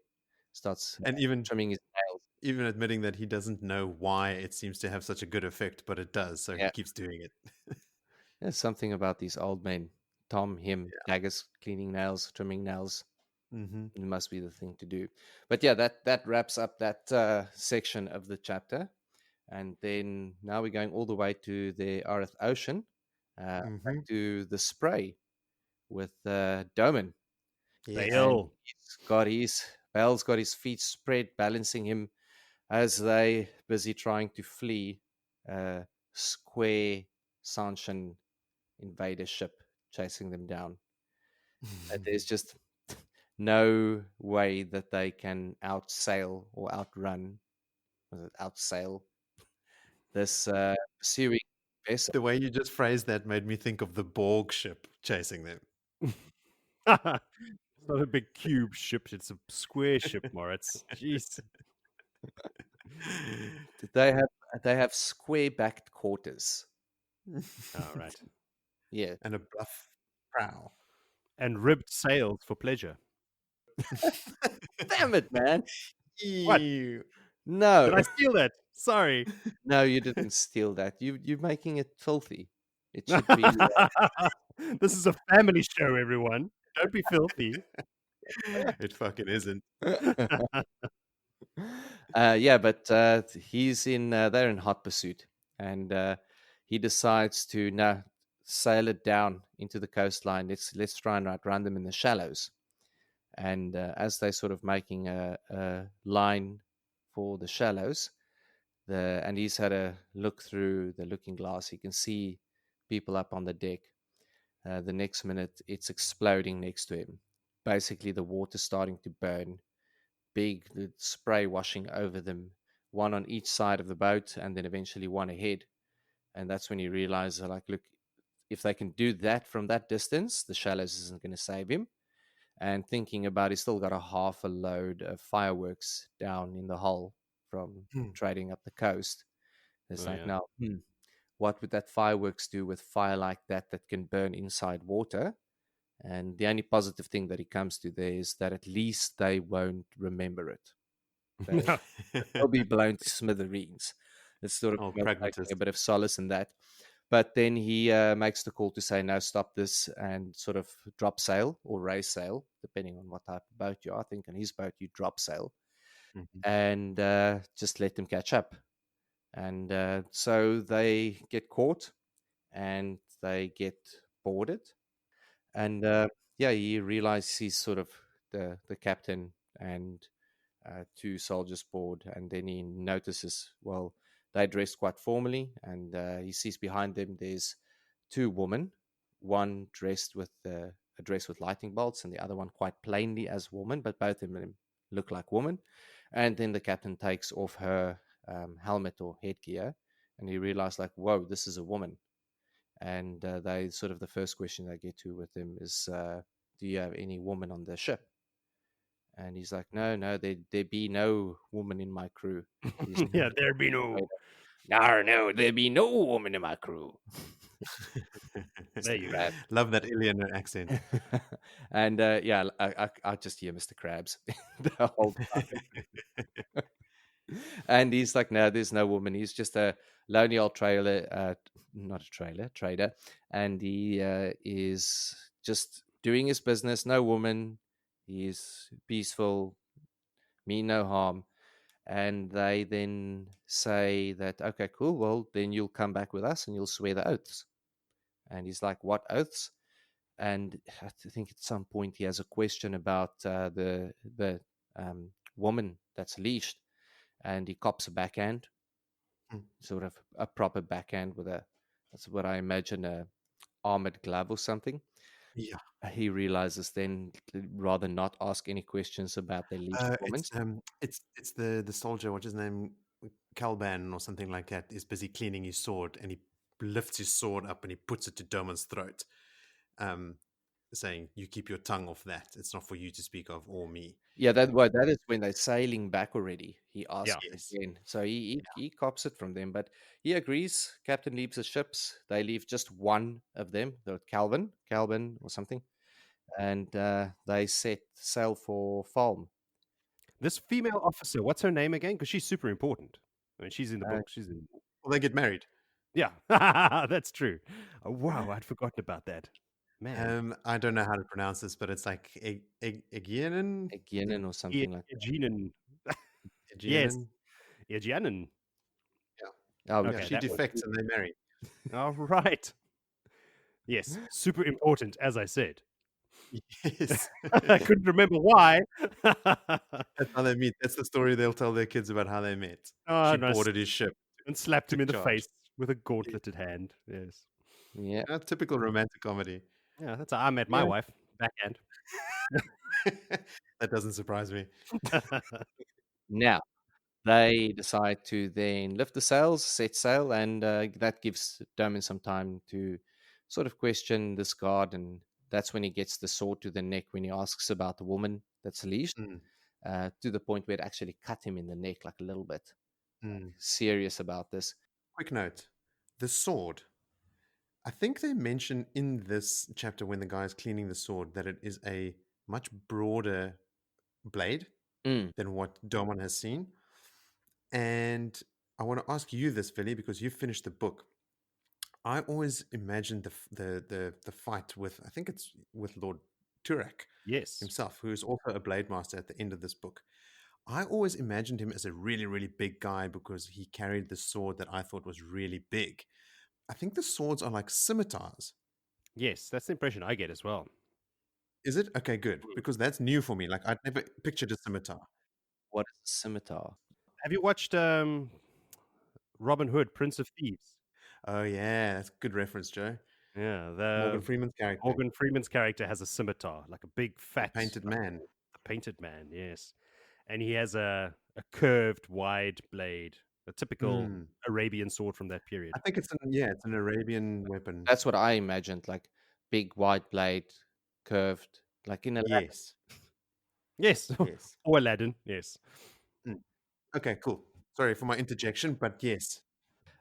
Starts and even trimming his nails. Even admitting that he doesn't know why it seems to have such a good effect, but it does, so he keeps doing it. There's something about these old men. Thom, him, daggers, cleaning nails, trimming nails. Mm-hmm. It must be the thing to do. But yeah, that wraps up that section of the chapter. And then now we're going all the way to the Arith Ocean, back to the spray with Domon. Bayle. Bayle's got his feet spread, balancing him as they busy trying to flee square Seanchan invader ship chasing them down. There's just no way that they can outsail or outrun. Was it outsail this pursuing vessel? The way you just phrased that made me think of the Borg ship chasing them. It's not a big cube ship; it's a square ship, Moritz. Jeez. They have square backed quarters. All right. Yeah. And a bluff prow. And ribbed sails for pleasure. Damn it, man. What? No. Did I steal that? Sorry. No, you didn't steal that. You're making it filthy. It should be. This is a family show, everyone. Don't be filthy. It fucking isn't. Yeah, but he's in. They're in hot pursuit, and he decides to now sail it down into the coastline. Let's try and outrun them in the shallows. And as they're sort of making a line for the shallows, And he's had a look through the looking glass. He can see people up on the deck. The next minute, it's exploding next to him. Basically, the water's starting to burn. Big spray washing over them, one on each side of the boat, and then eventually one ahead. And that's when he realizes, like, look, if they can do that from that distance, the shallows isn't going to save him. And thinking about, he's still got a half a load of fireworks down in the hull from trading up the coast. It's now, what would that fireworks do with fire like that can burn inside water? And the only positive thing that he comes to there is that at least they won't remember it. They'll be blown to smithereens. It's sort of taking a bit of solace in that. But then he makes the call to say, no, stop this, and sort of drop sail or raise sail, depending on what type of boat you are. I think on his boat, you drop sail and just let them catch up. And so they get caught and they get boarded. And he realizes he's sort of the captain and two soldiers board. And then he notices, well, they dressed quite formally, and he sees behind them there's two women, one dressed with a dress with lightning bolts, and the other one quite plainly as woman, but both of them look like women. And then the captain takes off her helmet or headgear, and he realizes, like, whoa, this is a woman. And they sort of, the first question they get to with him is, do you have any woman on the ship? And he's like, no, there be no woman in my crew. Yeah, there be no. No, there be no woman in my crew. There you go. Love that alien accent. And I just hear Mr. Krabs the whole time. And he's like, no, there's no woman. He's just a lonely old trader. And he is just doing his business. No woman. He's peaceful, mean no harm. And they then say that, okay, cool, well, then you'll come back with us and you'll swear the oaths. And he's like, what oaths? And I think at some point he has a question about the woman that's leashed, and he cops a backhand, sort of a proper backhand with that's what I imagine, a armored glove or something. Yeah. He realizes then rather not ask any questions about their leashed women. It's the soldier, what's his name, Calban or something like that, is busy cleaning his sword, and he lifts his sword up and he puts it to Domon's throat, saying, you keep your tongue off that. It's not for you to speak of or me. Yeah, that is when they're sailing back already. He asks again. So he cops it from them, but he agrees. Captain leaves the ships. They leave just one of them, the Calvin or something. And they set sail for Falme. This female officer, what's her name again? Because she's super important. I mean, she's in the book. Well, they get married. Yeah, that's true. Oh, wow, I'd forgotten about that. Man. I don't know how to pronounce this, but it's like Egwene or something like that. Egwene. Yes. Egwene. Yeah. Oh, okay, she defects and they marry. All right. Yes, super important, as I said. Yes. I couldn't remember why. That's how they meet. That's the story they'll tell their kids about how they met. She boarded his ship and slapped him in the face with a gauntleted hand. Yes. Yeah. A typical romantic comedy. Yeah, that's how I met my wife. Backhand. That doesn't surprise me. Now, they decide to then lift the sails, set sail, and that gives Domon some time to sort of question this guard. And that's when he gets the sword to the neck when he asks about the woman that's leashed, to the point where it actually cut him in the neck like a little bit. Serious about this. Quick note, the sword. I think they mention in this chapter when the guy is cleaning the sword that it is a much broader blade than what Domon has seen. And I want to ask you this, Vili, because you've finished the book. I always imagined the fight with, I think it's with Lord Turak himself, who is also a blade master at the end of this book. I always imagined him as a really, really big guy because he carried the sword that I thought was really big. I think the swords are like scimitars. Yes, that's the impression I get as well. Is it? Okay, good. Because that's new for me. Like, I'd never pictured a scimitar. What is a scimitar? Have you watched Robin Hood, Prince of Thieves. Oh yeah, that's a good reference, Joe. Yeah, Morgan the Freeman's character, Morgan Freeman's character has a scimitar, like a big the fat painted man. a painted man, yes. And he has a curved, wide blade, a typical Mm. Arabian sword from that period. I think it's it's an Arabian weapon. That's what I imagined, like big white blade, curved, like in a Yes, Yes, yes. or Aladdin, yes. Mm. Okay, cool. Sorry for my interjection, but yes.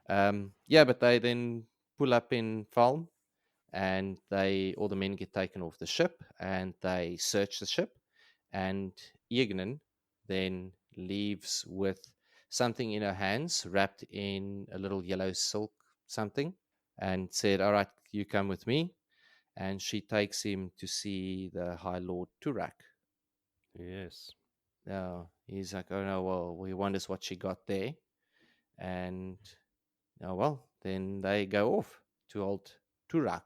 Yeah, but they then pull up in Falme, and all the men get taken off the ship, and they search the ship, and Egwene then leaves with something in her hands wrapped in a little yellow silk something, and said, "All right, you come with me." And she takes him to see the High Lord Turak. Yes. Now he's like, "Oh no, well, he wonders what she got there." And oh well, then they go off to old Turak.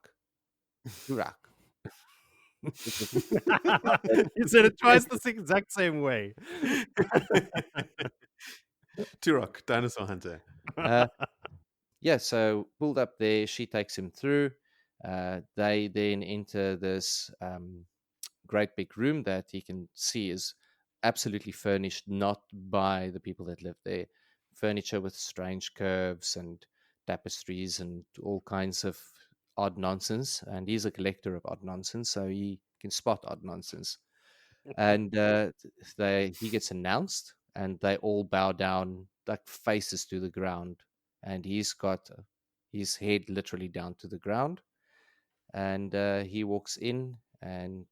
Turak. You said it twice the exact same way. Turok, dinosaur hunter. Yeah, so pulled up there, she takes him through. They then enter this great big room that he can see is absolutely furnished not by the people that live there. Furniture with strange curves and tapestries and all kinds of odd nonsense. And he's a collector of odd nonsense, so he can spot odd nonsense. And he gets announced, and they all bow down, like faces to the ground. And he's got his head literally down to the ground. And he walks in, and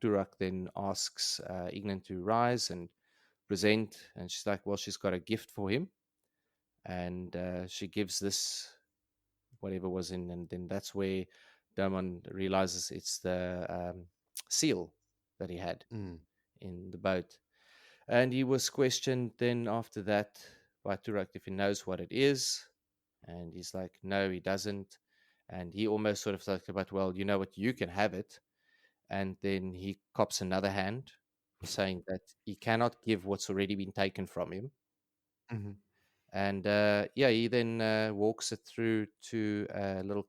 Turak then asks Egwene to rise and present, and she's like, well, she's got a gift for him, and she gives this whatever was in, and then that's where Domon realizes it's the seal that he had in the boat. And he was questioned then after that by Turak if he knows what it is, and he's like, no, he doesn't. And he almost sort of talked about, well, you know what, you can have it. And then he cops another hand for saying that he cannot give what's already been taken from him. Mm-hmm. And he then walks it through to a little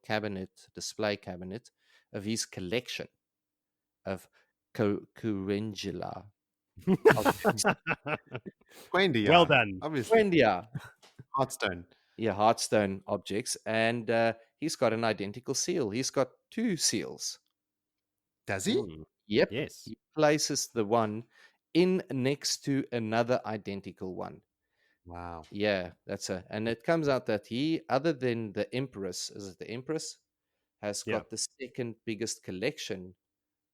display cabinet of his collection of Currengula. Quendia, Well done. obviously. Quendia. Hearthstone. Yeah, Hearthstone objects. And he's got an identical seal. He's got two seals. Does he? Yep. Yes. He places the one in next to another identical one. Wow. Yeah, and it comes out that he, other than the Empress, has got the second biggest collection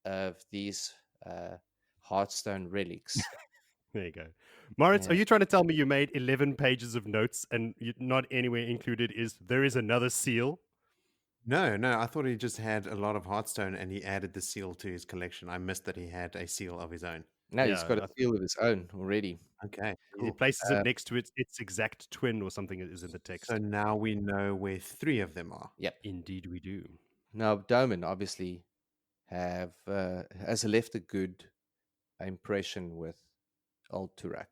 of these Hearthstone relics. There you go. Moritz, Yeah. are you trying to tell me you made 11 pages of notes and not anywhere included there is another seal? No, I thought he just had a lot of Hearthstone and he added the seal to his collection. I missed that he had a seal of his own. No, he's got a seal of his own already. Okay, He cool. places it next to its exact twin or something is in the text. So now we know where 3 of them are. Yep. Indeed we do. Now, Domon obviously has left a good impression with old Turak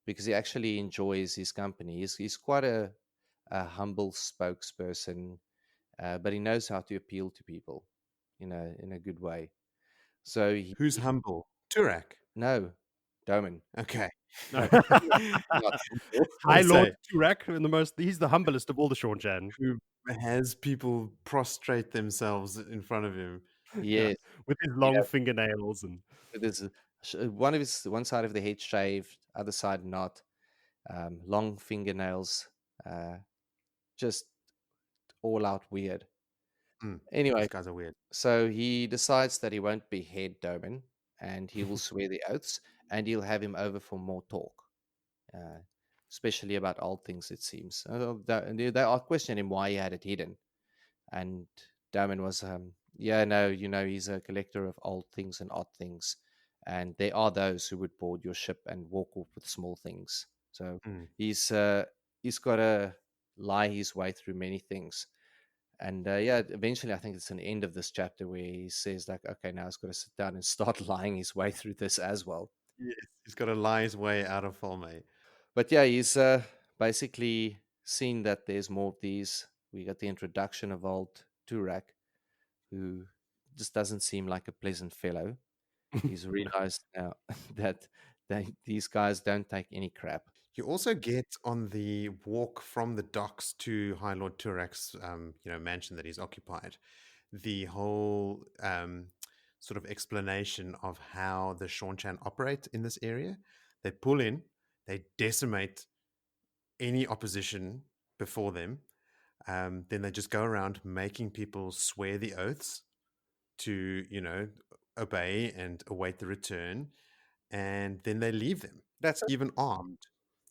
because he actually enjoys his company. He's quite a humble spokesperson, but he knows how to appeal to people in a good way. So who's humble? Turak? No, Domon. Okay. High Lord Turak, he's the humblest of all the Seanchan. Who has people prostrate themselves in front of him. Yes. With his long fingernails and there's one side of the head shaved, other side not. Long fingernails, just all out weird. Anyway, these guys are weird. So he decides that he won't behead Domon, and he will swear the oaths, and he'll have him over for more talk, especially about old things, it seems. They are questioning him why he had it hidden, and Domon was, he's a collector of old things and odd things, and there are those who would board your ship and walk off with small things. So he's got to lie his way through many things. And eventually I think it's an end of this chapter where he says like, okay, now he's got to sit down and start lying his way through this as well. Yes, he's got to lie his way out of Falme. But yeah, he's basically seen that there's more of these. We got the introduction of old Turak, who just doesn't seem like a pleasant fellow. He's realized now that these guys don't take any crap. You also get on the walk from the docks to High Lord Turak's, mansion that he's occupied, the whole sort of explanation of how the Seanchan operate in this area. They pull in, they decimate any opposition before them. Then they just go around making people swear the oaths to, obey and await the return, and then they leave them. That's Even armed.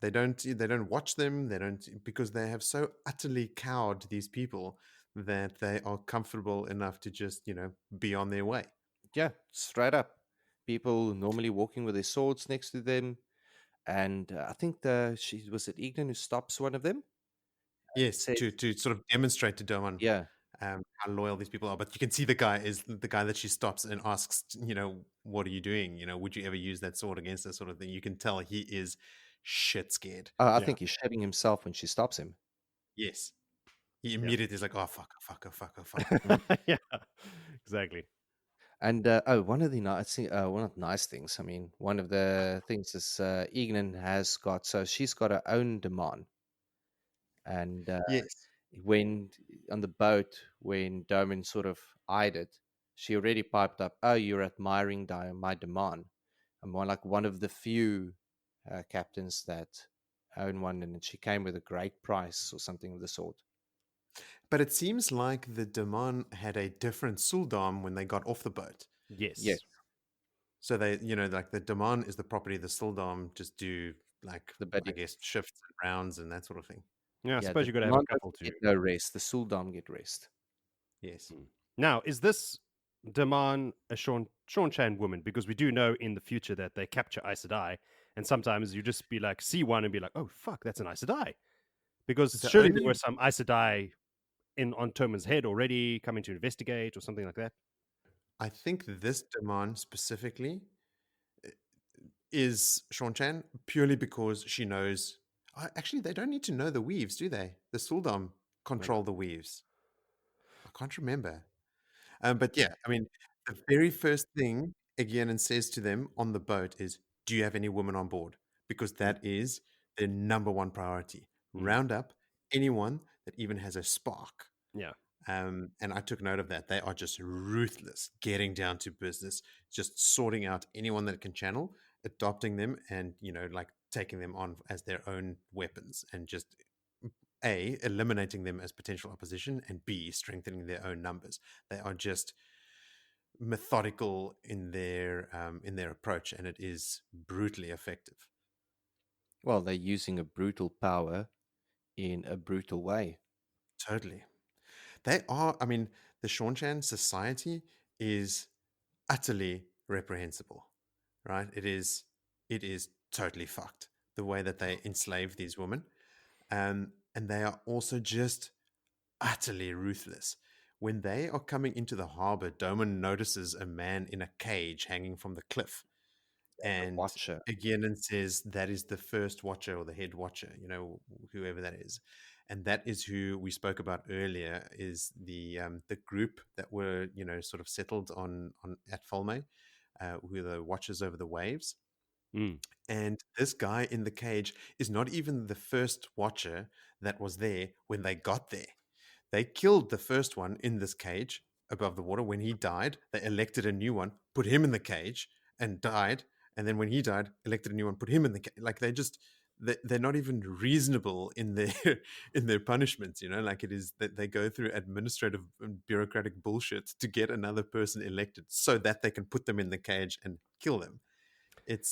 They don't watch them. They don't, because they have so utterly cowed these people that they are comfortable enough to just, be on their way. Yeah, straight up. People normally walking with their swords next to them, and I think was it Egwene who stops one of them. Yes, Says, to sort of demonstrate to Domon yeah, how loyal these people are. But you can see the guy is the guy that she stops and asks, what are you doing? Would you ever use that sword against us, sort of thing. You can tell he is shit scared. I Yeah. think he's shitting himself when she stops him. Yes. He immediately is like, oh, fuck, oh, fuck, oh, fuck, oh, fuck. Yeah, exactly. And one of the nice things. I mean, one of the things is Egwene has got. So she's got her own Domon, and Yes. when on the boat when Domon sort of eyed it, she already piped up, "Oh, you're admiring my Domon." I'm one of the few captains that own one, and she came with a great price or something of the sort. But it seems like the Domon had a different Suldam when they got off the boat. Yes. Yes. So they, like the Domon is the property, the Suldam just do like, The bidding. I guess, shifts and rounds and that sort of thing. Yeah, I suppose the you got to have a Domon couple doesn't to. get no rest. The Suldam get rest. Yes. Now, is this Domon a Seanchan woman? Because we do know in the future that they capture Aes Sedai, and sometimes you just be like, see one and be like, oh, fuck, that's an Aes Sedai. Because The surely there only- were some Aes Sedai on Toman's head already coming to investigate or something like that. I think this Domon specifically is Seanchan purely because she knows. Actually, they don't need to know the weaves, do they? The Suldam control the weaves. I can't remember. But yeah, I mean, the very first thing Egwene says to them on the boat is, "Do you have any women on board?" Because that is their number one priority. Round up anyone that even has a spark. Yeah. And I took note of that. They are just ruthless, getting down to business, just sorting out anyone that can channel, adopting them, and like taking them on as their own weapons, and just A, eliminating them as potential opposition, and B, strengthening their own numbers. They are just methodical in their approach, and it is brutally effective. Well, they're using a brutal power in a brutal way. Totally. They are, I mean, the Seanchan society is utterly reprehensible, right? It is totally fucked, the way that they enslave these women. And they are also just utterly ruthless. When they are coming into the harbor, Domon notices a man in a cage hanging from the cliff. And Watcher. again, says that is the first watcher or the head watcher, whoever that is. And that is who we spoke about earlier, is the group that were, sort of settled on at Falme, who are the watchers over the waves. And this guy in the cage is not even the first watcher that was there when they got there. They killed the first one in this cage above the water. When he died, they elected a new one, put him in the cage, and died. And then when he died, elected a new one, put him in the cage. Like they're not even reasonable in their in their punishments. Like it is that they go through administrative and bureaucratic bullshit to get another person elected so that they can put them in the cage and kill them. It's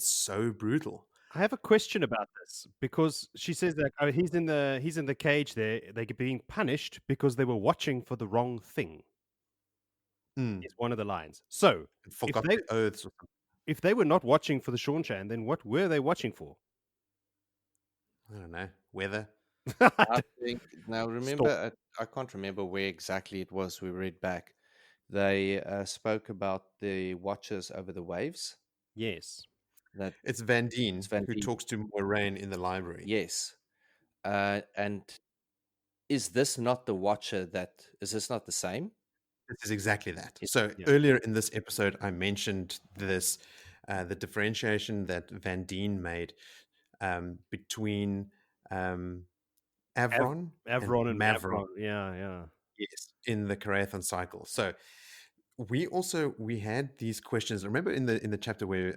so brutal. I have a question about this because she says that he's in the cage there. They're being punished because they were watching for the wrong thing. Is one of the lines. So Forgot their oaths or something. if they were not watching for the Seanchan, then what were they watching for? I don't know. Weather. I think now remember, I can't remember where exactly it was. We read back. They spoke about the watchers over the waves. Yes. that It's Van Dien it's Van who Dien. talks to Moraine in the library. Yes. And is this not the Watcher that is this not the same? This is exactly that. It, So Yeah. earlier in this episode, I mentioned this, the differentiation that Van Dien made between Avron and Avron and Mavron. Mavron. Yeah. Yes, in the Carathon cycle. So we had these questions. Remember in the chapter where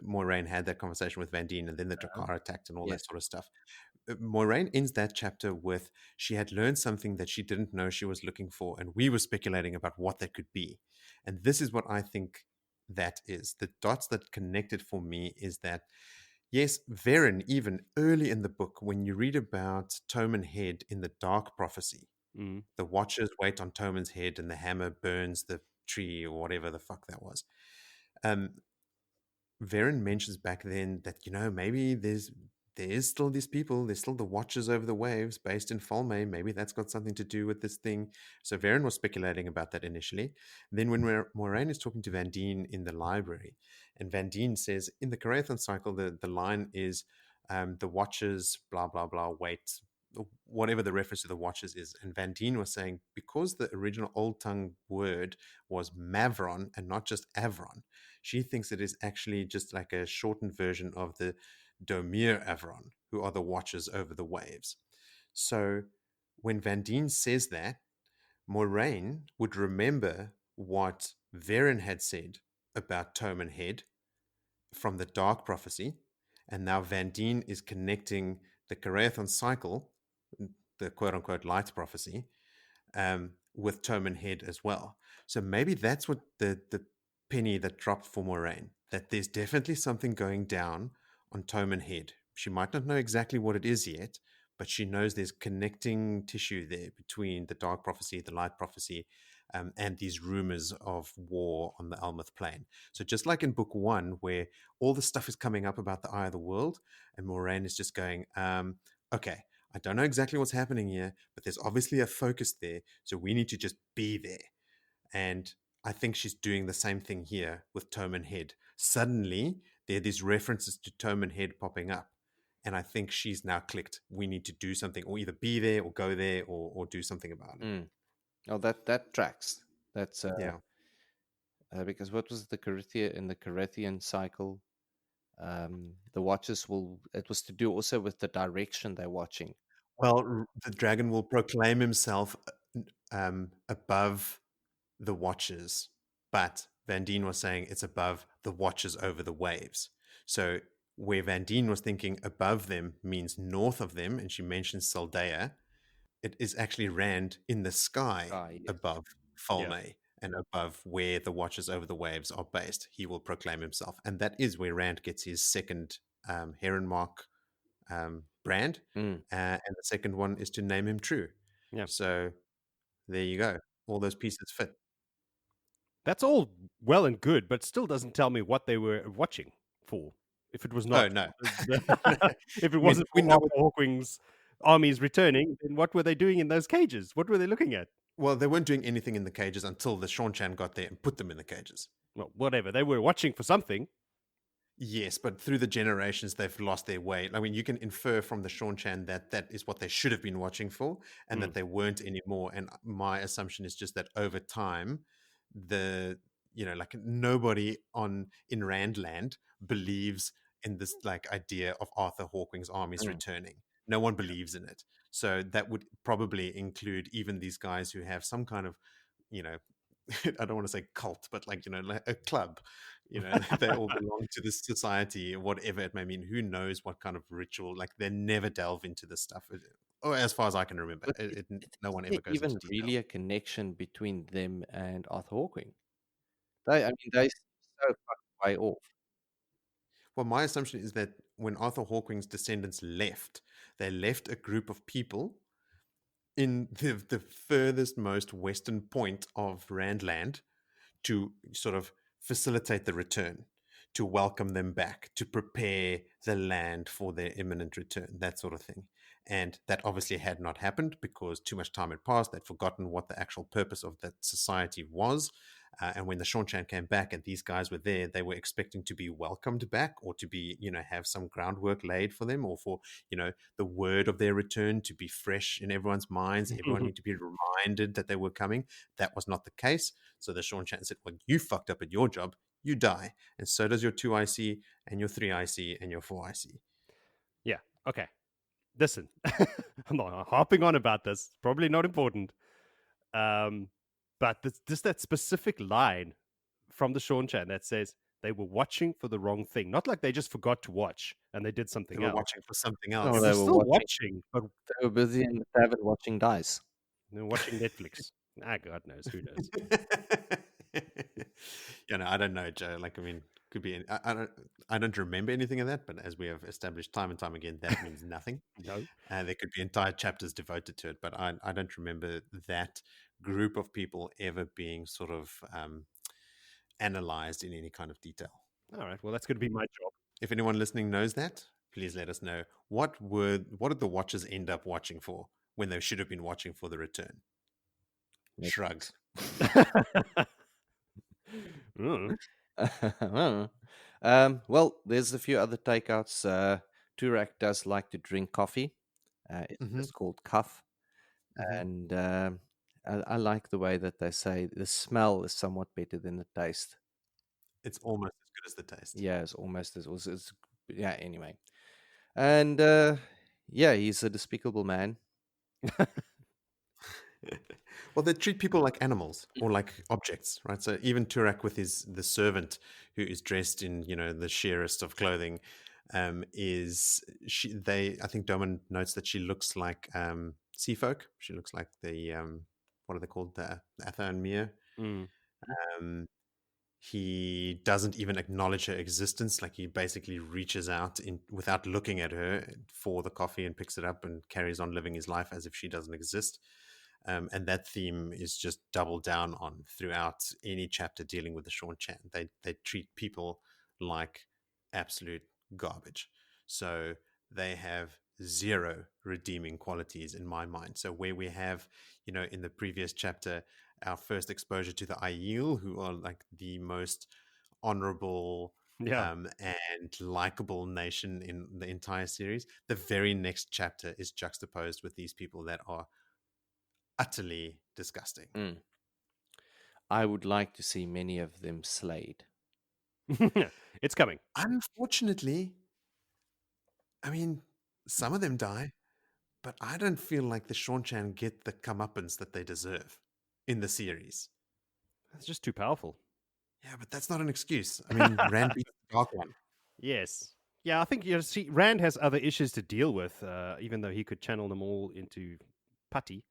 Moraine had that conversation with Van Dien, and then the Drakkar attacked and all that yes. sort of stuff. Moraine ends that chapter with she had learned something that she didn't know she was looking for, and we were speculating about what that could be. And this is what I think that is. The dots that connected for me is that yes, Varen, even early in the book, when you read about Tommen Head in the Dark Prophecy, Mm. the Watchers wait on Tommen's head and the hammer burns the tree or whatever the fuck that was. Varen mentions back then that, maybe there is still these people, there's still the Watchers over the waves based in Falme. Maybe that's got something to do with this thing. So Varen was speculating about that initially. Then when Moraine is talking to Van Dien in the library, and Van Dien says, in the Carathon cycle, the line is, the Watchers, blah, blah, blah, wait, whatever the reference to the Watchers is. And Van Dien was saying, because the original Old Tongue word was Mavron and not just Avron, she thinks it is actually just like a shortened version of the Domir Avron, who are the Watchers over the waves. So when Van Dien says that, Moraine would remember what Varen had said about Tommen Head from the Dark Prophecy, and now Van Dien is connecting the Carathon cycle, the quote-unquote light prophecy, with Tommen Head as well. So maybe that's what the penny that dropped for Moraine, that there's definitely something going down on Tommen Head. She might not know exactly what it is yet, but she knows there's connecting tissue there between the dark prophecy, the light prophecy, and these rumors of war on the Almoth Plain. So just like in book one, where all the stuff is coming up about the Eye of the World, and Moraine is just going, okay, I don't know exactly what's happening here, but there's obviously a focus there, so we need to just be there. And I think she's doing the same thing here with Tommen Head. Suddenly, there are these references to Tommen Head popping up. And I think she's now clicked. We need to do something, or either be there, or go there, or do something about it. Mm. Oh, that tracks. That's Yeah. because what was the Carithian in the Carithian cycle? The Watchers it was to do also with the direction they're watching. Well, the dragon will proclaim himself above the Watchers, but Van Dien was saying it's above the Watchers over the waves. So where Van Dien was thinking above them means north of them, and she mentions Saldea, it is actually Rand in the sky Yes. above Falme and above where the Watchers over the waves are based. He will proclaim himself. And that is where Rand gets his second Heron Mark brand. Mm. And the second one is to name him true. Yeah. So there you go. All those pieces fit. That's all well and good, but still doesn't tell me what they were watching for. If it was not, Oh, no. if it wasn't we for know Arthur Hawkwing's armies returning, then what were they doing in those cages? What were they looking at? Well, they weren't doing anything in the cages until the Seanchan got there and put them in the cages. Well, whatever. They were watching for something. Yes, but through the generations, they've lost their way. I mean, you can infer from the Seanchan that that is what they should have been watching for and that they weren't anymore. And my assumption is just that over time, like nobody in Randland believes in this like idea of Arthur Hawkwing's armies returning. No one believes in it. So that would probably include even these guys who have some kind of, I don't want to say cult, but like a club. They all belong to this society, whatever it may mean. Who knows what kind of ritual? Like they never delve into this stuff. Or as far as I can remember, But no one is there ever goes even into detail. really a connection between them and Arthur Hawkwing? They seem so fucking way off. Well, my assumption is that when Arthur Hawkwing's descendants left, they left a group of people in the furthest most western point of Randland to sort of facilitate the return, to welcome them back, to prepare the land for their imminent return, that sort of thing. And that obviously had not happened because too much time had passed. They'd forgotten what the actual purpose of that society was. And when the Seanchan came back and these guys were there, they were expecting to be welcomed back, or to be, have some groundwork laid for them, or for, the word of their return to be fresh in everyone's minds. Everyone need to be reminded that they were coming. That was not the case. So the Seanchan said, well, you fucked up at your job. You die. And so does your 2IC and your 3IC and your 4IC. Yeah. Okay. Listen, I'm not harping on about this. Probably not important. But just that specific line from the Seanchan that says they were watching for the wrong thing. Not like they just forgot to watch and they did something They were else. watching for something No, else. they They're were still watching. watching, but They were busy in the tavern watching dice. they're watching Netflix. God knows. Who knows? I don't know, Joe. Like, I mean, could be. I don't remember anything of that. But as we have established time and time again, that means nothing. No. There could be entire chapters devoted to it, but I don't remember that group of people ever being sort of analyzed in any kind of detail. All right. Well, that's going to be my job. If anyone listening knows that, please let us know. What did the watchers end up watching for when they should have been watching for the return? Shrug. Well, there's a few other takeouts. Turak does like to drink coffee. It's called cuff. And I like the way that they say the smell is somewhat better than the taste. It's almost as good as the taste. Yeah, it's almost as yeah. Anyway, and yeah, he's a despicable man. Well, they treat people like animals or like objects, right? So even Turak with the servant who is dressed in, the sheerest of clothing, I think Domon notes that she looks like sea folk. She looks like the what are they called? The Atha and Mir. He doesn't even acknowledge her existence. Like, he basically reaches out without looking at her for the coffee and picks it up and carries on living his life as if she doesn't exist. And that theme is just doubled down on throughout any chapter dealing with the Seanchan. They treat people like absolute garbage. So they have zero redeeming qualities in my mind. So where we have, in the previous chapter, our first exposure to the Aiel, who are like the most honorable and likable nation in the entire series, the very next chapter is juxtaposed with these people that are utterly disgusting. I would like to see many of them slayed. It's coming. Unfortunately, I mean, some of them die, but I don't feel like the Seanchan get the comeuppance that they deserve in the series. It's just too powerful. Yeah, but that's not an excuse. I mean, Rand beats the Dark One. Yes. Yeah, I think Rand has other issues to deal with, even though he could channel them all into putty.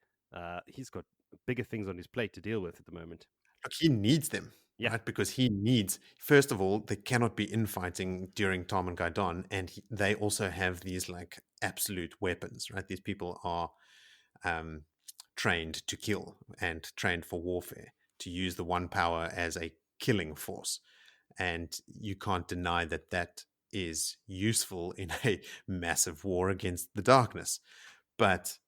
He's got bigger things on his plate to deal with at the moment. Look, he needs them, right? Because he needs, first of all, they cannot be infighting during Thom and Gaidon, and they also have these like absolute weapons, right? These people are trained to kill and trained for warfare, to use the one power as a killing force. And you can't deny that that is useful in a massive war against the darkness. But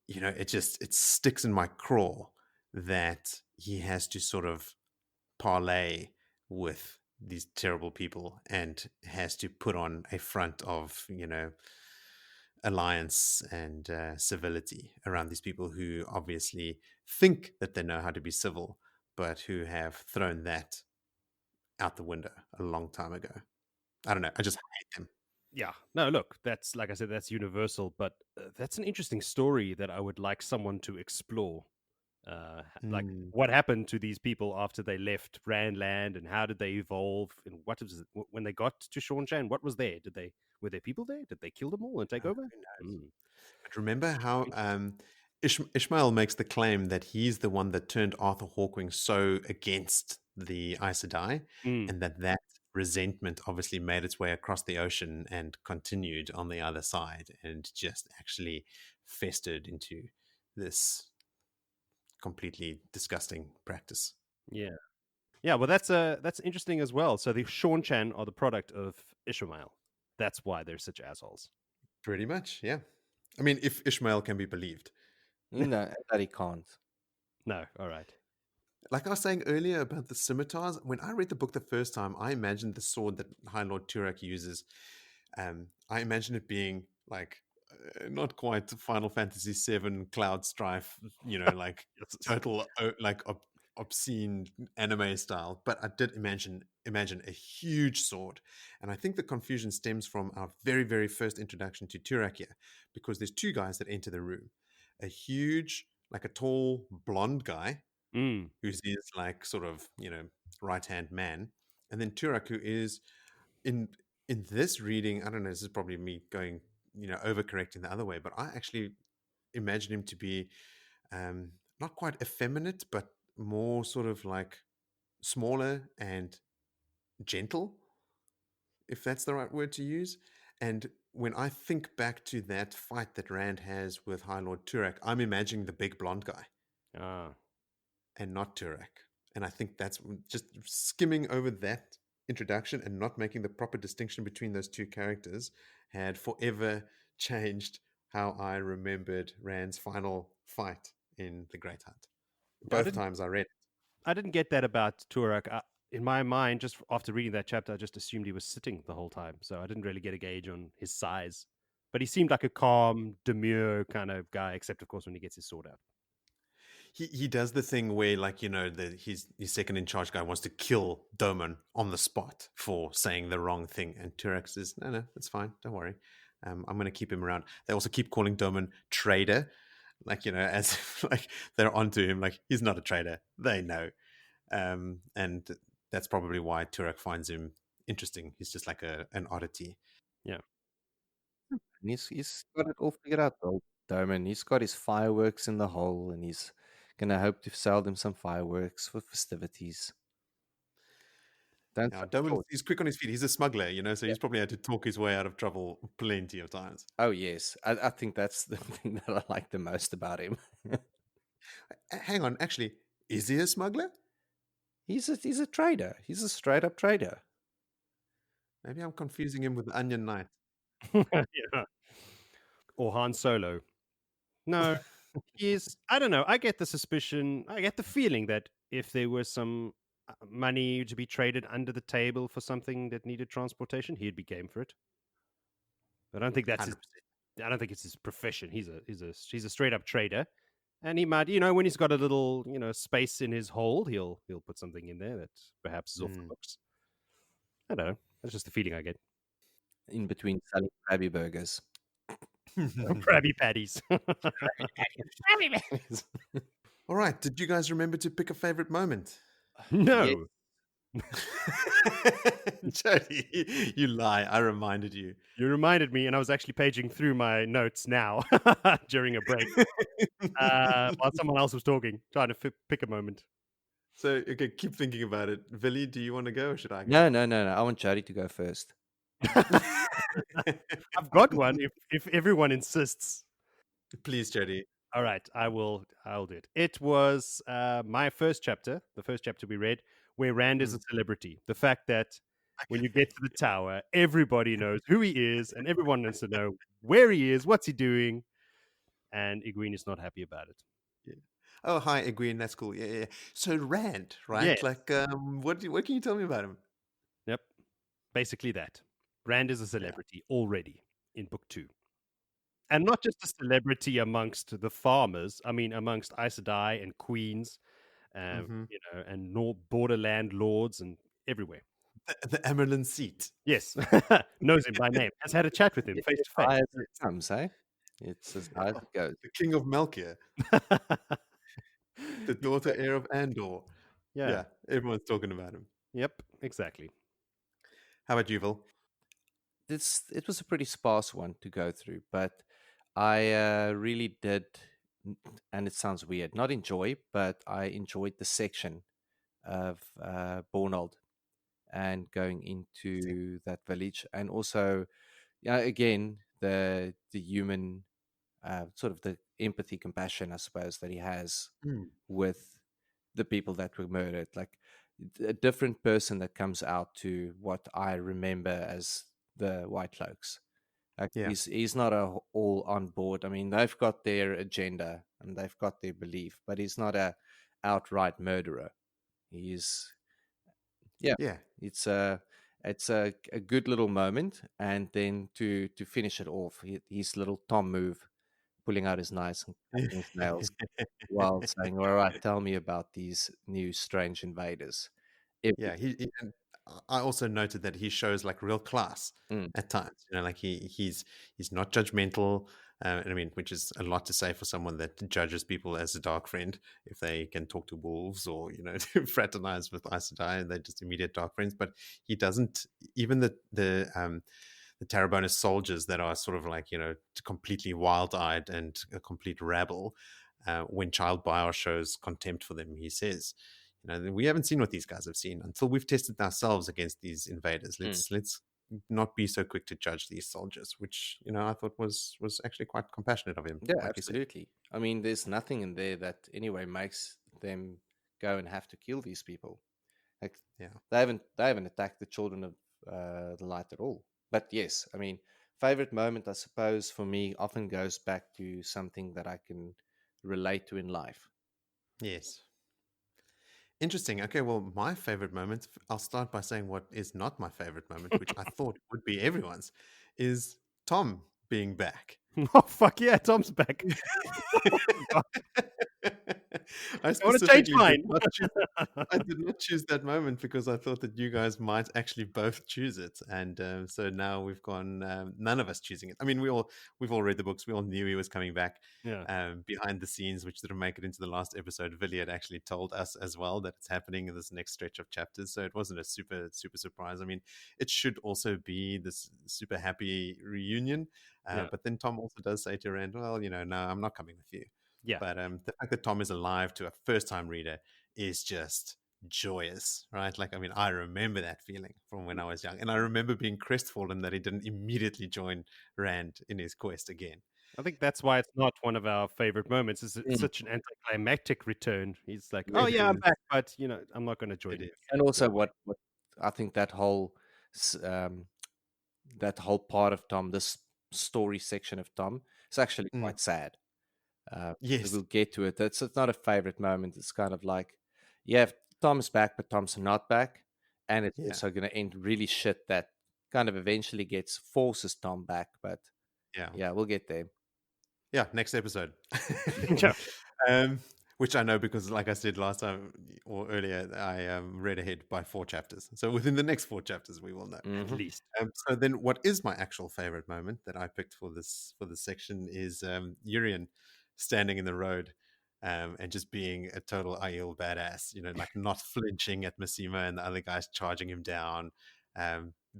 it sticks in my craw that he has to sort of parlay with these terrible people and has to put on a front of, alliance and civility around these people who obviously think that they know how to be civil, but who have thrown that out the window a long time ago. I don't know. I just hate them. Yeah. No, look, that's, like I said, that's universal, but that's an interesting story that I would like someone to explore. Like, what happened to these people after they left Randland, and how did they evolve, and what was it, when they got to Seanchan, what was there? Were there people there? Did they kill them all and take over? But remember how Ishmael makes the claim that he's the one that turned Arthur Hawkwing so against the Aes Sedai, and that resentment obviously made its way across the ocean and continued on the other side, and just actually festered into this completely disgusting practice. Yeah. Yeah, well, that's interesting as well. So the Seanchan are the product of Ishmael. That's why they're such assholes. Pretty much, yeah. I mean, if Ishmael can be believed. That he can't. No, all right. like I was saying earlier about the scimitars, when I read the book the first time, I imagined the sword that High Lord Turak uses. I imagine it being like not quite Final Fantasy VII Cloud Strife, like total like obscene anime style. But I did imagine a huge sword, and I think the confusion stems from our very very first introduction to Turak here, because there's two guys that enter the room, a huge, like a tall blonde guy Mm. who's his like sort of right hand man, and then Turak, who is in this reading, I don't know, this is probably me going overcorrecting the other way, but I actually imagine him to be not quite effeminate, but more sort of like smaller and gentle, if that's the right word to use. And when I think back to that fight that Rand has with High Lord Turak, I'm imagining the big blonde guy Ah. and not Turak. And I think that's just skimming over that introduction and not making the proper distinction between those two characters had forever changed how I remembered Rand's final fight in The Great Hunt. Both times I read it. I didn't get that about Turak. In my mind, just after reading that chapter, I just assumed he was sitting the whole time. So I didn't really get a gauge on his size. But he seemed like a calm, demure kind of guy, except, of course, when he gets his sword out. He does the thing where, like, his second in charge guy wants to kill Domon on the spot for saying the wrong thing. And Turak says, no, it's fine. Don't worry. I'm going to keep him around. They also keep calling Domon traitor, like, as if, like, they're onto him. Like, he's not a traitor. They know. And that's probably why Turak finds him interesting. He's just like an oddity. Yeah. And he's got it all figured out, though, Domon. He's got his fireworks in the hole, and he's gonna hope to sell them some fireworks for festivities. Domon, he's quick on his feet. He's a smuggler, so he's probably had to talk his way out of trouble plenty of times. Oh yes, I think that's the thing that I like the most about him. Hang on, actually, is he a smuggler? He's a trader. He's a straight up trader. Maybe I'm confusing him with the Onion Knight. Yeah. Or Han Solo. No, I don't know. I get the suspicion, I get the feeling that if there was some money to be traded under the table for something that needed transportation, he'd be game for it. I don't think that's 100%. I don't think it's his profession. He's a straight up trader, and he might, when he's got a little, space in his hold, he'll put something in there that perhaps is off the books. I don't know. That's just the feeling I get. In between selling Krabby burgers. Krabby patties. Krabby patties. All right. Did you guys remember to pick a favorite moment? No. Yes. Jody, you lie. I reminded you. You reminded me, and I was actually paging through my notes now during a break while someone else was talking, trying to pick a moment. So, okay, keep thinking about it. Villy, do you want to go or should I go? No. I want Jody to go first. I've got one if everyone insists. Please, Jody. All right, I'll do it. It was my first chapter, the first chapter we read, where Rand is a celebrity. The fact that when you get to the tower, everybody knows who he is, and everyone wants to know where he is, what's he doing, and Egwene is not happy about it. Yeah. Oh, hi, Egwene. That's cool. Yeah. So Rand, right? Yes. Like, what can you tell me about him? Yep, basically that. Rand is a celebrity already in book 2. And not just a celebrity amongst the farmers, I mean, amongst Aes Sedai and queens, and borderland lords and everywhere. The Emerald seat. Yes, knows him by name. Has had a chat with him face to face. As it comes, eh? It's as high as it goes. The King of Melkir. The daughter heir of Andor. Yeah, everyone's talking about him. Yep, exactly. How about you, Vil? It was a pretty sparse one to go through, but I really did, and it sounds weird, not enjoy, but I enjoyed the section of Bornald and going into that village, and also, again, the human sort of the empathy, compassion, I suppose, that he has with the people that were murdered, like a different person that comes out to what I remember as the White Cloaks. Like he's not all on board. I mean, they've got their agenda and they've got their belief, but he's not a outright murderer. He's Yeah. it's a good little moment, and then to finish it off, his little Thom move, pulling out his knives and cutting his nails while saying, "All right, tell me about these new strange invaders." Yeah, Everything. and I also noted that he shows like real class Mm. at times. Like he's not judgmental. I mean, which is a lot to say for someone that judges people as a dark friend if they can talk to wolves or fraternize with Aes Sedai and they're just immediate dark friends. But he doesn't. Even the Tarabonus soldiers that are sort of like completely wild-eyed and a complete rabble. When Child Bior shows contempt for them, he says, we haven't seen what these guys have seen until we've tested ourselves against these invaders. Let's not be so quick to judge these soldiers, which I thought was actually quite compassionate of him. Yeah, like you said. absolutely. I mean, there's nothing in there that anyway makes them go and have to kill these people. Like, Yeah. they haven't attacked the children of the light at all. But yes, I mean, favorite moment, I suppose, for me often goes back to something that I can relate to in life. Yes. Interesting. Okay, well, my favorite moment, I'll start by saying what is not my favorite moment, which I thought would be everyone's, is Thom being back. Oh, fuck yeah, Tom's back. God. I I want to change specifically mine. I did not choose that moment because I thought that you guys might actually both choose it, and so now we've gone none of us choosing it. I mean, we've all read the books. We all knew he was coming back. Yeah. Behind the scenes, which didn't make it into the last episode, Villy had actually told us as well that it's happening in this next stretch of chapters. So it wasn't a super surprise. I mean, it should also be this super happy reunion. But then Thom also does say to Rand, well, no, I'm not coming with you. Yeah. But the fact that Thom is alive to a first-time reader is just joyous, right? Like, I mean, I remember that feeling from when I was young. And I remember being crestfallen that he didn't immediately join Rand in his quest again. I think that's why it's not one of our favorite moments. It's such an anticlimactic return. He's like, "Oh yeah, I'm back, but I'm not going to join you." And also, what I think that whole part of Thom, this story section of Thom, is actually quite sad. Yes. We'll get to it. It's not a favorite moment. It's kind of like, yeah, Thom's back, but Thom's not back, and it's also going to end really shit. That kind of eventually forces Thom back, but yeah, we'll get there. Yeah, next episode. Yeah. Which I know because, like I said last time or earlier, I read ahead by 4 chapters. So within the next 4 chapters, we will know At least. So then, what is my actual favorite moment that I picked for this section is Hurin standing in the road and just being a total Aiel badass. Like not flinching at Massima and the other guys charging him down.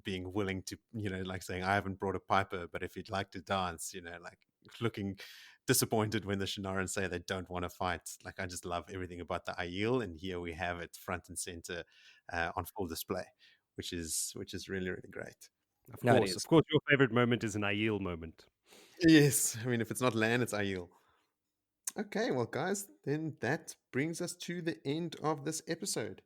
Being willing to, like saying, I haven't brought a piper, but if you'd like to dance, like looking disappointed when the Shannara say they don't want to fight. Like, I just love everything about the Aiel, and here we have it front and center on full display, which is really, really great. Of course, your favorite moment is an Aiel moment. Yes, I mean, if it's not Lan, it's Aiel. Okay, well, guys, then that brings us to the end of this episode.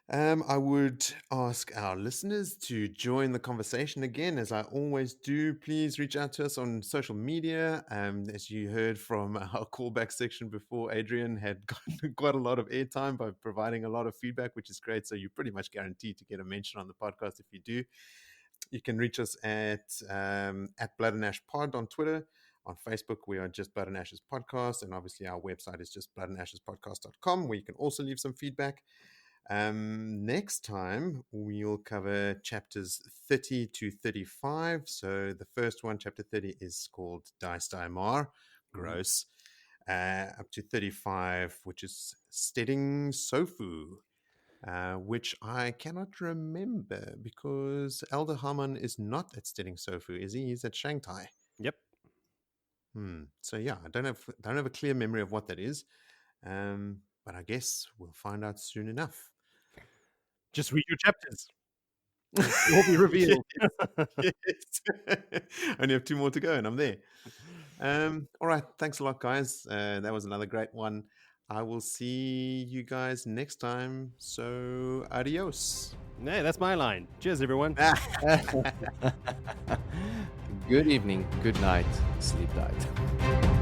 I would ask our listeners to join the conversation again, as I always do. Please reach out to us on social media. As you heard from our callback section before, Adrian had gotten quite a lot of airtime by providing a lot of feedback, which is great. So you're pretty much guaranteed to get a mention on the podcast if you do. You can reach us at Blood and Ash Pod on Twitter. On Facebook, we are just Blood and Ashes Podcast. And obviously, our website is just bloodandashespodcast.com, where you can also leave some feedback. Next time we'll cover chapters 30 to 35. So the first one, chapter 30, is called Dai Mar, gross. Up to 35, which is Steading Sofu, which I cannot remember because Elder Haman is not at Steading Sofu, is he? He's at Shanghai. Yep. So yeah, I don't have a clear memory of what that is. But I guess we'll find out soon enough. Just read your chapters. It will be revealed. Yes. I only have 2 more to go and I'm there. All right. Thanks a lot, guys. That was another great one. I will see you guys next time. So adios. Hey, that's my line. Cheers, everyone. Good evening, good night, sleep tight.